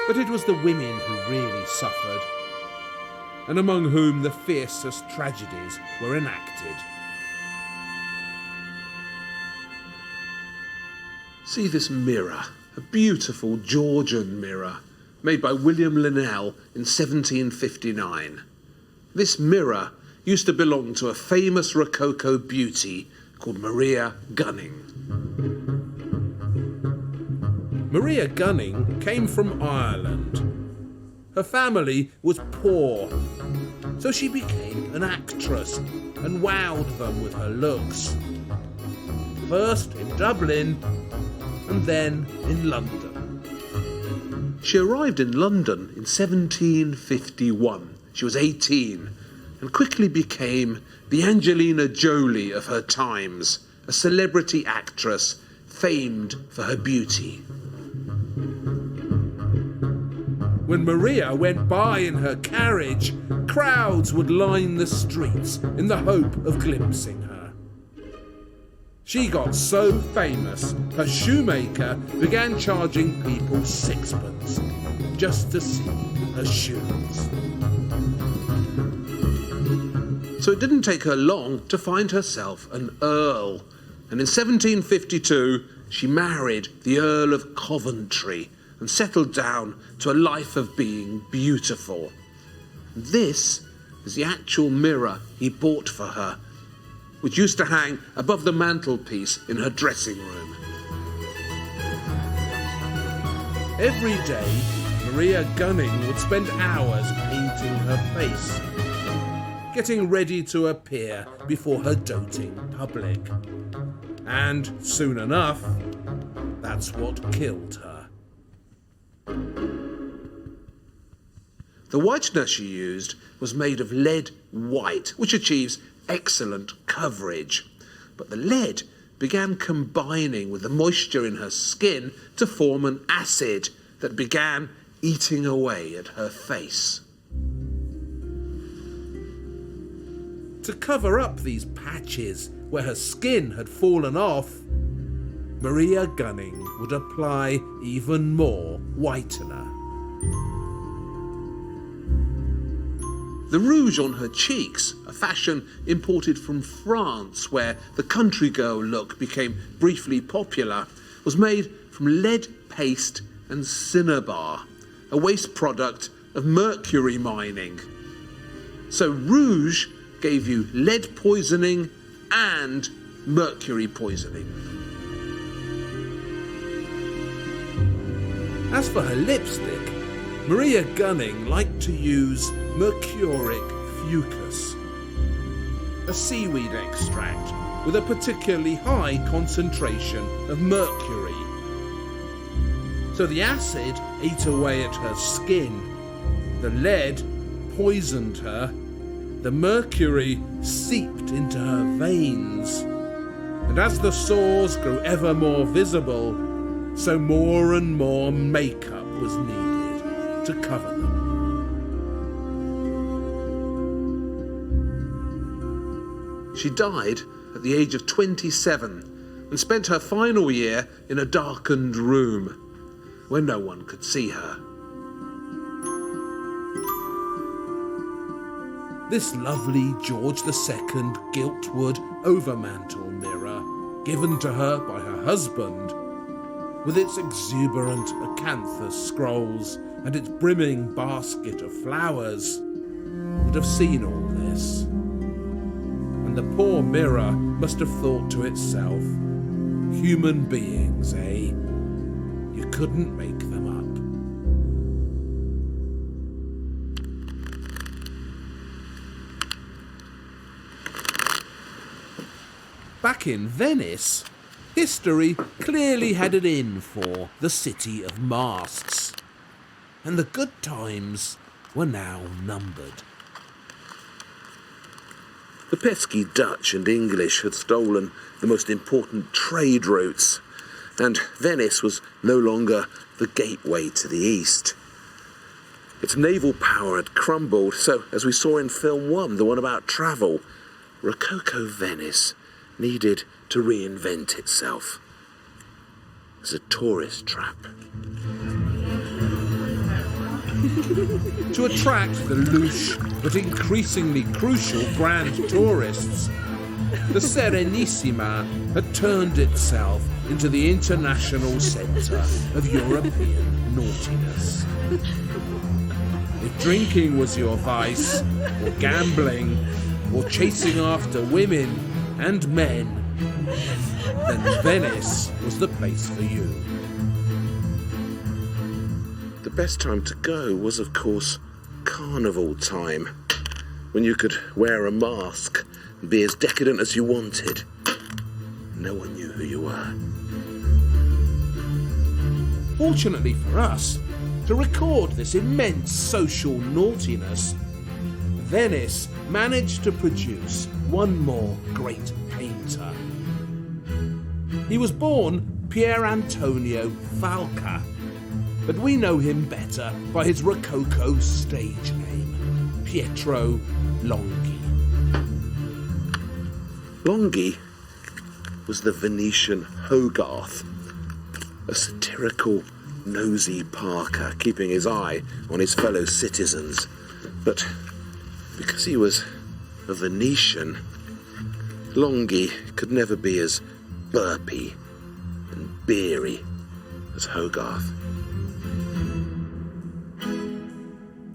But it was the women who really suffered, and among whom the fiercest tragedies were enacted. See this mirror, a beautiful Georgian mirror made by William Linnell in 1759. This mirror used to belong to a famous Rococo beauty called Maria Gunning. Maria Gunning came from Ireland. Her family was poor, so she became an actress and wowed them with her looks. First in Dublin and then in London. She arrived in London in 1751. She was 18 and quickly became the Angelina Jolie of her times, a celebrity actress famed for her beauty. When Maria went by in her carriage, crowds would line the streets in the hope of glimpsing her. She got so famous, her shoemaker began charging people sixpence just to see her shoes. So it didn't take her long to find herself an earl. And in 1752, she married the Earl of Coventry and settled down to a life of being beautiful. This is the actual mirror he bought for her, which used to hang above the mantelpiece in her dressing room. Every day, Maria Gunning would spend hours painting her face, getting ready to appear before her doting public. And soon enough, that's what killed her. The whitener she used was made of lead white, which achieves excellent coverage. But the lead began combining with the moisture in her skin to form an acid that began eating away at her face. To cover up these patches where her skin had fallen off, Maria Gunning would apply even more whitener. The rouge on her cheeks, a fashion imported from France where the country girl look became briefly popular, was made from lead paste and cinnabar, a waste product of mercury mining. So rouge gave you lead poisoning and mercury poisoning. As for her lipstick, Maria Gunning liked to use mercuric fucus, a seaweed extract with a particularly high concentration of mercury. So the acid ate away at her skin, the lead poisoned her, the mercury seeped into her veins, and as the sores grew ever more visible, so more and more makeup was needed to cover them. She died at the age of 27 and spent her final year in a darkened room where no one could see her. This lovely George II giltwood overmantel mirror, given to her by her husband, with its exuberant acanthus scrolls and its brimming basket of flowers, would have seen all this. And the poor mirror must have thought to itself, human beings, eh? You couldn't make them up. Back in Venice, history clearly had it in for the city of masks, and the good times were now numbered. The pesky Dutch and English had stolen the most important trade routes, and Venice was no longer the gateway to the east. Its naval power had crumbled, so as we saw in film 1, the one about travel, Rococo Venice needed to reinvent itself as a tourist trap. To attract the louche but increasingly crucial grand tourists, the Serenissima had turned itself into the international centre of European naughtiness. If drinking was your vice, or gambling, or chasing after women and men, then Venice was the place for you. The best time to go was, of course, carnival time, when you could wear a mask and be as decadent as you wanted. No one knew who you were. Fortunately for us, to record this immense social naughtiness, Venice managed to produce one more great painter. He was born Pier Antonio Falca, but we know him better by his Rococo stage name, Pietro Longhi. Longhi was the Venetian Hogarth, a satirical, nosy Parker keeping his eye on his fellow citizens. But because he was a Venetian, Longhi could never be as burpy and beery as Hogarth.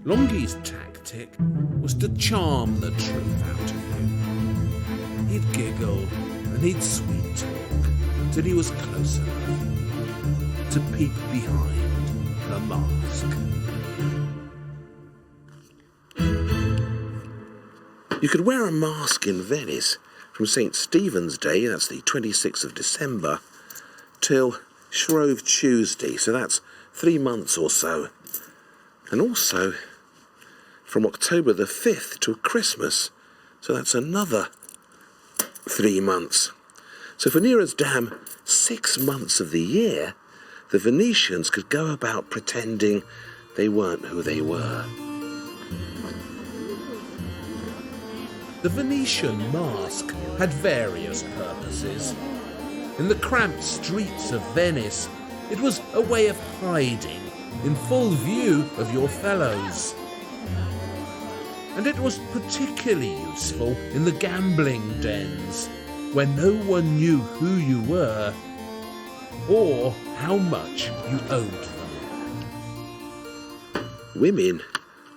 Longhi's tactic was to charm the truth out of you. He'd giggle and he'd sweet talk till he was close enough to peek behind the mask. You could wear a mask in Venice from St. Stephen's Day, that's the 26th of December, till Shrove Tuesday, so that's 3 months or so. And also from October the 5th till Christmas, so that's another 3 months. So for near as damn 6 months of the year, the Venetians could go about pretending they weren't who they were. The Venetian mask had various purposes. In the cramped streets of Venice, it was a way of hiding in full view of your fellows. And it was particularly useful in the gambling dens, where no one knew who you were or how much you owed them. Women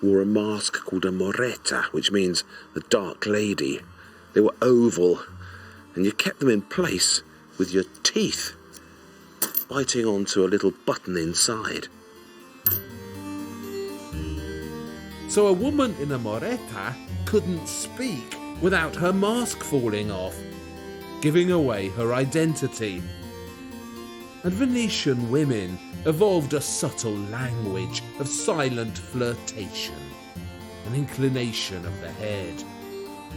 wore a mask called a moretta, which means the dark lady. They were oval, and you kept them in place with your teeth, biting onto a little button inside. So a woman in a moretta couldn't speak without her mask falling off, giving away her identity. And Venetian women evolved a subtle language of silent flirtation, an inclination of the head,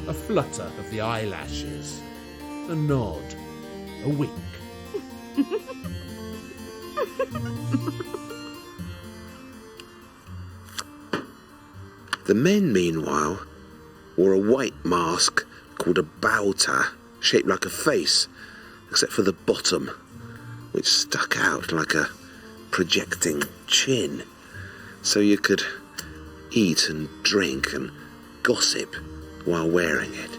a flutter of the eyelashes, a nod, a wink. The men, meanwhile, wore a white mask called a bauta, shaped like a face, except for the bottom, which stuck out like a projecting chin, so you could eat and drink and gossip while wearing it.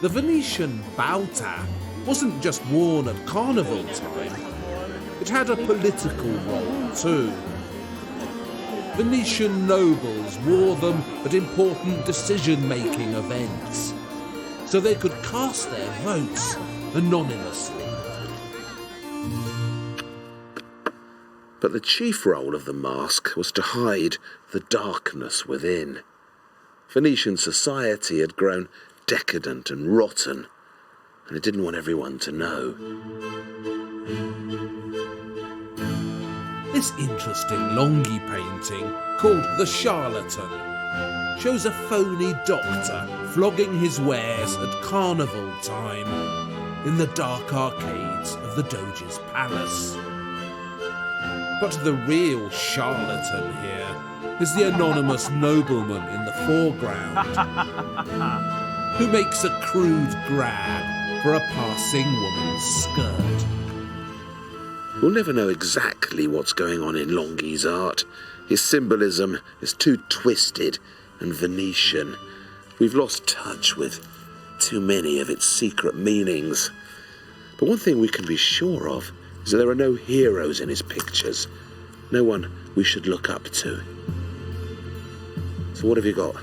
The Venetian bauta wasn't just worn at carnival time. It had a political role too. Venetian nobles wore them at important decision-making events, so they could cast their votes anonymously. But the chief role of the mask was to hide the darkness within. Venetian society had grown decadent and rotten, and it didn't want everyone to know. This interesting Longhi painting, called The Charlatan, shows a phony doctor flogging his wares at carnival time in the dark arcades of the Doge's palace. But the real charlatan here is the anonymous nobleman in the foreground, who makes a crude grab for a passing woman's skirt. We'll never know exactly what's going on in Longhi's art. His symbolism is too twisted and Venetian. We've lost touch with too many of its secret meanings. But one thing we can be sure of is that there are no heroes in his pictures. No one we should look up to. So what have you got?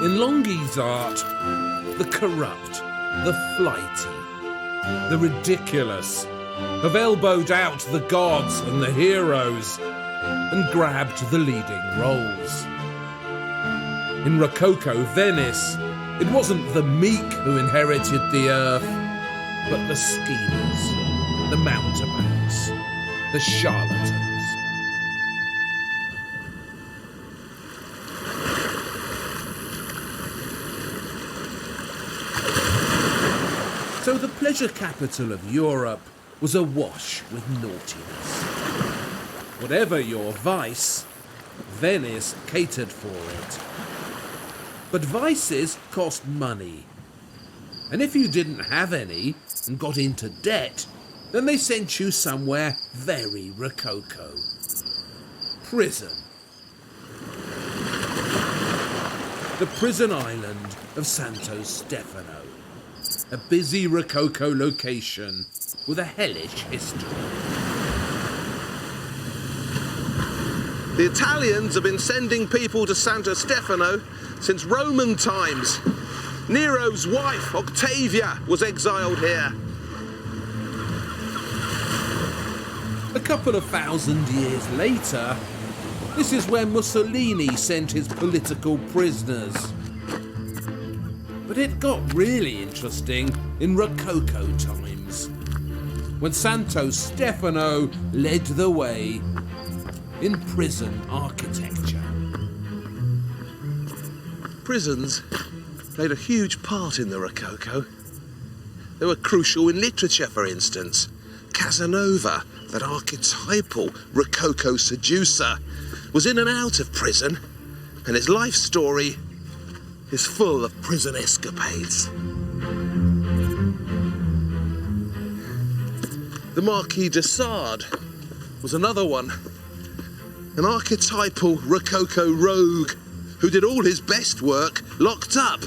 In Longhi's art, the corrupt, the flighty, the ridiculous have elbowed out the gods and the heroes and grabbed the leading roles. In Rococo Venice, it wasn't the meek who inherited the earth, but the schemers, the mountebanks, the charlatans. So the pleasure capital of Europe was awash with naughtiness. Whatever your vice, Venice catered for it. But vices cost money. And if you didn't have any and got into debt, then they sent you somewhere very Rococo. Prison. The prison island of Santo Stefano. A busy Rococo location with a hellish history. The Italians have been sending people to Santo Stefano since Roman times. Nero's wife, Octavia, was exiled here. A couple of 1,000 years later, this is where Mussolini sent his political prisoners. But it got really interesting in Rococo times, when Santo Stefano led the way in prison architecture. Prisons played a huge part in the Rococo. They were crucial in literature, for instance. Casanova, that archetypal Rococo seducer, was in and out of prison, and his life story is full of prison escapades. The Marquis de Sade was another one, an archetypal Rococo rogue who did all his best work locked up.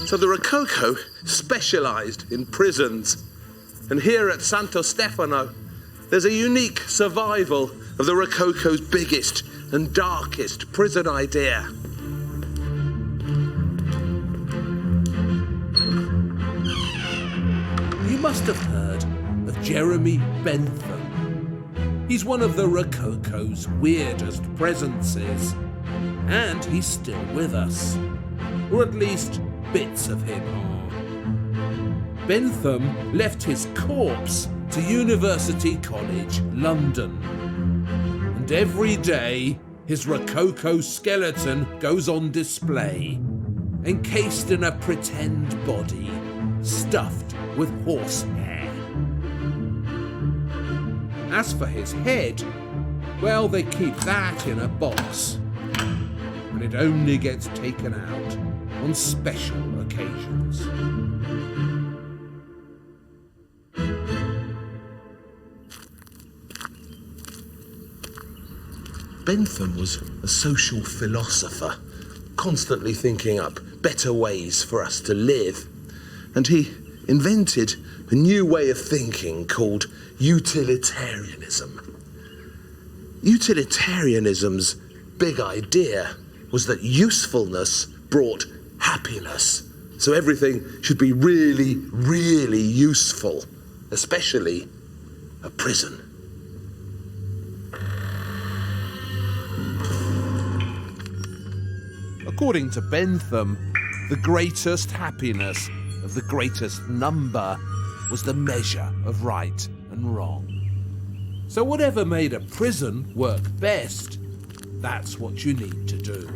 So the Rococo specialised in prisons. And here at Santo Stefano, there's a unique survival of the Rococo's biggest and darkest prison idea. You must have heard of Jeremy Bentham. He's one of the Rococo's weirdest presences. And he's still with us. Or at least bits of him are. Bentham left his corpse to University College, London. And every day, his Rococo skeleton goes on display, encased in a pretend body, stuffed with horsehair. As for his head, well, they keep that in a box, and it only gets taken out on special occasions. Bentham was a social philosopher, constantly thinking up better ways for us to live. And he invented a new way of thinking called utilitarianism. Utilitarianism's big idea was that usefulness brought happiness. So everything should be really, really useful, especially a prison. According to Bentham, the greatest happiness of the greatest number was the measure of right and wrong. So whatever made a prison work best, that's what you need to do.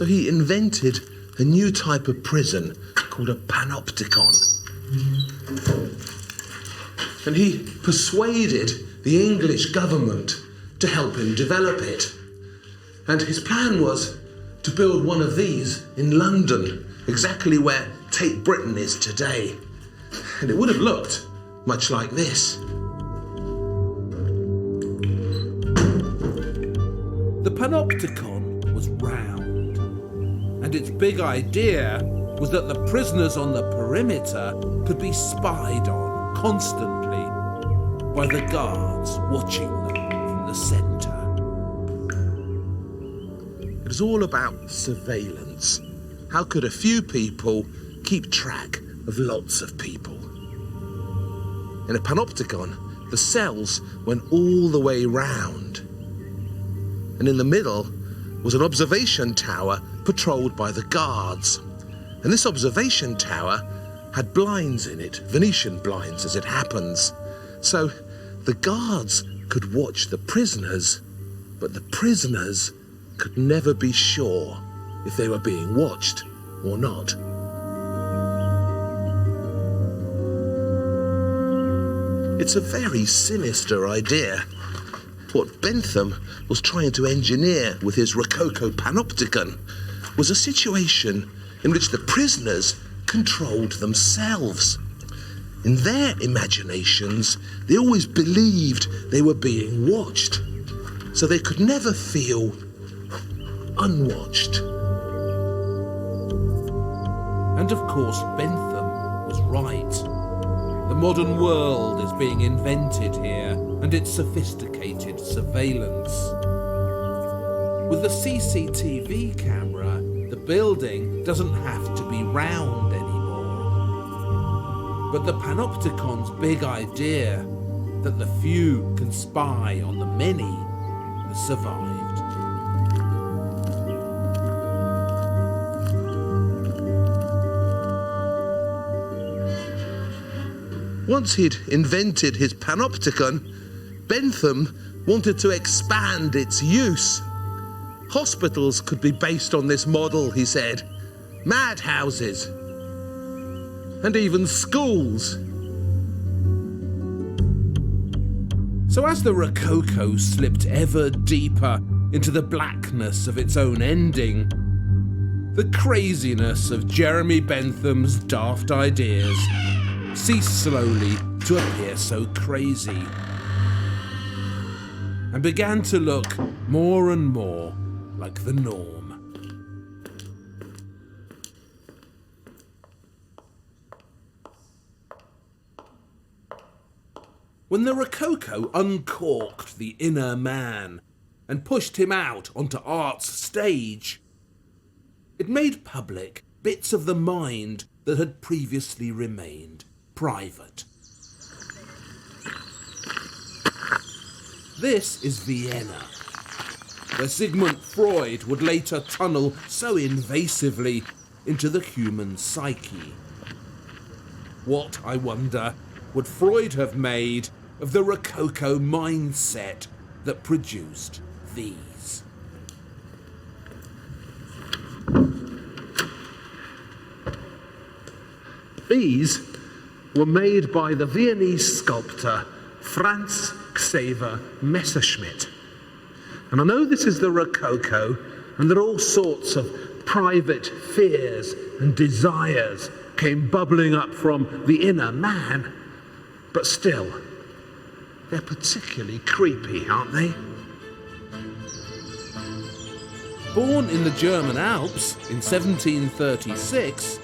So he invented a new type of prison called a panopticon. And he persuaded the English government to help him develop it. And his plan was to build one of these in London, exactly where Tate Britain is today. And it would have looked much like this. The panopticon was round, and its big idea was that the prisoners on the perimeter could be spied on constantly by the guards watching them from the centre. It was all about surveillance. How could a few people keep track of lots of people? In a panopticon, the cells went all the way round. And in the middle was an observation tower patrolled by the guards. And this observation tower had blinds in it, Venetian blinds as it happens. So the guards could watch the prisoners, but the prisoners could never be sure if they were being watched or not. It's a very sinister idea. What Bentham was trying to engineer with his Rococo panopticon was a situation in which the prisoners controlled themselves. In their imaginations, they always believed they were being watched, so they could never feel unwatched. And of course, Bentham was right. The modern world is being invented here, and its sophisticated surveillance. With the CCTV camera, the building doesn't have to be round anymore. But the panopticon's big idea that the few can spy on the many has survived. Once he'd invented his panopticon, Bentham wanted to expand its use. Hospitals could be based on this model, he said. Madhouses. And even schools. So as the Rococo slipped ever deeper into the blackness of its own ending, the craziness of Jeremy Bentham's daft ideas ceased slowly to appear so crazy, and began to look more and more like the norm. When the Rococo uncorked the inner man and pushed him out onto art's stage, it made public bits of the mind that had previously remained private. This is Vienna, where Sigmund Freud would later tunnel so invasively into the human psyche. What, I wonder, would Freud have made of the Rococo mindset that produced these? These were made by the Viennese sculptor Franz Xaver Messerschmidt. And I know this is the Rococo, and that all sorts of private fears and desires came bubbling up from the inner man, but still, they're particularly creepy, aren't they? Born in the German Alps in 1736,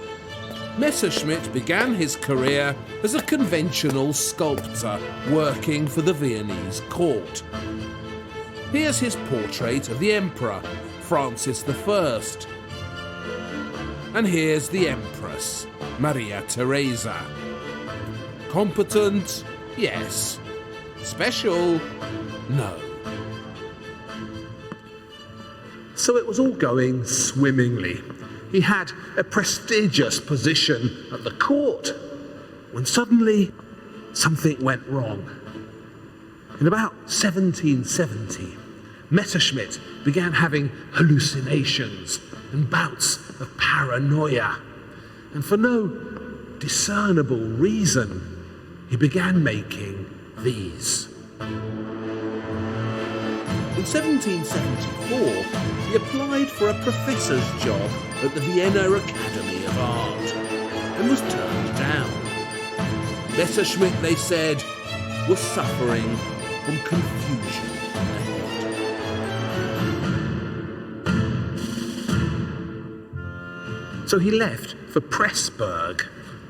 Messerschmidt began his career as a conventional sculptor working for the Viennese court. Here's his portrait of the Emperor, Francis I. And here's the Empress, Maria Theresa. Competent? Yes. Special? No. So it was all going swimmingly. He had a prestigious position at the court, when suddenly something went wrong. In about 1770, Messerschmidt began having hallucinations and bouts of paranoia, and for no discernible reason, he began making these. In 1774, he applied for a professor's job at the Vienna Academy of Art and was turned down. Messerschmidt, they said, was suffering from confusion ahead. So he left for Pressburg,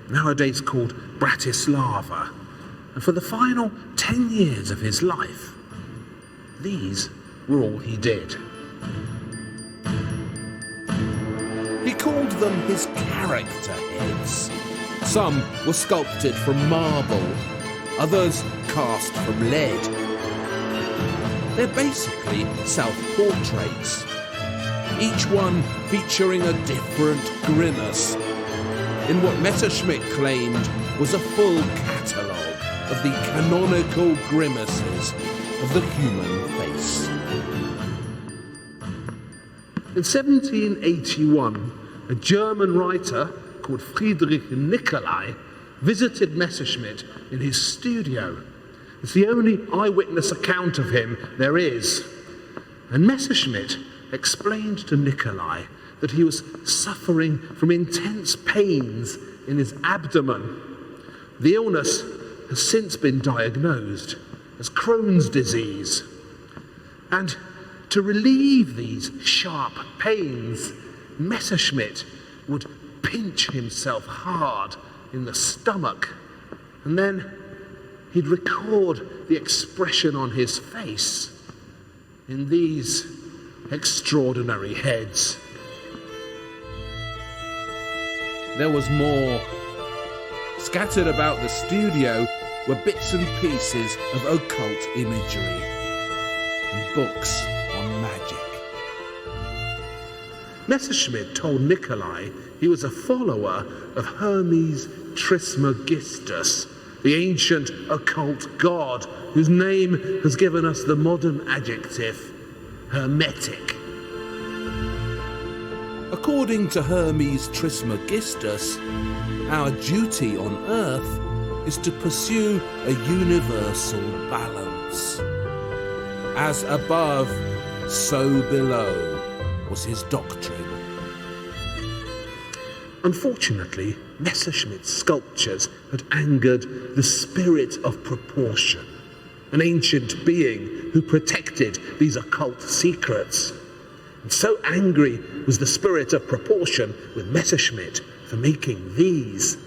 nowadays called Bratislava, and for the final 10 years of his life, these were all he did. He called them his character heads. Some were sculpted from marble, others cast from lead. They're basically self-portraits, each one featuring a different grimace, in what Messerschmidt claimed was a full catalogue of the canonical grimaces of the human face. In 1781, a German writer called Friedrich Nicolai visited Messerschmidt in his studio. It's the only eyewitness account of him there is. And Messerschmidt explained to Nicolai that he was suffering from intense pains in his abdomen. The illness has since been diagnosed as Crohn's disease. And to relieve these sharp pains, Messerschmidt would pinch himself hard in the stomach, and then he'd record the expression on his face in these extraordinary heads. There was more. Scattered about the studio were bits and pieces of occult imagery and books on magic. Messerschmidt told Nicolai he was a follower of Hermes Trismegistus, the ancient occult god whose name has given us the modern adjective hermetic. According to Hermes Trismegistus, our duty on earth is to pursue a universal balance. As above, so below, was his doctrine. Unfortunately, Messerschmidt's sculptures had angered the spirit of proportion, an ancient being who protected these occult secrets. And so angry was the spirit of proportion with Messerschmidt for making these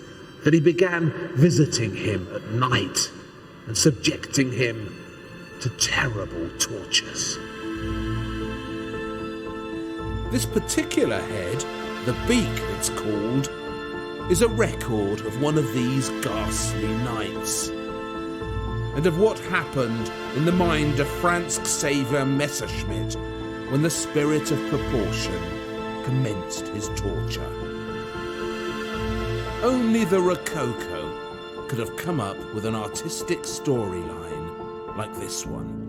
that he began visiting him at night and subjecting him to terrible tortures. This particular head, the beak it's called, is a record of one of these ghastly nights, and of what happened in the mind of Franz Xaver Messerschmidt when the spirit of proportion commenced his torture. Only the Rococo could have come up with an artistic storyline like this one.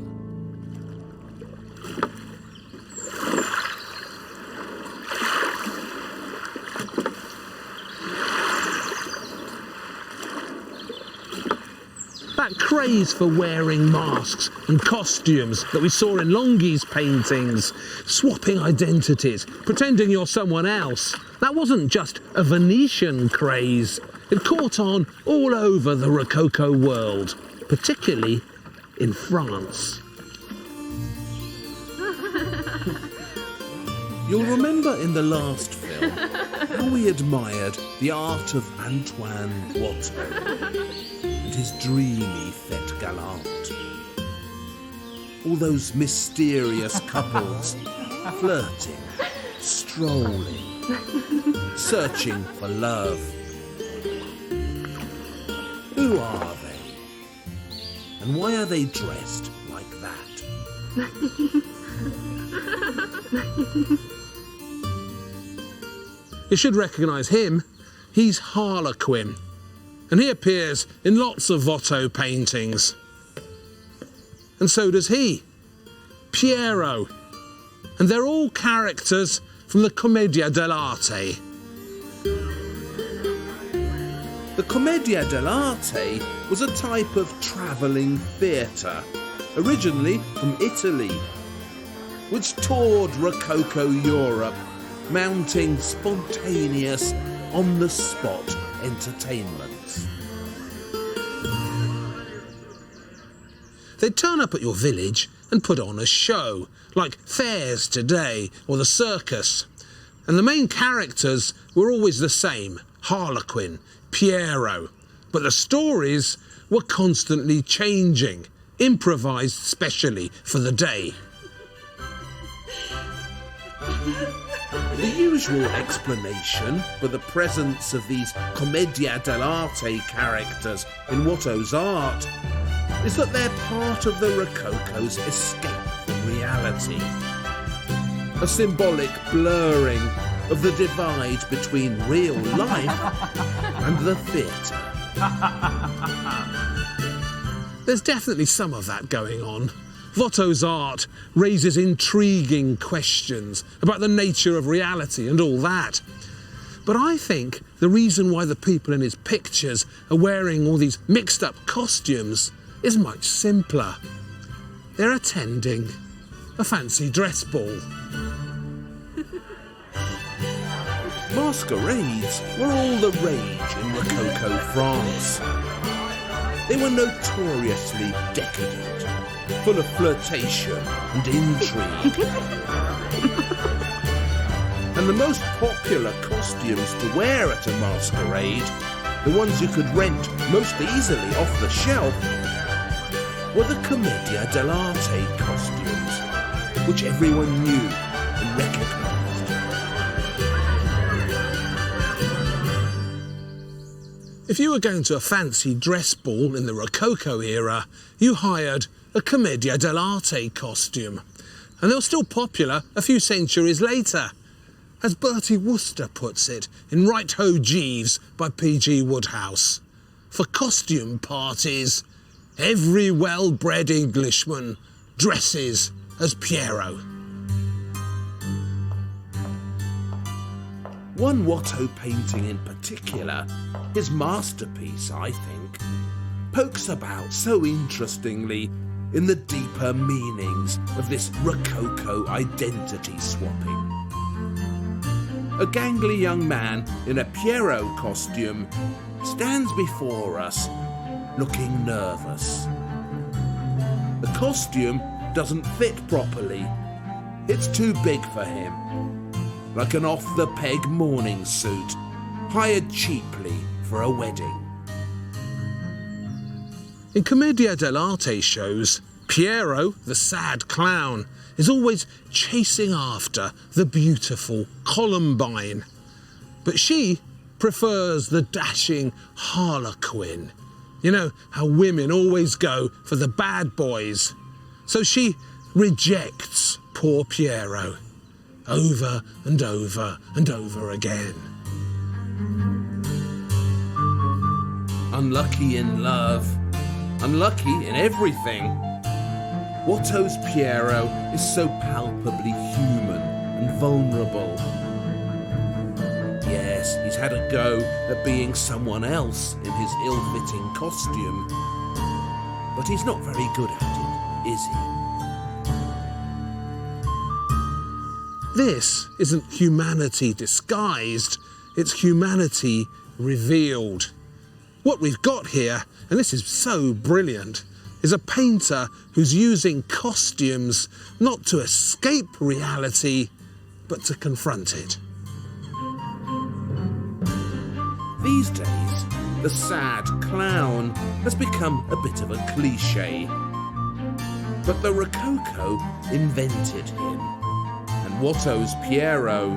That craze for wearing masks and costumes that we saw in Longhi's paintings, swapping identities, pretending you're someone else, that wasn't just a Venetian craze. It caught on all over the Rococo world, particularly in France. You'll remember in the last film how we admired the art of Antoine Watteau and his dreamy fête galante. All those mysterious couples flirting, strolling, searching for love. Who are they? And why are they dressed like that? You should recognise him. He's Harlequin, and he appears in lots of Watteau paintings. And so does he. Piero. And they're all characters from the Commedia dell'arte. The Commedia dell'arte was a type of travelling theatre, originally from Italy, which toured Rococo Europe, mounting spontaneous, on-the-spot entertainments. They'd turn up at your village and put on a show, like fairs today or the circus. And the main characters were always the same, Harlequin, Piero. But the stories were constantly changing, improvised specially for the day. The usual explanation for the presence of these Commedia dell'arte characters in Watteau's art is that they're part of the Rococo's escape from reality. A symbolic blurring of the divide between real life and the theatre. There's definitely some of that going on. Watteau's art raises intriguing questions about the nature of reality and all that. But I think the reason why the people in his pictures are wearing all these mixed-up costumes is much simpler. They're attending a fancy dress ball. Masquerades were all the rage in Rococo France. They were notoriously decadent, full of flirtation and intrigue. And the most popular costumes to wear at a masquerade, the ones you could rent most easily off the shelf, were the Commedia dell'arte costumes, which everyone knew and recognised. If you were going to a fancy dress ball in the Rococo era, you hired a Commedia dell'arte costume. And they were still popular a few centuries later. As Bertie Wooster puts it in Right Ho Jeeves by P.G. Wodehouse, for costume parties, every well-bred Englishman dresses as Piero. One Watteau painting in particular, his masterpiece, I think, pokes about so interestingly in the deeper meanings of this Rococo identity swapping. A gangly young man in a Piero costume stands before us, looking nervous. The costume doesn't fit properly. It's too big for him. Like an off-the-peg morning suit, hired cheaply for a wedding. In Commedia dell'arte shows, Piero, the sad clown, is always chasing after the beautiful Columbine. But she prefers the dashing Harlequin. You know how women always go for the bad boys. So she rejects poor Piero over and over and over again. Unlucky in love, unlucky in everything. Watteau's Piero is so palpably human and vulnerable. Yes, he's had a go at being someone else in his ill-fitting costume, but he's not very good at it, is he? This isn't humanity disguised, it's humanity revealed. What we've got here, and this is so brilliant, is a painter who's using costumes not to escape reality, but to confront it. These days, the sad clown has become a bit of a cliché. But the Rococo invented him, and Watteau's Piero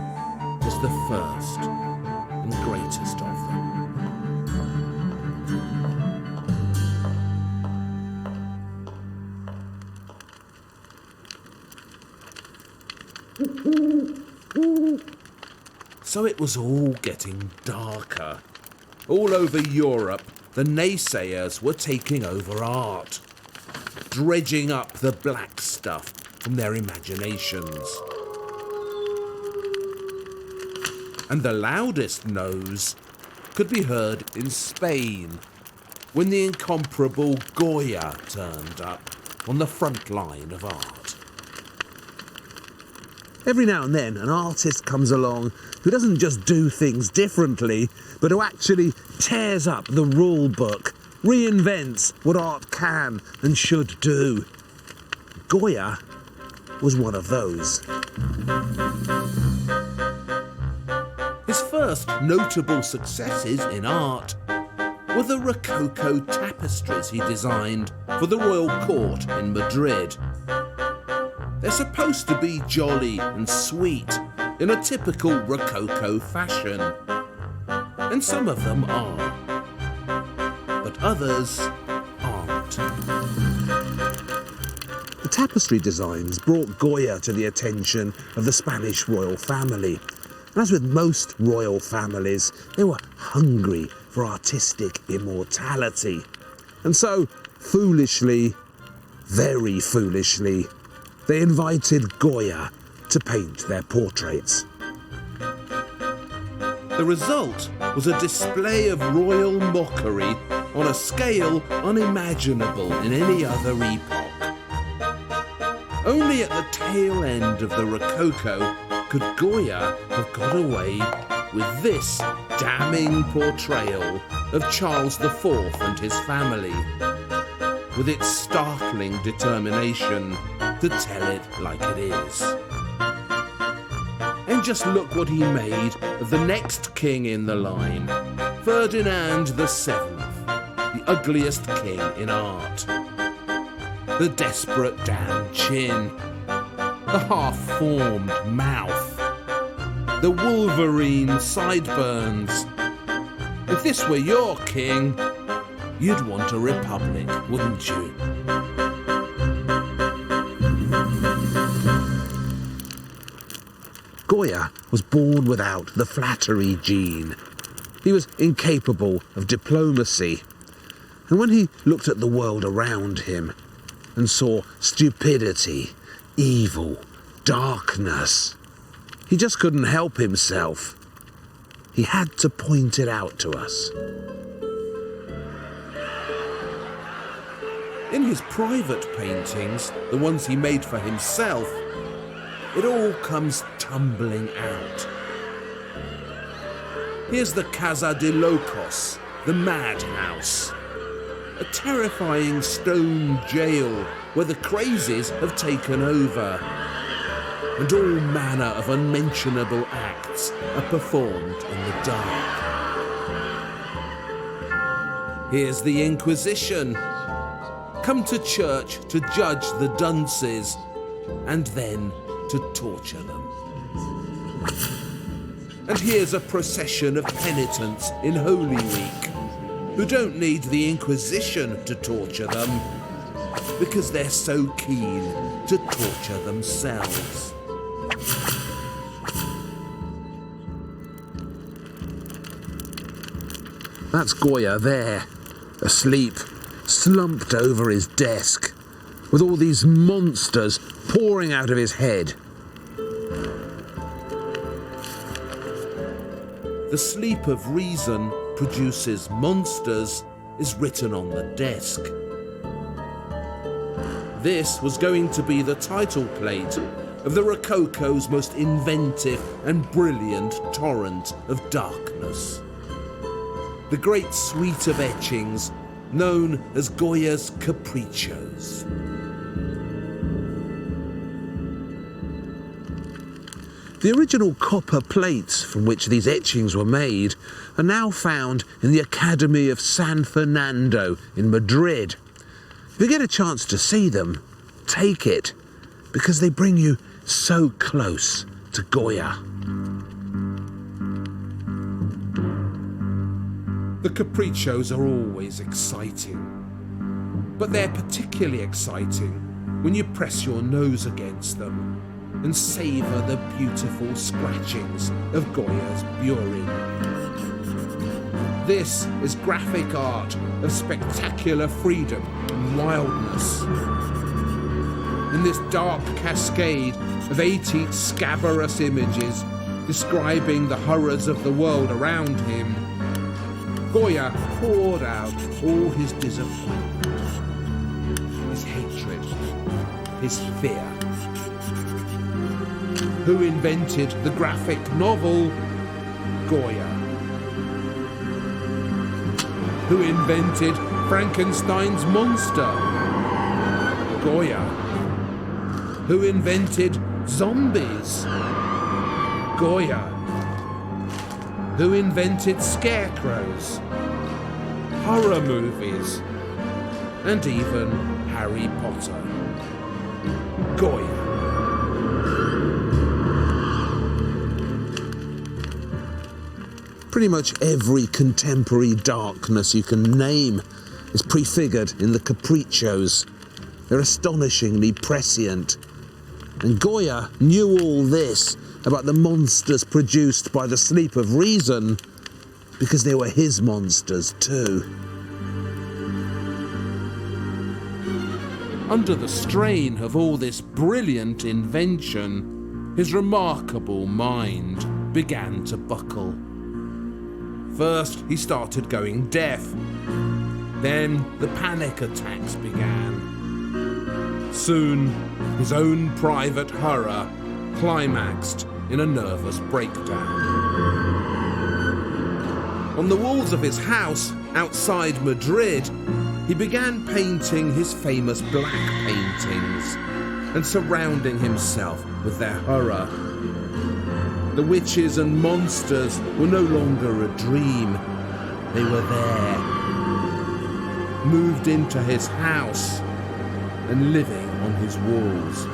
was the first and greatest of them. So it was all getting darker. All over Europe, the naysayers were taking over art, dredging up the black stuff from their imaginations. And the loudest nose could be heard in Spain, when the incomparable Goya turned up on the front line of art. Every now and then, an artist comes along who doesn't just do things differently, but who actually tears up the rule book, reinvents what art can and should do. Goya was one of those. His first notable successes in art were the Rococo tapestries he designed for the royal court in Madrid. They're supposed to be jolly and sweet in a typical Rococo fashion. And some of them are. But others aren't. The tapestry designs brought Goya to the attention of the Spanish royal family. And as with most royal families, they were hungry for artistic immortality. And so, foolishly, very foolishly, they invited Goya to paint their portraits. The result was a display of royal mockery on a scale unimaginable in any other epoch. Only at the tail end of the Rococo could Goya have got away with this damning portrayal of Charles IV and his family, with its startling determination to tell it like it is. And just look what he made of the next king in the line, Ferdinand VII, the ugliest king in art. The desperate damn chin, the half-formed mouth, the wolverine sideburns. If this were your king, you'd want a republic, wouldn't you? Goya was born without the flattery gene. He was incapable of diplomacy. And when he looked at the world around him and saw stupidity, evil, darkness, he just couldn't help himself. He had to point it out to us. In his private paintings, the ones he made for himself, it all comes tumbling out. Here's the Casa de Locos, the madhouse. A terrifying stone jail where the crazies have taken over. And all manner of unmentionable acts are performed in the dark. Here's the Inquisition. Come to church to judge the dunces and then to torture them. And here's a procession of penitents in Holy Week who don't need the Inquisition to torture them because they're so keen to torture themselves. That's Goya there, asleep, slumped over his desk, with all these monsters pouring out of his head. The sleep of reason produces monsters is written on the desk. This was going to be the title plate of the Rococo's most inventive and brilliant torrent of darkness. The great suite of etchings known as Goya's Capriccios. The original copper plates from which these etchings were made are now found in the Academy of San Fernando in Madrid. If you get a chance to see them, take it, because they bring you so close to Goya. The Capriccios are always exciting, but they're particularly exciting when you press your nose against them and savour the beautiful scratchings of Goya's burin. This is graphic art of spectacular freedom and wildness. in this dark cascade of 80 scabrous images describing the horrors of the world around him, Goya poured out all his disappointment, his hatred, his fear. Who invented the graphic novel? Goya. Who invented Frankenstein's monster? Goya. Who invented zombies? Goya. Who invented scarecrows, horror movies, and even Harry Potter? Goya. Pretty much every contemporary darkness you can name is prefigured in the capriccios. They're astonishingly prescient. And Goya knew all this about the monsters produced by the sleep of reason because they were his monsters too. Under the strain of all this brilliant invention, his remarkable mind began to buckle. First, he started going deaf. Then the panic attacks began. Soon, his own private horror climaxed in a nervous breakdown. On the walls of his house outside Madrid, he began painting his famous black paintings and surrounding himself with their horror. The witches and monsters were no longer a dream. They were there, moved into his house and living on his walls.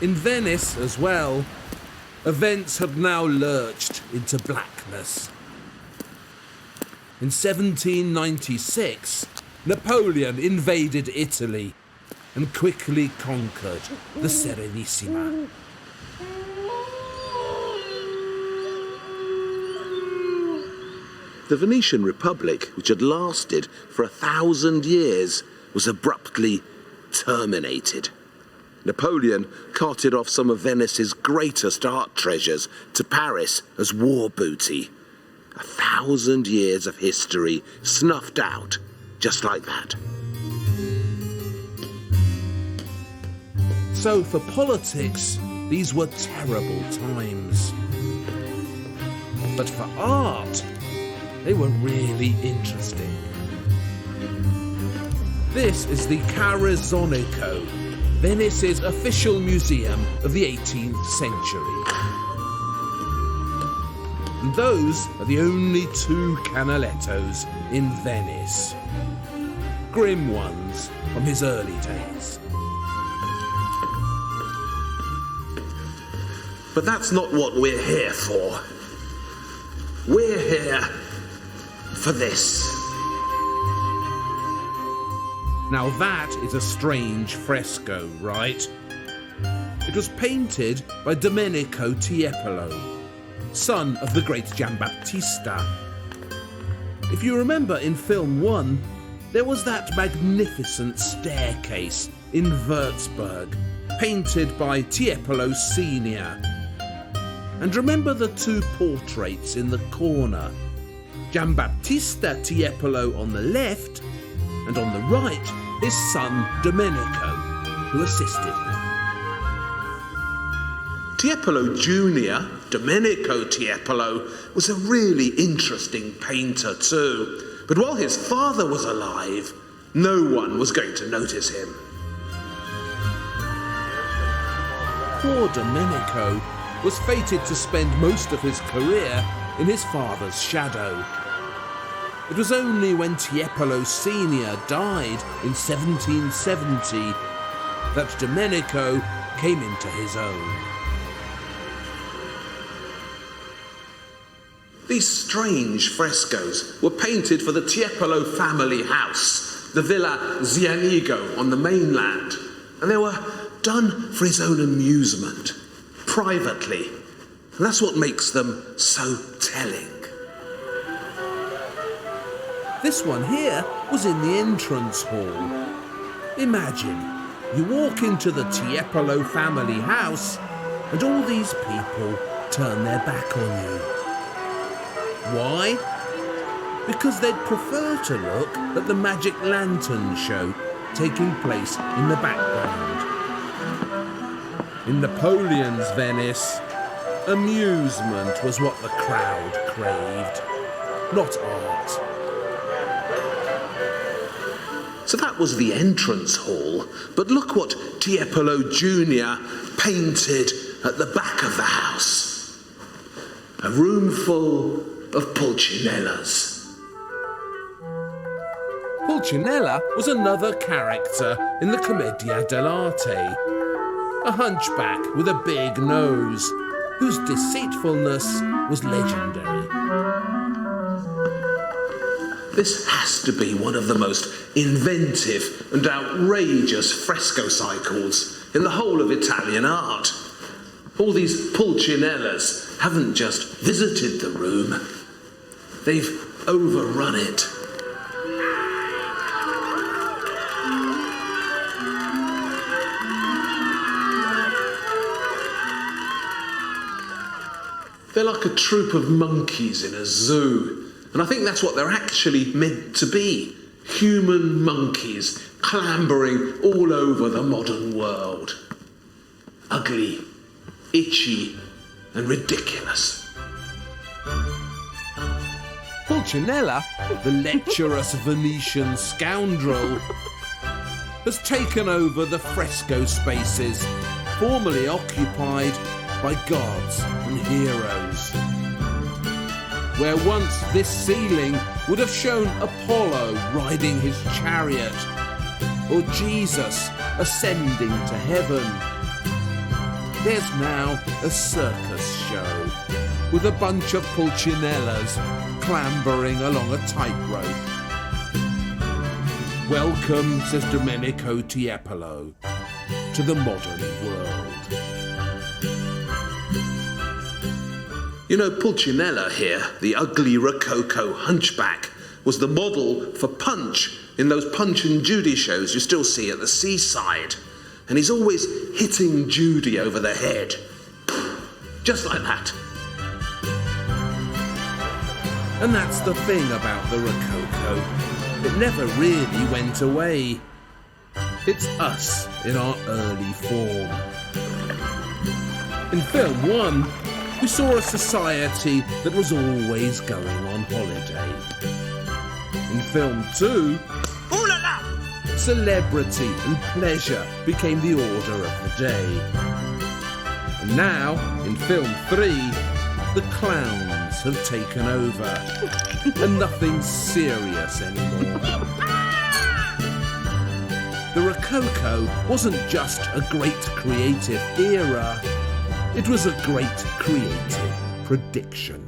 In Venice as well, events had now lurched into blackness. In 1796, Napoleon invaded Italy and quickly conquered the Serenissima. The Venetian Republic, which had lasted for 1,000 years, was abruptly terminated. Napoleon carted off some of Venice's greatest art treasures to Paris as war booty. 1,000 years of history snuffed out just like that. So for politics, these were terrible times. But for art, they were really interesting. This is the Carezonico, Venice's official museum of the 18th century. And those are the only two Canalettos in Venice. Grim ones from his early days. But that's not what we're here for. We're here for this. Now that is a strange fresco, right? It was painted by Domenico Tiepolo, son of the great Giambattista. If you remember in film 1, there was that magnificent staircase in Würzburg, painted by Tiepolo Senior. And remember the two portraits in the corner, Giambattista Tiepolo on the left, and on the right, his son Domenico, who assisted him. Tiepolo Jr., Domenico Tiepolo, was a really interesting painter too. But while his father was alive, no one was going to notice him. Poor Domenico was fated to spend most of his career in his father's shadow. It was only when Tiepolo Senior died in 1770 that Domenico came into his own. These strange frescoes were painted for the Tiepolo family house, the Villa Zianigo on the mainland, and they were done for his own amusement, privately. And that's what makes them so telling. This one here was in the entrance hall. Imagine, you walk into the Tiepolo family house and all these people turn their back on you. Why? Because they'd prefer to look at the magic lantern show taking place in the background. In Napoleon's Venice, amusement was what the crowd craved, not art. So that was the entrance hall, but look what Tiepolo Jr. painted at the back of the house. A room full of pulcinellas. Pulcinella was another character in the Commedia dell'arte, a hunchback with a big nose, whose deceitfulness was legendary. This has to be one of the most inventive and outrageous fresco cycles in the whole of Italian art. All these pulcinellas haven't just visited the room, they've overrun it. They're like a troop of monkeys in a zoo. And I think that's what they're actually meant to be. Human monkeys clambering all over the modern world. Ugly, itchy, and ridiculous. Pulcinella, the lecherous Venetian scoundrel, has taken over the fresco spaces formerly occupied by gods and heroes. Where once this ceiling would have shown Apollo riding his chariot, or Jesus ascending to heaven, there's now a circus show with a bunch of pulcinellas clambering along a tightrope. Welcome, says Domenico Tiepolo, to the modern world. You know, Pulcinella here, the ugly Rococo hunchback, was the model for Punch in those Punch and Judy shows you still see at the seaside. And he's always hitting Judy over the head. Just like that. And that's the thing about the Rococo. It never really went away. It's us in our early form. In film 1, we saw a society that was always going on holiday. In film 2, Ooh la la! celebrity and pleasure became the order of the day. And now, in film 3, the clowns have taken over, and nothing's serious anymore. The Rococo wasn't just a great creative era, it was a great creative prediction.